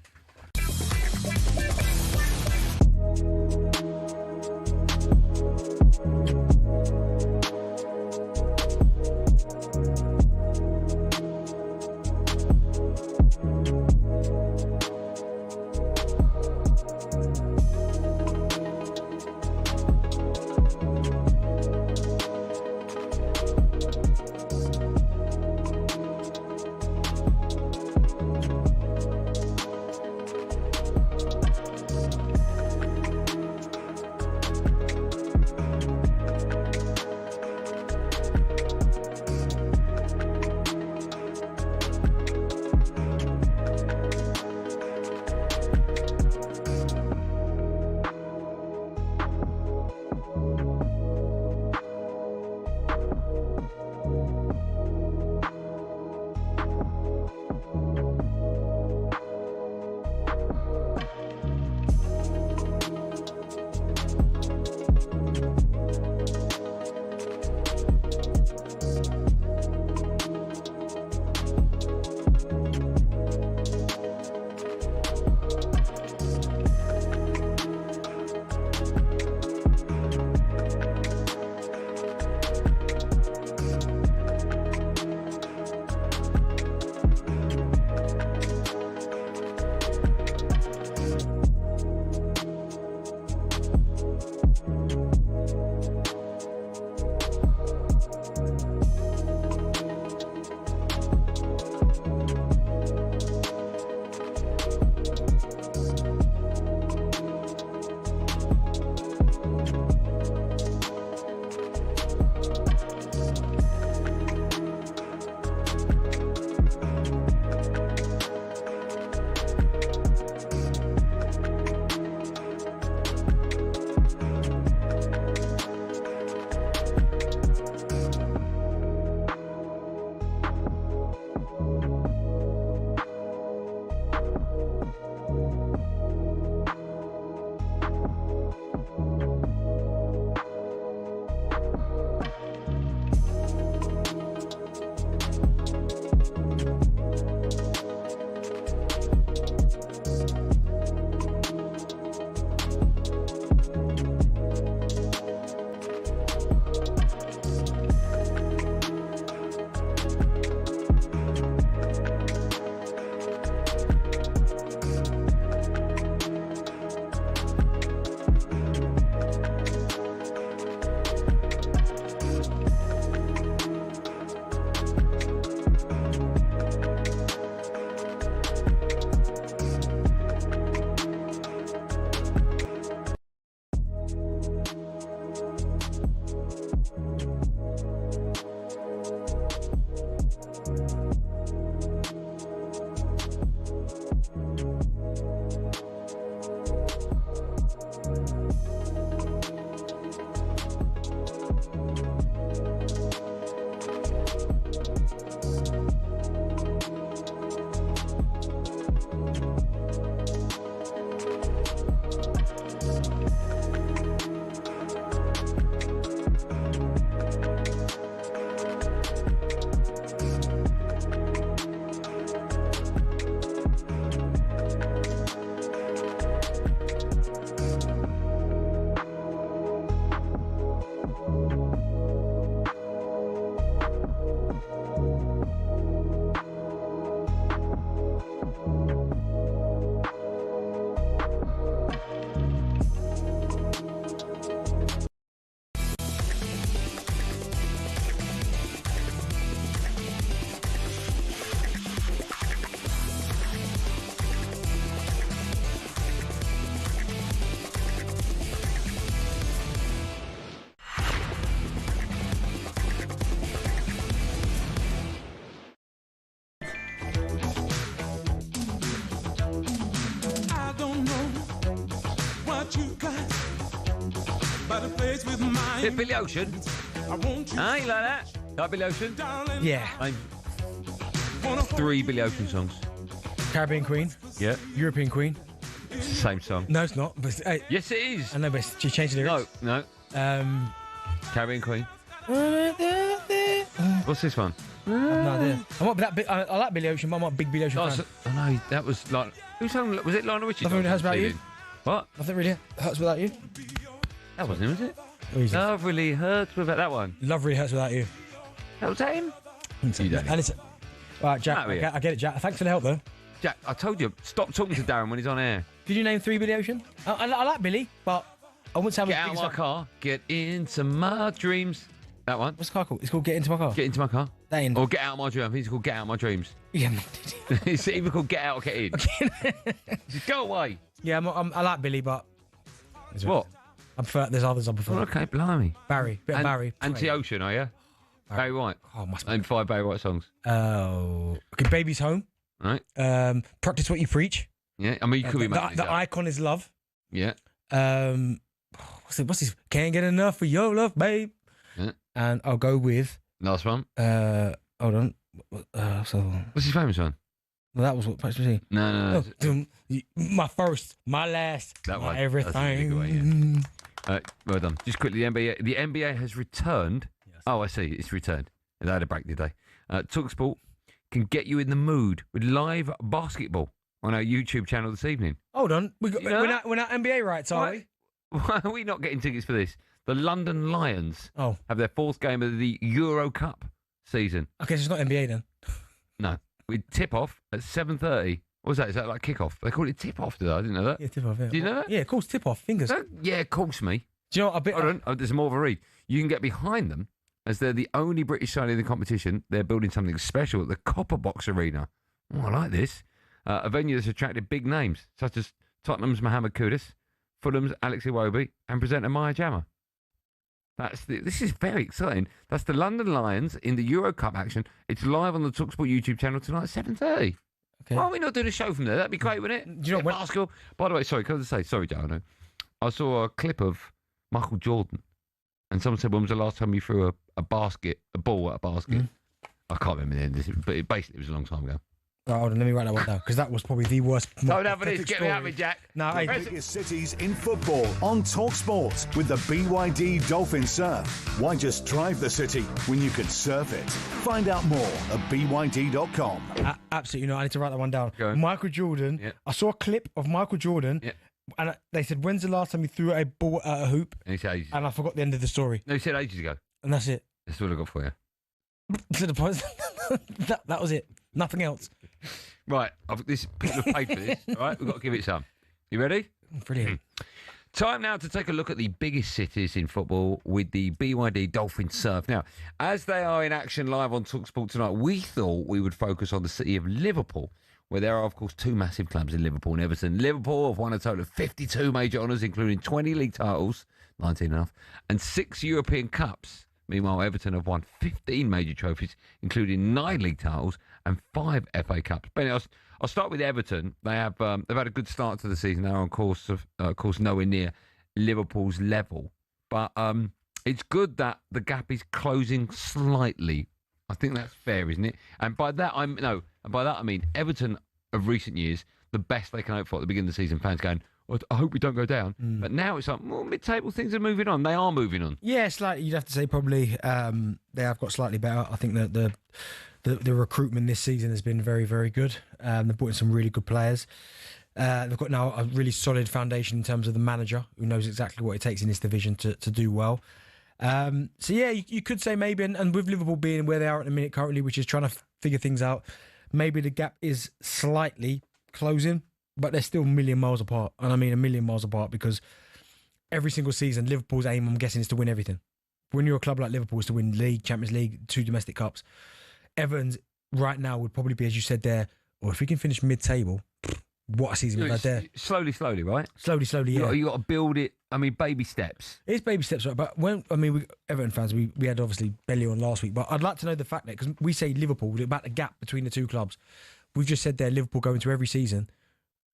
Is it Billy Ocean? Ah, you like that? Like Billy Ocean? Yeah. 3 Billy Ocean songs. Caribbean Queen. Yeah. European Queen. It's the same song. No, it's not. But, yes, it is. I know, but she changed the lyrics. No. Caribbean Queen. What's this one? No idea. I like Billy Ocean, but I'm not a big Billy Ocean fan. I know, that was like... Who sang... Was it Lionel Richie? Nothing Really Hurts About You. What? Nothing Really Hurts Without You. That wasn't him, was it? Love Really Hurts Without... That one. Love Really Hurts Without You. That was that him? You don't. And it's... All right, Jack, I get it, Jack. Thanks for the help, though. Jack, I told you, stop talking to Darren when he's on air. Could you name 3 Billy Ocean? I like Billy, but I wouldn't say I'm Get out of my car. Get into my dreams. That one. What's the car called? It's called Get Into My Car. Get Into My Car. That ain't... Or Get Out of My Dream. I think it's called Get Out of My Dreams. Yeah. It's either called Get Out or Get In. Just go away. Yeah, I like Billy, but... What? I prefer... There's others I prefer. Oh, okay, blimey. Barry. Bit of Barry. Anti-Ocean, are you? Barry White. Oh, must be. Name 5 Barry White songs. Oh. Okay, Baby's Home. Right. Practice What You Preach. Yeah, I mean, you could be making The icon is Love. Yeah. What's this? Can't Get Enough of Your Love, Babe. Yeah. And I'll go with... Last one. Hold on. What's his famous one? Well, that was what Practice What No. My first, my last, That my one. everything. That's a big one, yeah. Well done. Just quickly, the NBA has returned. Yes. Oh, I see. It's returned. They had a break today. talkSPORT can get you in the mood with live basketball on our YouTube channel this evening. Hold on. We're not NBA rights, are we? Why are we not getting tickets for this? The London Lions have their 4th game of the Euro Cup season. Okay, so it's not NBA then. No. We tip off at 7:30. What was that? Is that like kick-off? They call it tip-off today. I didn't know that. Yeah, tip-off, yeah. Do you know that? Yeah, of course, tip-off. Fingers. Yeah, of course, me. Do you know what? Hold on. There's more of a read. You can get behind them as they're the only British side in the competition. They're building something special at the Copper Box Arena. Oh, I like this. A venue that's attracted big names, such as Tottenham's Mohamed Kudus, Fulham's Alex Iwobi, and presenter Maya Jama. This is very exciting. That's the London Lions in the Euro Cup action. It's live on the talkSPORT YouTube channel tonight at 7:30. Okay. Why don't we not do a show from there? That'd be great, wouldn't it? Do you know what? Basketball. By the way, sorry, can I just say, sorry, Joe, I saw a clip of Michael Jordan, and someone said, when was the last time you threw a ball at a basket? I can't remember the end, but basically it was a long time ago. Right, hold on, let me write that one down, because that was probably the worst. Don't have this, get me out of it, Jack. No, the biggest cities in football on talkSPORT with the BYD Dolphin Surf. Why just drive the city when you can surf it? Find out more at byd.com. Absolutely not. I need to write that one down. Michael Jordan. Yeah. I saw a clip of Michael Jordan, and they said, "When's the last time you threw a ball at a hoop?" And he said ages. And I forgot the end of the story. No, he said ages ago. And that's it. That's all I got for you. To the point. that was it. Nothing else. Right, people have paid for this. All right, we've got to give it some. You ready? Brilliant. Time now to take a look at the biggest cities in football with the BYD Dolphin Surf. Now, as they are in action live on talkSPORT tonight, we thought we would focus on the city of Liverpool, where there are, of course, 2 massive clubs in Liverpool and Everton. Liverpool have won a total of 52 major honours, including 20 league titles, 19 and a half, and 6 European Cups. Meanwhile, Everton have won 15 major trophies, including 9 league titles and 5 FA Cups. Benny, I'll start with Everton. They've had a good start to the season. They're on course nowhere near Liverpool's level, but it's good that the gap is closing slightly. I think that's fair, isn't it? And by that I mean Everton of recent years, the best they can hope for at the beginning of the season. Fans going, I hope we don't go down. But now it's like, mid-table, things are moving on. They are moving on. Yeah, slightly. You'd have to say probably they have got slightly better. I think that the recruitment this season has been very, very good. They've brought in some really good players. They've got now a really solid foundation in terms of the manager who knows exactly what it takes in this division to do well. So, yeah, you could say maybe, and with Liverpool being where they are at the minute currently, which is trying to figure things out, maybe the gap is slightly closing. But they're still a million miles apart. And I mean a million miles apart because every single season, Liverpool's aim, I'm guessing, is to win everything. When you're a club like Liverpool, is to win League, Champions League, 2 domestic cups. Everton's right now would probably be, as you said there, or if we can finish mid-table, what a season we've had there. Slowly, right? Slowly, yeah. You got to build it, baby steps. It is baby steps, right? But Everton fans, we had obviously Belly on last week, but I'd like to know the fact that, because we say Liverpool, about the gap between the 2 clubs. We've just said there, Liverpool go into every season,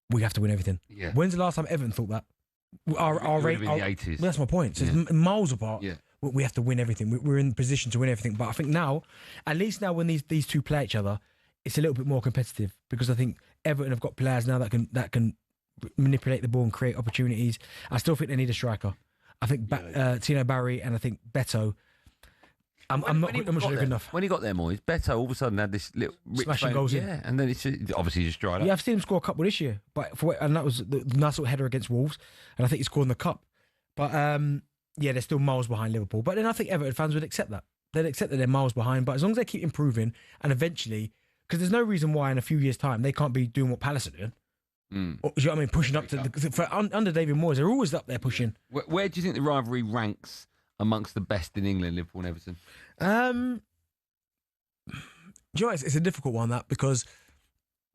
we have to win everything. Yeah. When's the last time Everton thought that? our It would rate. have been the 80s. That's my point. So it's miles apart. Yeah. We have to win everything. We're in position to win everything. But I think now, at least now when these two play each other, it's a little bit more competitive because I think Everton have got players now that can manipulate the ball and create opportunities. I still think they need a striker. I think Tino Barry and I think Beto. I'm not sure they're good enough. When he got there, Moyes, Beto all of a sudden had this little smashing goals in. Yeah, and then it's obviously just dried up. Yeah, I've seen him score a couple this year, and that was the nice little header against Wolves, and I think he scored in the cup. But yeah, they're still miles behind Liverpool. But then I think Everton fans would accept that. They'd accept that they're miles behind. But as long as they keep improving, and eventually, because there's no reason why in a few years' time they can't be doing what Palace are doing. Or, do you know what I mean? Pushing up to under David Moyes, they're always up there pushing. Where do you think the rivalry ranks amongst the best in England, Liverpool and Everton? Do you know what? It's a difficult one, that, because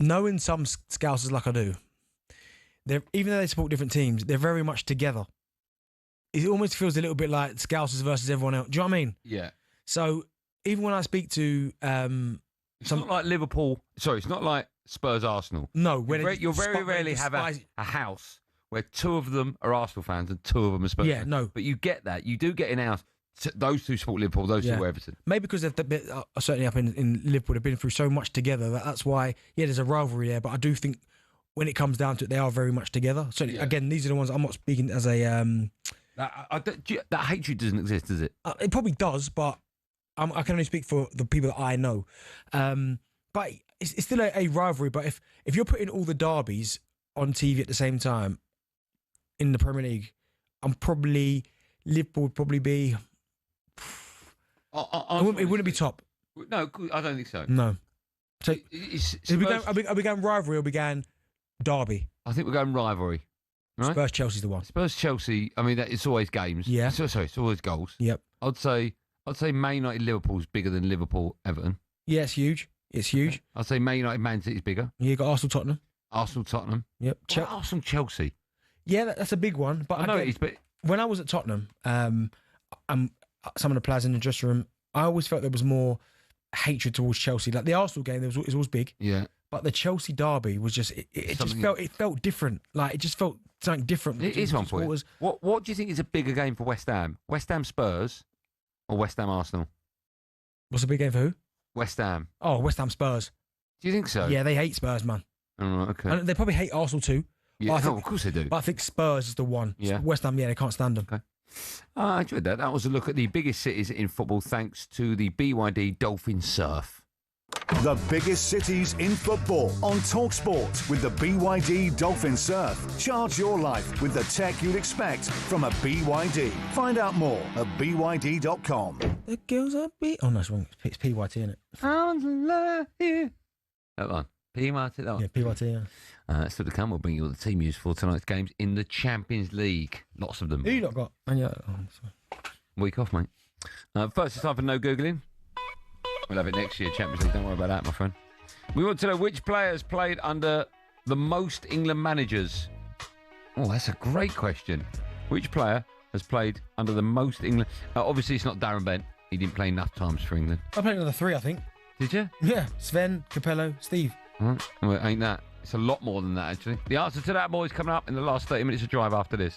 knowing some Scousers like I do, even though they support different teams, they're very much together. It almost feels a little bit like Scousers versus everyone else. Do you know what I mean? Yeah. So even when I speak to it's not like Liverpool. Sorry, it's not like Spurs Arsenal. No, you'll very rarely have a house where two of them are Arsenal fans and two of them are Spurs fans. No. But you get that. You do get in house. Those two support Liverpool, those two are Everton. Maybe because they've certainly up in Liverpool, they've been through so much together that's why, there's a rivalry there. But I do think when it comes down to it, they are very much together. So again, these are the ones I'm not speaking as a. That hatred doesn't exist, does it? It probably does, but I can only speak for the people that I know. But it's still a rivalry. But if you're putting all the derbies on TV at the same time in the Premier League, Liverpool would probably be. It wouldn't be top. No, I don't think so. No. So are we going rivalry or are we going derby? I think we're going rivalry. Right? Spurs Chelsea's the one. Spurs Chelsea. I mean, it's always games. Yeah. Sorry, it's always goals. Yep. I'd say Man United Liverpool's bigger than Liverpool Everton. Yeah, it's huge. It's huge. I'd say Man United Man City's bigger. Yeah, you got Arsenal Tottenham. Arsenal Tottenham. Yep. Arsenal Chelsea. Yeah, that's a big one. But I know it is, but when I was at Tottenham, some of the players in the dressing room, I always felt there was more hatred towards Chelsea. Like the Arsenal game, it was big. Yeah. But the Chelsea derby was just it felt different. Like it just felt something different. It is one point. What do you think is a bigger game for West Ham? West Ham Spurs or West Ham Arsenal? What's a big game for who? West Ham. Oh, West Ham Spurs. Do you think so? Yeah, they hate Spurs, man. Oh, okay. And they probably hate Arsenal too. Yeah, of course they do. But I think Spurs is the one. Yeah. West Ham, they can't stand them. Okay. I enjoyed that. That was a look at the biggest cities in football thanks to the BYD Dolphin Surf. The biggest cities in football on talkSPORT with the BYD Dolphin Surf. Charge your life with the tech you'd expect from a BYD. Find out more at byd.com. The girls are Oh, no, it's wrong. It's PYT, isn't it? I'm in love here. That one. PYT, that one. Yeah, PYT, yeah. Still to come, we'll bring you all the team news for tonight's games in the Champions League. Lots of them. Who you not got? Week off, mate. First, it's time for no Googling. We'll have it next year, Champions League. Don't worry about that, my friend. We want to know which players played under the most England managers. Oh, that's a great question. Which player has played under the most England... obviously, it's not Darren Bent. He didn't play enough times for England. I played another 3, I think. Did you? Yeah. Sven, Capello, Steve. Well, ain't that. It's a lot more than that, actually. The answer to that, boys, coming up in the last 30 minutes of drive after this.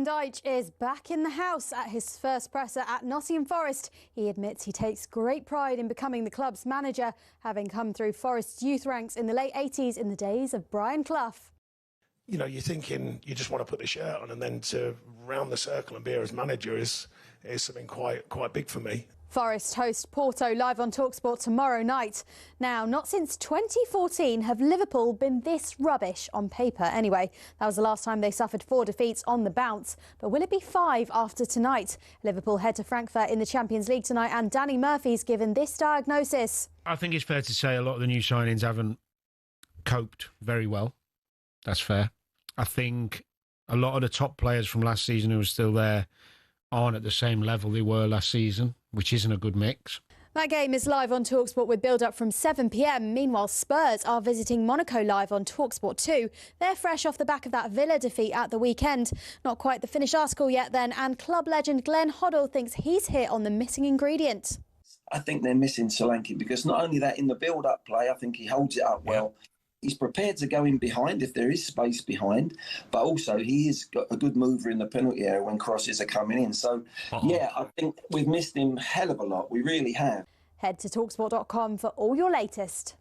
Goodjohn Dyche is back in the house at his first presser at Nottingham Forest. He admits he takes great pride in becoming the club's manager, having come through Forest's youth ranks in the late 80s in the days of Brian Clough. You know, you're thinking you just want to put the shirt on, and then to round the circle and be here as manager is something quite big for me. Forest host Porto live on talkSPORT tomorrow night. Now, not since 2014 have Liverpool been this rubbish, on paper anyway. That was the last time they suffered 4 defeats on the bounce. But will it be 5 after tonight? Liverpool head to Frankfurt in the Champions League tonight, and Danny Murphy's given this diagnosis. I think it's fair to say a lot of the new signings haven't coped very well. That's fair. I think a lot of the top players from last season who are still there aren't at the same level they were last season, which isn't a good mix. That game is live on talkSPORT with build-up from 7 p.m. Meanwhile, Spurs are visiting Monaco live on talkSPORT 2. They're fresh off the back of that Villa defeat at the weekend. Not quite the finished article yet then, and club legend Glenn Hoddle thinks he's hit on the missing ingredient. I think they're missing Solanke because not only that, in the build-up play, I think he holds it up well. He's prepared to go in behind if there is space behind, but also he is got a good mover in the penalty area when crosses are coming in. So, yeah, I think we've missed him hell of a lot. We really have. Head to talksport.com for all your latest.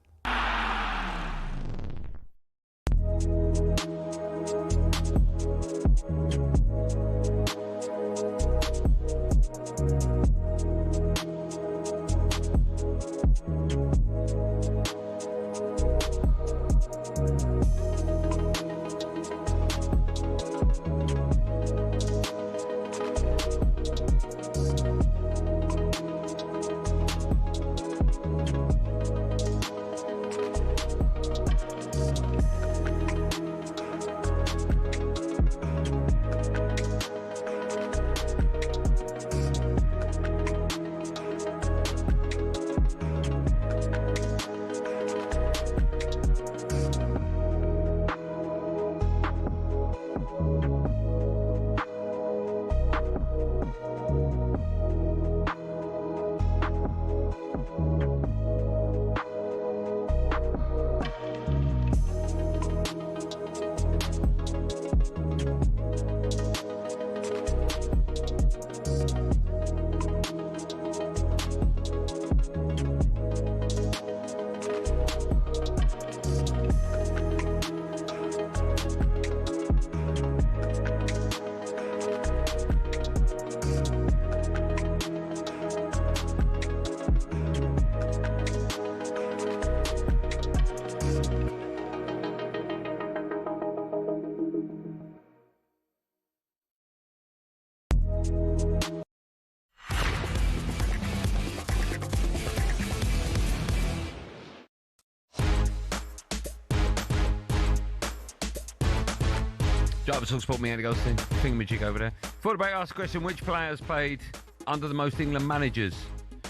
Driver talkSPORT, me, Andy Goldstein, thingamajig over there. For the break, ask a question: which players played under the most England managers?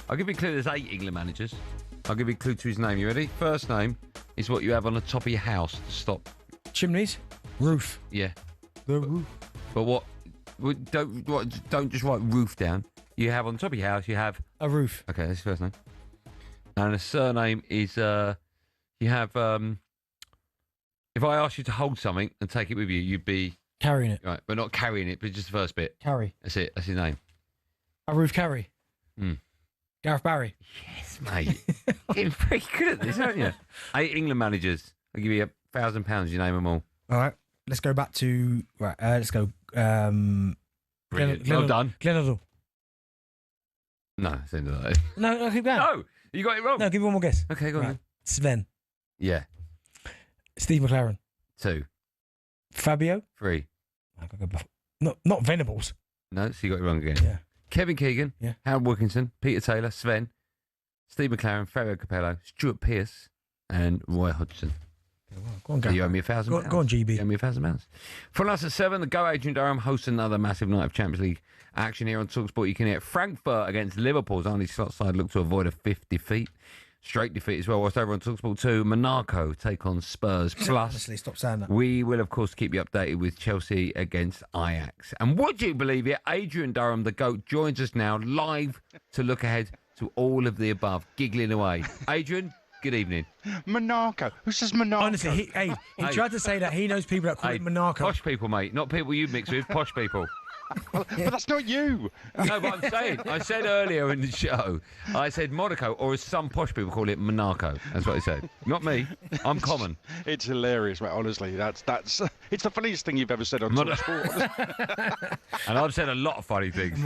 I'll give you a clue. There's 8 England managers. I'll give you a clue to his name. You ready? First name is what you have on the top of your house to stop. Chimneys? Roof. Yeah. The roof. But what? Don't just write roof down. You have on top of your house. You have a roof. Okay, that's his first name. And the surname is you have. If I asked you to hold something and take it with you, you'd be carrying it. Right, but not carrying it, but just the first bit. Carry. That's it. That's his name. A roof carry. Gareth Barry. Yes, mate. Getting pretty good at this, aren't you? 8 England managers. I'll give you £1,000. You name them all. All right. Let's go back to let's go. Brilliant. Well done. Glenn Hoddle. No, it's the end of that. No, keep going. No, you got it wrong. No, give me one more guess. Okay, go on. Sven. Yeah. Steve McLaren. 2. Fabio. 3. Not Venables. No, so you got it wrong again. Yeah. Kevin Keegan. Yeah. Howard Wilkinson. Peter Taylor. Sven. Steve McLaren. Ferro Capello. Stuart Pearce. And Roy Hodgson. Go on, so you owe me £1,000. Go on, GB. You owe me £1,000. From us at 7, the Go Adrian Durham hosts another massive night of Champions League action here on talkSPORT. You can hear Frankfurt against Liverpool's only slot side look to avoid a 5th defeat. Straight defeat as well. Whilst over on talkSPORT 2, Monaco take on Spurs. Plus, honestly, stop saying that. We will, of course, keep you updated with Chelsea against Ajax. And would you believe it, Adrian Durham, the GOAT, joins us now live to look ahead to all of the above, giggling away. Adrian, good evening. Monaco. Who says Monaco? Honestly, he tried to say that he knows people that call it Monaco. Posh people, mate. Not people you mix with, posh people. But that's not you. No, but I'm saying, I said earlier in the show, I said Monaco, or as some posh people call it, Monaco. That's what I said. Not me. I'm common. It's hilarious, mate. Honestly, that's it's the funniest thing you've ever said on talkSPORT. And I've said a lot of funny things.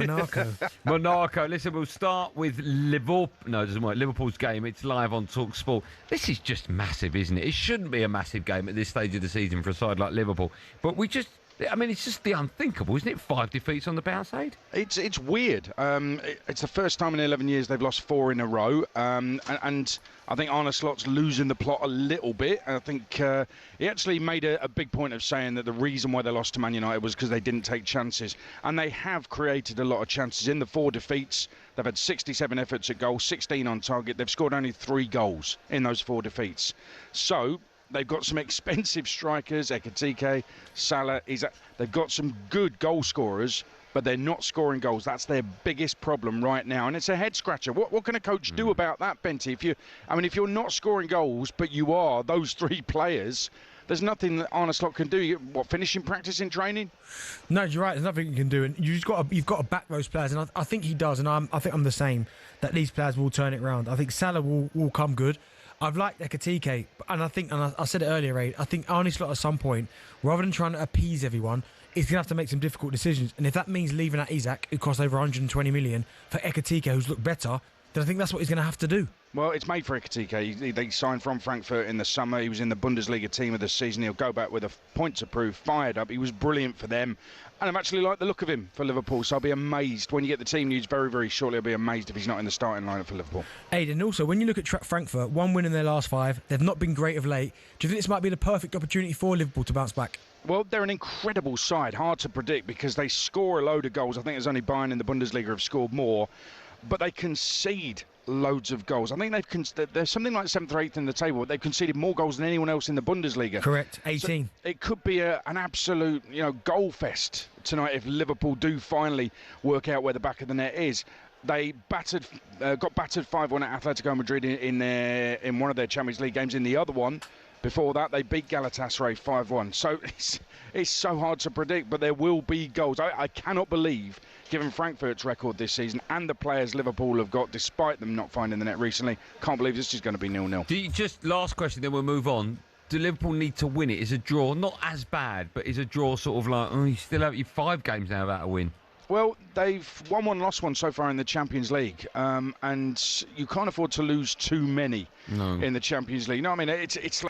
Monaco. Listen, we'll start with Liverpool. No, it doesn't work. Liverpool's game. It's live on talkSPORT. This is just massive, isn't it? It shouldn't be a massive game at this stage of the season for a side like Liverpool. But it's just the unthinkable, isn't it? 5 defeats on the Palisade. It's weird. It's the first time in 11 years they've lost 4 in a row. And I think Arne Slot's losing the plot a little bit. I think he actually made a big point of saying that the reason why they lost to Man United was because they didn't take chances. And they have created a lot of chances. In the 4 defeats, they've had 67 efforts at goal, 16 on target. They've scored only 3 goals in those 4 defeats. So they've got some expensive strikers, Ekitike, Salah. They've got some good goal scorers, but they're not scoring goals. That's their biggest problem right now, and it's a head scratcher. What can a coach do about that, Benty? If you're not scoring goals, but you are those 3 players, there's nothing that Arne Slot can do. Finishing practice in training? No, you're right. There's nothing you can do, and you've got to back those players, and I think he does, and I think I'm the same. That these players will turn it around. I think Salah will come good. I've liked Ekitike, and I said it earlier, Ray, I think Arne Slot at some point, rather than trying to appease everyone, is going to have to make some difficult decisions. And if that means leaving out Isak, who cost over 120 million, for Ekitike, who's looked better, then I think that's what he's going to have to do. Well, it's made for Ekitike. They signed from Frankfurt in the summer. He was in the Bundesliga team of the season. He'll go back with a point to prove, fired up. He was brilliant for them. And I've actually liked the look of him for Liverpool, so I'll be amazed. When you get the team news very, very shortly, I'll be amazed if he's not in the starting lineup for Liverpool. Aidan, also, when you look at Frankfurt, 1 win in their last 5, they've not been great of late. Do you think this might be the perfect opportunity for Liverpool to bounce back? Well, they're an incredible side, hard to predict because they score a load of goals. I think there's only Bayern in the Bundesliga have scored more, but they concede loads of goals. I think they're something like 7th or 8th in the table, but they've conceded more goals than anyone else in the Bundesliga. Correct, 18. So it could be an absolute, goal fest tonight if Liverpool do finally work out where the back of the net is. They got battered 5-1 at Atletico Madrid in one of their Champions League games. In the other one, before that, they beat Galatasaray 5-1. So it's so hard to predict, but there will be goals. I cannot believe, given Frankfurt's record this season and the players Liverpool have got, despite them not finding the net recently, can't believe this is going to be 0-0. Just last question, then we'll move on. Do Liverpool need to win it? Is a draw not as bad, but is a draw sort of like, you still have 5 games now without a win? Well, they've won 1, lost 1 so far in the Champions League, and you can't afford to lose too many in the Champions League. No, I mean, it's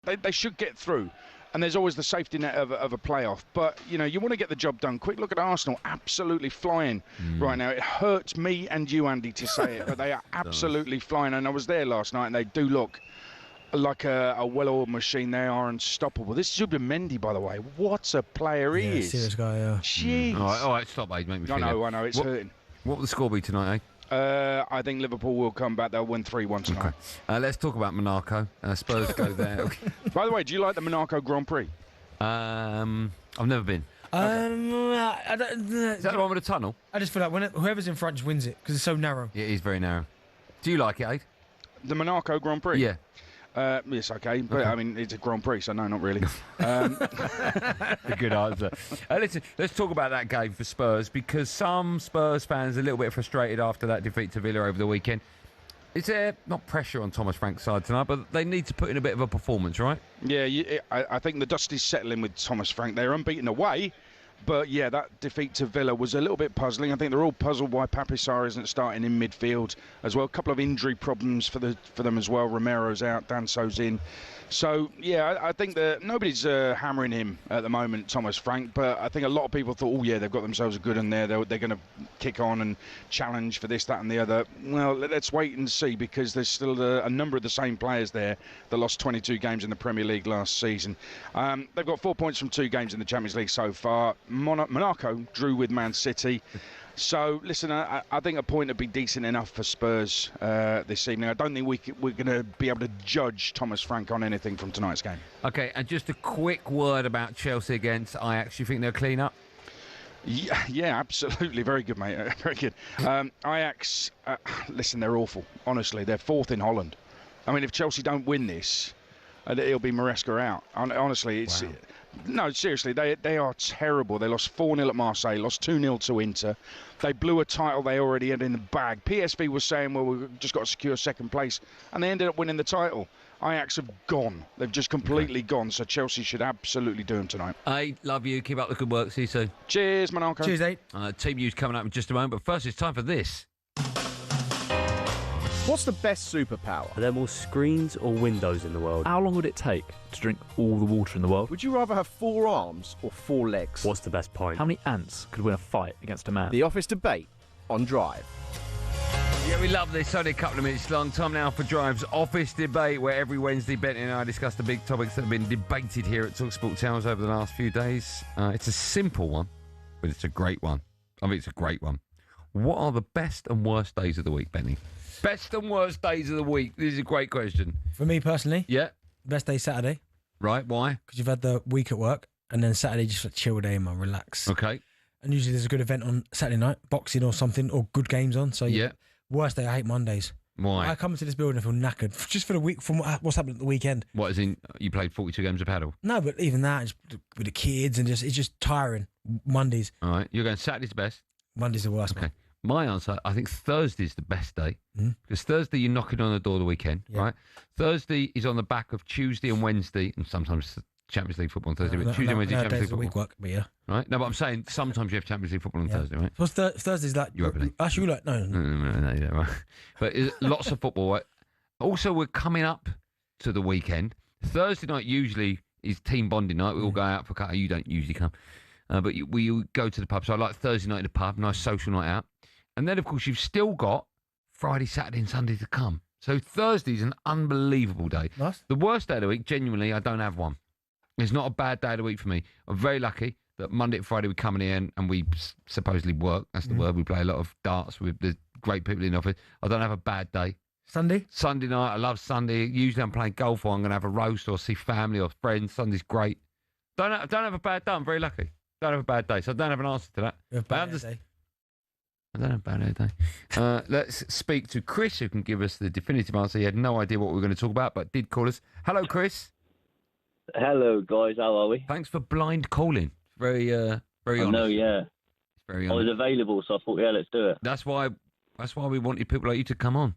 they should get through, and there's always the safety net of a playoff. But, you want to get the job done. Quick look at Arsenal, absolutely flying right now. It hurts me and you, Andy, to say it, but they are absolutely flying. And I was there last night, and they do look like a well-oiled machine. They are unstoppable. This is Zubimendi, by the way. What a player he is. Serious guy, yeah. Jeez. All right, stop, mate. Make me feel I know, it's hurting. What will the score be tonight, I think Liverpool will come back. They'll win 3-1 tonight. Okay. Let's talk about Monaco. Spurs go there. By the way, do you like the Monaco Grand Prix? I've never been. Is that the one with the tunnel? I just feel like whoever's in front just wins it because it's so narrow. Yeah, it is very narrow. Do you like it, Aid? The Monaco Grand Prix? Yeah. Yes, okay, but I mean, it's a Grand Prix, so no, not really. A good answer. Listen, let's talk about that game for Spurs, because some Spurs fans are a little bit frustrated after that defeat to Villa over the weekend. Is there not pressure on Thomas Frank's side tonight, but they need to put in a bit of a performance, right? Yeah, I think the dust is settling with Thomas Frank. They're unbeaten away. But, yeah, that defeat to Villa was a little bit puzzling. I think they're all puzzled why Papi Sarr isn't starting in midfield as well. A couple of injury problems for them as well. Romero's out, Danso's in. So, yeah, I think that nobody's hammering him at the moment, Thomas Frank. But I think a lot of people thought, oh, yeah, they've got themselves a good one there. They're going to kick on and challenge for this, that and the other. Well, let's wait and see, because there's still a number of the same players there that lost 22 games in the Premier League last season. They've got 4 points from 2 games in the Champions League so far. Monaco drew with Man City. So, listen, I think a point would be decent enough for Spurs this evening. I don't think we're going to be able to judge Thomas Frank on anything from tonight's game. OK, and just a quick word about Chelsea against Ajax. You think they'll clean up? Yeah, absolutely. Very good, mate. Very good. Ajax, listen, they're awful. Honestly, they're 4th in Holland. I mean, if Chelsea don't win this, it'll be Maresca out. Honestly, No, seriously, they are terrible. They lost 4-0 at Marseille, lost 2-0 to Inter. They blew a title they already had in the bag. PSV was saying, well, we've just got to secure second place, and they ended up winning the title. Ajax have gone. They've just completely gone, so Chelsea should absolutely do them tonight. Hey, love you. Keep up the good work. See you soon. Cheers, Monarco. Cheers, Aid. Team news coming up in just a moment, but first it's time for this. What's the best superpower? Are there more screens or windows in the world? How long would it take to drink all the water in the world? Would you rather have 4 arms or 4 legs? What's the best pint? How many ants could win a fight against a man? The Office Debate on Drive. Yeah, we love this. Only a couple of minutes long. Time now for Drive's Office Debate, where every Wednesday Bentley and I discuss the big topics that have been debated here at talkSPORT Towers over the last few days. It's a simple one, but it's a great one. I mean, it's a great one. What are the best and worst days of the week, Benny? Best and worst days of the week. This is a great question. For me personally, yeah, best day Saturday. Right, why? Because you've had the week at work, and then Saturday just a chill day, man, relax. Okay. And usually there's a good event on Saturday night, boxing or something, or good games on. So yeah. Worst day, I hate Mondays. Why? I come into this building and feel knackered just for the week from what's happened at the weekend. What, as in you played 42 games of paddle? No, but even that, just with the kids and it's just tiring. Mondays. All right, you're going Saturday's the best. Monday's the worst. Okay. My answer, I think Thursday's the best day. Because Thursday you're knocking on the door the weekend, right? Thursday is on the back of Tuesday and Wednesday, and sometimes Champions League football on Thursday, but Tuesday and Wednesday Champions League football. Week work, but yeah. Right? No, but I'm saying sometimes you have Champions League football on Thursday, right? So Thursday's like... Europa League. Actually, like, no, yeah, right. But lots of football. Right? Also, we're coming up to the weekend. Thursday night usually is team bonding night. We all go out for a cut. You don't usually come. But we go to the pub. So I like Thursday night in the pub, nice social night out. And then, of course, you've still got Friday, Saturday and Sunday to come. So Thursday's an unbelievable day. Nice. The worst day of the week, genuinely, I don't have one. It's not a bad day of the week for me. I'm very lucky that Monday to Friday we come in and we supposedly work. That's the word. We play a lot of darts with the great people in the office. I don't have a bad day. Sunday night, I love Sunday. Usually I'm playing golf or I'm going to have a roast or see family or friends. Sunday's great. Don't have a bad day. I'm very lucky. Don't have a bad day. So I don't have an answer to that. You have a bad day. I don't have a bad day. Let's speak to Chris, who can give us the definitive answer. He had no idea what we were going to talk about, but did call us. Hello, Chris. Hello, guys. How are we? Thanks for blind calling. Very honest. No, yeah. It's very honest. I was available, so I thought, yeah, let's do it. That's why we wanted people like you to come on.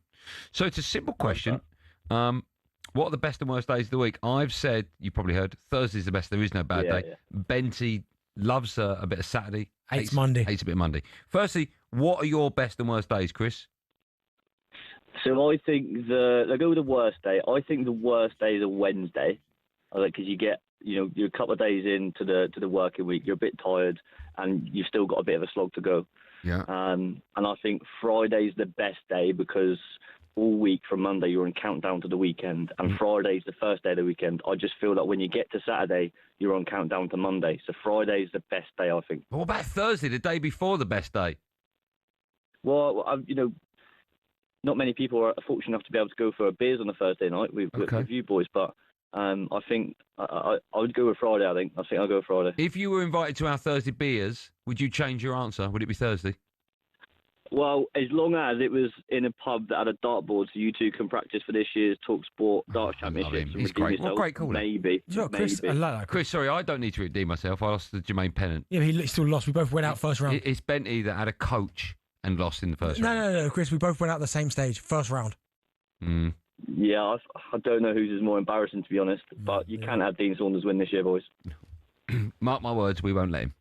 So it's a simple question. What are the best and worst days of the week? I've said, you probably heard, Thursday's the best. There is no bad day. Yeah. Benty loves a bit of Saturday. Hates Monday. Hates a bit of Monday. Firstly, what are your best and worst days, Chris? So I think I'll go with the worst day. I think the worst day is a Wednesday, because you get, you're a couple of days into the working week, you're a bit tired, and you've still got a bit of a slog to go. Yeah. And I think Friday's the best day because all week from Monday you're in countdown to the weekend, and Friday's the first day of the weekend. I just feel that when you get to Saturday, you're on countdown to Monday. So Friday's the best day, I think. What about Thursday, the day before the best day? Well, not many people are fortunate enough to be able to go for a beers on a Thursday night with you boys, but I think I would go with Friday, I think. I'll go with Friday. If you were invited to our Thursday beers, would you change your answer? Would it be Thursday? Well, as long as it was in a pub that had a dartboard, so you two can practice for this year's talkSPORT Darts Championship. He's great. What great caller. Maybe. Chris, I like that. Chris, sorry, I don't need to redeem myself. I lost the Jermaine Pennant. Yeah, but he still lost. We both went out first round. It's Benty that had a coach and lost in the first round. No, Chris, we both went out the same stage, first round. Yeah, I don't know whose is more embarrassing, to be honest, but you can't have Dean Saunders win this year, boys. Mark my words, we won't let him,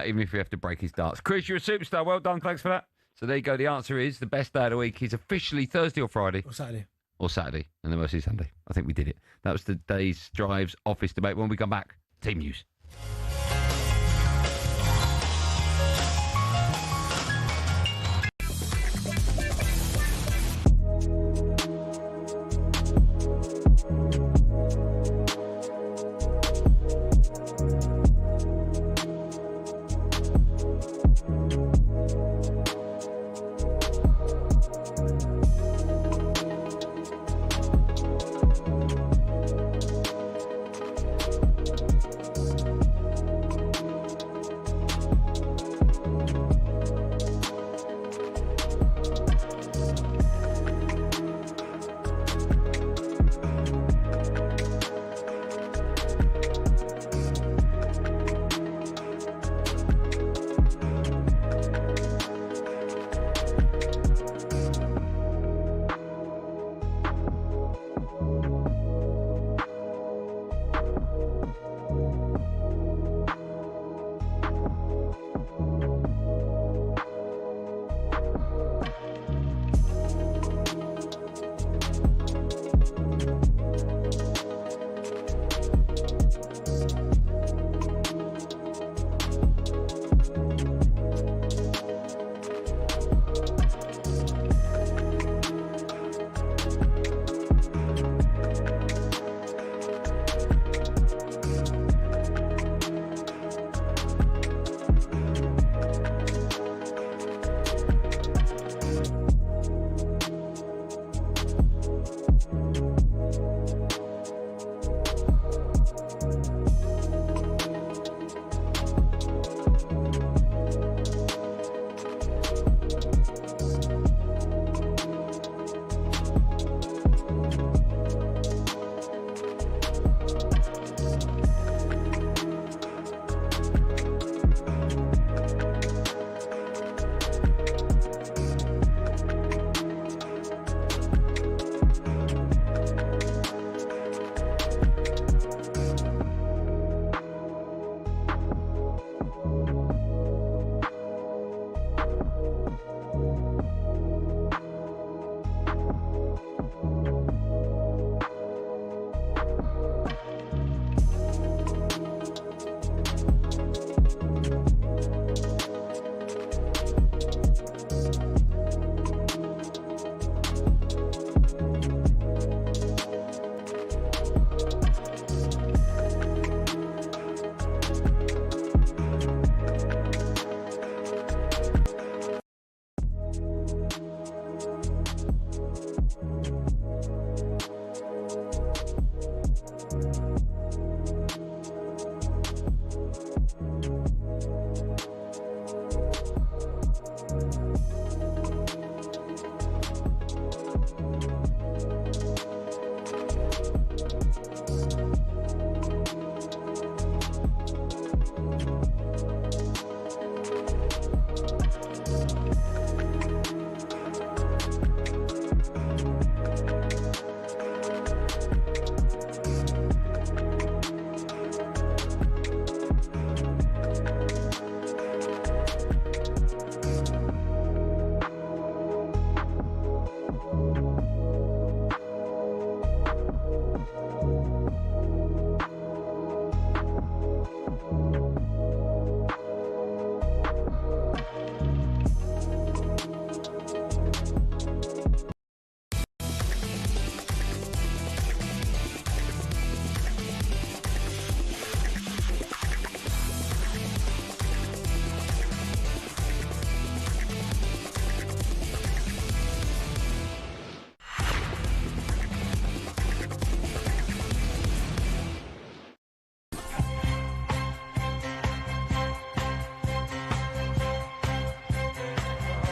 even if we have to break his darts. Chris, you're a superstar. Well done. Thanks for that. So there you go. The answer is the best day of the week is officially Thursday or Friday. Or Saturday. And the worst is Sunday. I think we did it. That was today's Drive's Office Debate. When we come back, team news.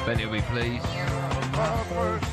Benny will be pleased.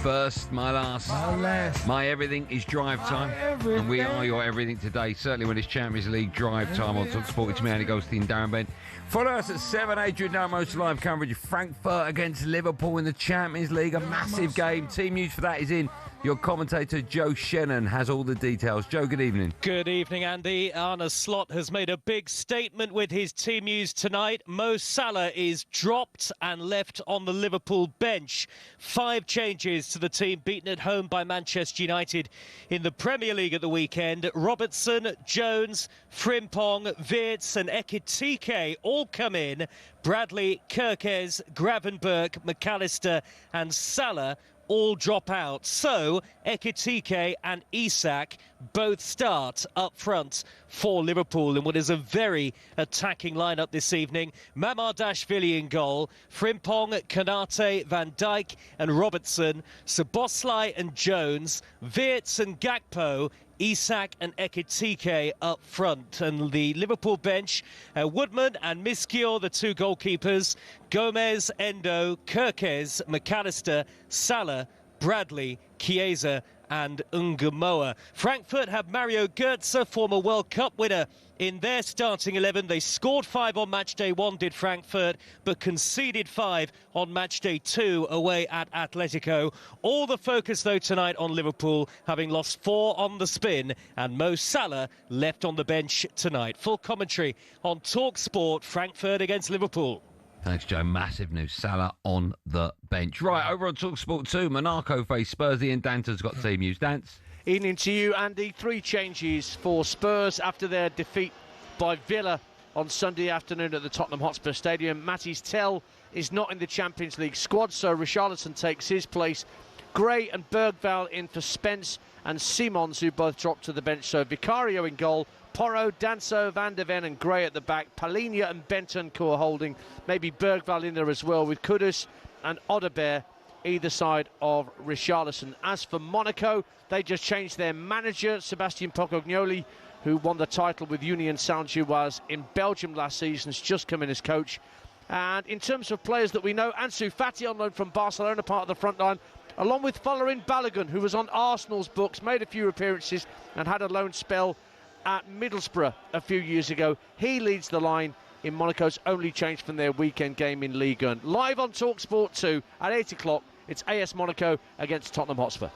First, my last. My everything is drive time. And we are your everything today. Certainly when it's Champions League drive time on talkSPORT. It's me, Andy Goldstein Darren Bent. Follow us at 7, Adrian Darren's live coverage of Frankfurt against Liverpool in the Champions League. A massive game. Team news for that is in. Your commentator, Joe Shannon, has all the details. Joe, good evening. Good evening, Andy. Arne Slot has made a big statement with his team news tonight. Mo Salah is dropped and left on the Liverpool bench. 5 changes to the team beaten at home by Manchester United in the Premier League at the weekend. Robertson, Jones, Frimpong, Wirtz and Ekitike all come in. Bradley, Kirkes, Gravenberch, McAllister and Salah all drop out. So Ekitike and Isak both start up front for Liverpool in what is a very attacking lineup this evening. Mamardashvili in goal, Frimpong, Konate, Van Dijk and Robertson, Szoboszlai and Jones, Wirtz and Gakpo, Isak and Ekitike up front. And the Liverpool bench, Woodman and Miskior, the 2 goalkeepers, Gomez, Endo, Kirkes, McAllister, Salah, Bradley, Chiesa and Ungamoa. Frankfurt have Mario Götze, former World Cup winner, in their starting 11. They scored 5 on match day 1, did Frankfurt, but conceded 5 on match day 2 away at Atletico. All the focus, though, tonight on Liverpool, having lost 4 on the spin, and Mo Salah left on the bench tonight. Full commentary on talkSPORT, Frankfurt against Liverpool. Thanks, Joe. Massive news. Salah on the bench. Right, over on talkSPORT 2, Monaco face Spurs. Ian Danton's got team news. Dance. Evening to you, Andy. 3 changes for Spurs after their defeat by Villa on Sunday afternoon at the Tottenham Hotspur Stadium. Mattis Tell is not in the Champions League squad, so Richarlison takes his place. Gray and Bergvall in for Spence and Simons, who both dropped to the bench. So Vicario in goal, Porro, Danso, Van de Ven and Gray at the back. Palhinha and Bentancur holding. Maybe Bergvall in there as well, with Kudus and Odegaard either side of Richarlison. As for Monaco, they just changed their manager, Sebastian Pocognoli, who won the title with Union Saint-Gilloise in Belgium last season, has just come in as coach. And in terms of players that we know, Ansu Fati on loan from Barcelona, part of the front line, along with Folarin Balogun, who was on Arsenal's books, made a few appearances and had a loan spell at Middlesbrough a few years ago. He leads the line in Monaco's only change from their weekend game in Ligue 1. Live on talkSPORT 2 at 8 o'clock, it's AS Monaco against Tottenham Hotspur.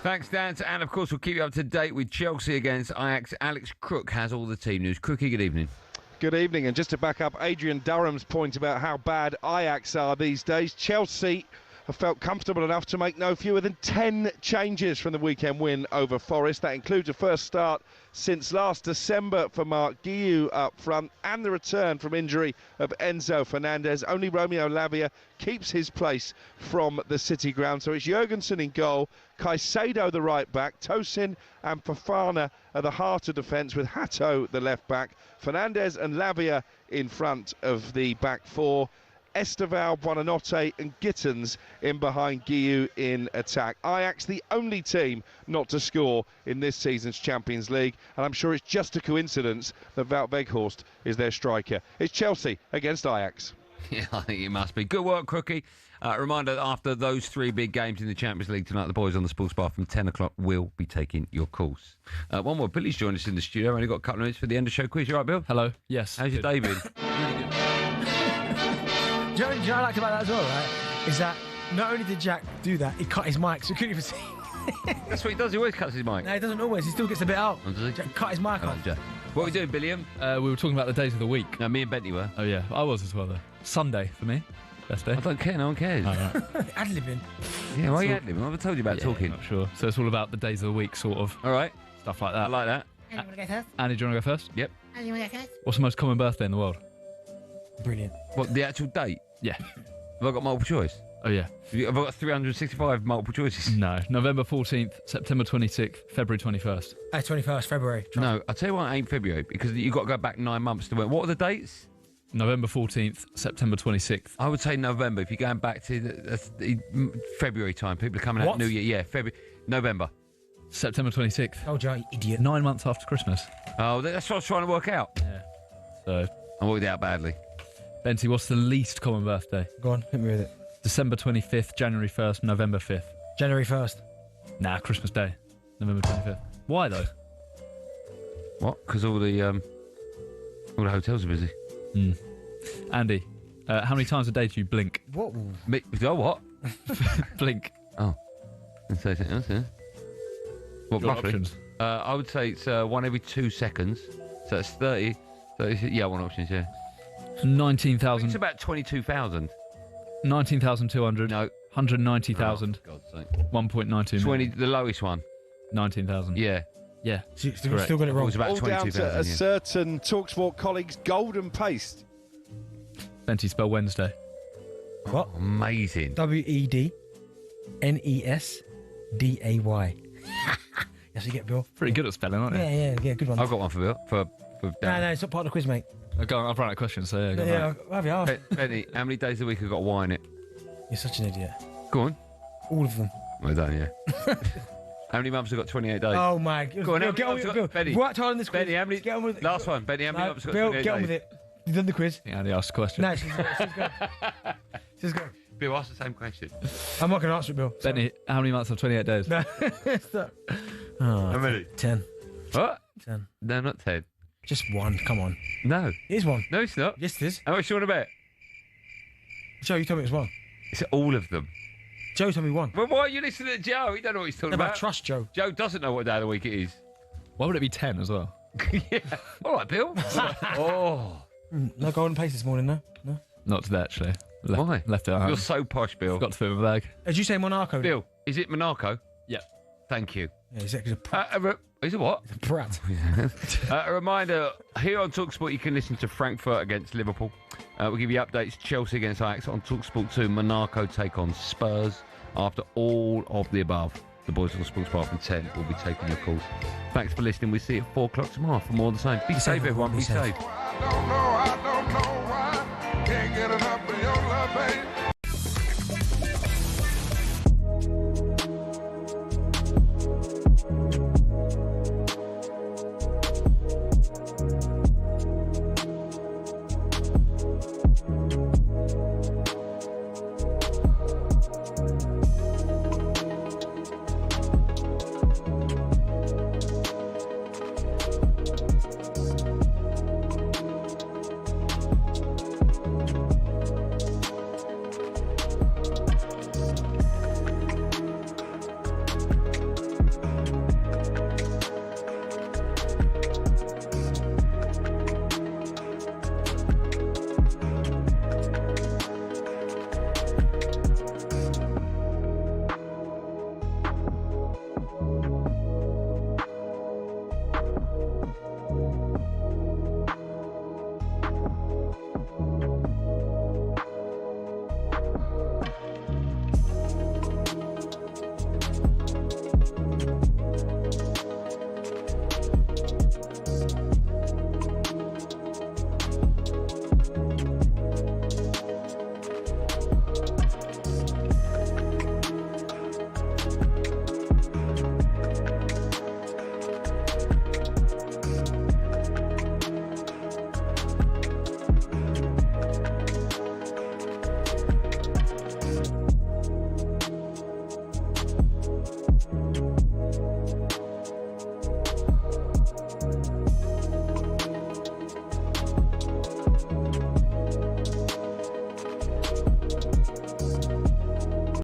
Thanks, Dan. And, of course, we'll keep you up to date with Chelsea against Ajax. Alex Crook has all the team news. Crookie, good evening. Good evening. And just to back up Adrian Durham's point about how bad Ajax are these days, Chelsea have felt comfortable enough to make no fewer than 10 changes from the weekend win over Forest. That includes a first start since last December for Mark Guiu up front and the return from injury of Enzo Fernandez. Only Romeo Lavia keeps his place from the City ground. So it's Jurgensen in goal, Caicedo the right back, Tosin and Fofana at the heart of defence with Hato the left back, Fernandez and Lavia in front of the back four, Esteval, Buonanotte and Gittins in behind Guiu in attack. Ajax the only team not to score in this season's Champions League, and I'm sure it's just a coincidence that Wout Weghorst is their striker. It's Chelsea against Ajax. Yeah, I think it must be. Good work, Crookie. Reminder, after those 3 big games in the Champions League tonight, the boys on the Sports Bar from 10 o'clock will be taking your calls. One more. Billy's joined us in the studio. I've only got a couple of minutes for the end of show quiz. You all right, Bill? Hello. Yes. How's your day been? Do you know what I like about that as well, right? is that not only did Jack do that, he cut his mic, so we couldn't even see. That's what he does. He always cuts his mic. No, he doesn't always. He still gets a bit out. Oh, does he? Jack cut his mic off. Jack. What are we doing, Billiam? We were talking about the days of the week. No, me and Bentley were. Oh, yeah. I was as well, though. Sunday for me. Best day. I don't care. No one cares. Oh, right. Ad-libbing. Yeah, why are you ad-libbing? I've told you about talking. Not sure. So it's all about the days of the week, sort of. All right. Stuff like that. I like that. Andy, you want to go first? Andy, do you want to go first? Yep. Andy, you want to go first? What's the most common birthday in the world? Brilliant. What, the actual date? Yeah. Have I got multiple choice? Oh, yeah. Have I got 365 multiple choices? No. November 14th, September 26th, February 21st. 21st February. No, I'll tell you why it ain't February, because you've got to go back 9 months to when. What are the dates? November 14th, September 26th. I would say November. If you're going back to the February time, people are coming out New Year. Yeah, February, November. September 26th. Oh, Joe, you idiot. 9 months after Christmas. Oh, that's what I was trying to work out. Yeah. So. I worked it out badly. Benty, what's the least common birthday? Go on, hit me with it. December 25th, January 1st, November 5th. January 1st. Nah, Christmas Day. November 25th. Why, though? What? Because all the hotels are busy. Andy, how many times a day do you blink? What? What? Blink. Oh. Let's say something else, yeah. What, Your roughly? options? I would say it's one every 2 seconds. So that's 30. Yeah, one option, yeah. 19,000. It's about 22,000. 19,200. No. 190,000. Oh, God's sake. 1.92 20, million. the lowest one. 19,000. Yeah. Yeah. Still Correct. got it wrong. It was about All down 22,000. to a certain talkSPORT colleague's golden paste. Benty, spell Wednesday. What? Amazing. WEDNESDAY. Yes, you get Bill. Pretty good at spelling, aren't you? Yeah, good one. I've got one for Bill. For No, it's not part of the quiz, mate. I've run out of questions, so yeah. Go Yeah, have you asked? Benny, how many days a week have got Y in it? You're such an idiot. Go on. All of them. Well done, yeah. How many months have got 28 days? Oh my God. Go on, Bill, get on with it, Bill. Benny. Worked hard on this quiz. Benny, how many? Get on with it. Last one, Benny, how many months have got Bill, 28 get on days? with it. You've done the quiz. Yeah, Andy asked a question. No, she's good. She's good. Bill, ask the same question. I'm not going to answer it, Bill. Benny, how many months have 28 days? No. How many? 10. What? 10. No, not 10. Just one. Come on. No. Here's one. No, it's not. Yes, it is. How much do you want to bet? Joe, you told me it was one. It's all of them. Joe told me one. Well, why are you listening to Joe? He don't know what he's talking No, about. I trust Joe. Joe doesn't know what day of the week it is. Why would it be 10 as well? Yeah. All right, Bill. Oh. No golden pace this morning, no? No. Not today, actually. Why? Left it at home. You're so posh, Bill. Forgot to put it in my bag. Did you say Monaco? Bill, is it Monaco? Yeah. Thank you. Yeah, he's a prat. Is it what? A prat. A reminder, here on talkSPORT, you can listen to Frankfurt against Liverpool. We'll give you updates. Chelsea against Ajax on talkSPORT 2. Monaco take on Spurs. After all of the above, the boys on the Sports Bar from 10 will be taking your calls. Thanks for listening. We'll see you at 4 o'clock tomorrow for more of the same. Be safe, everyone. Be safe. I don't know how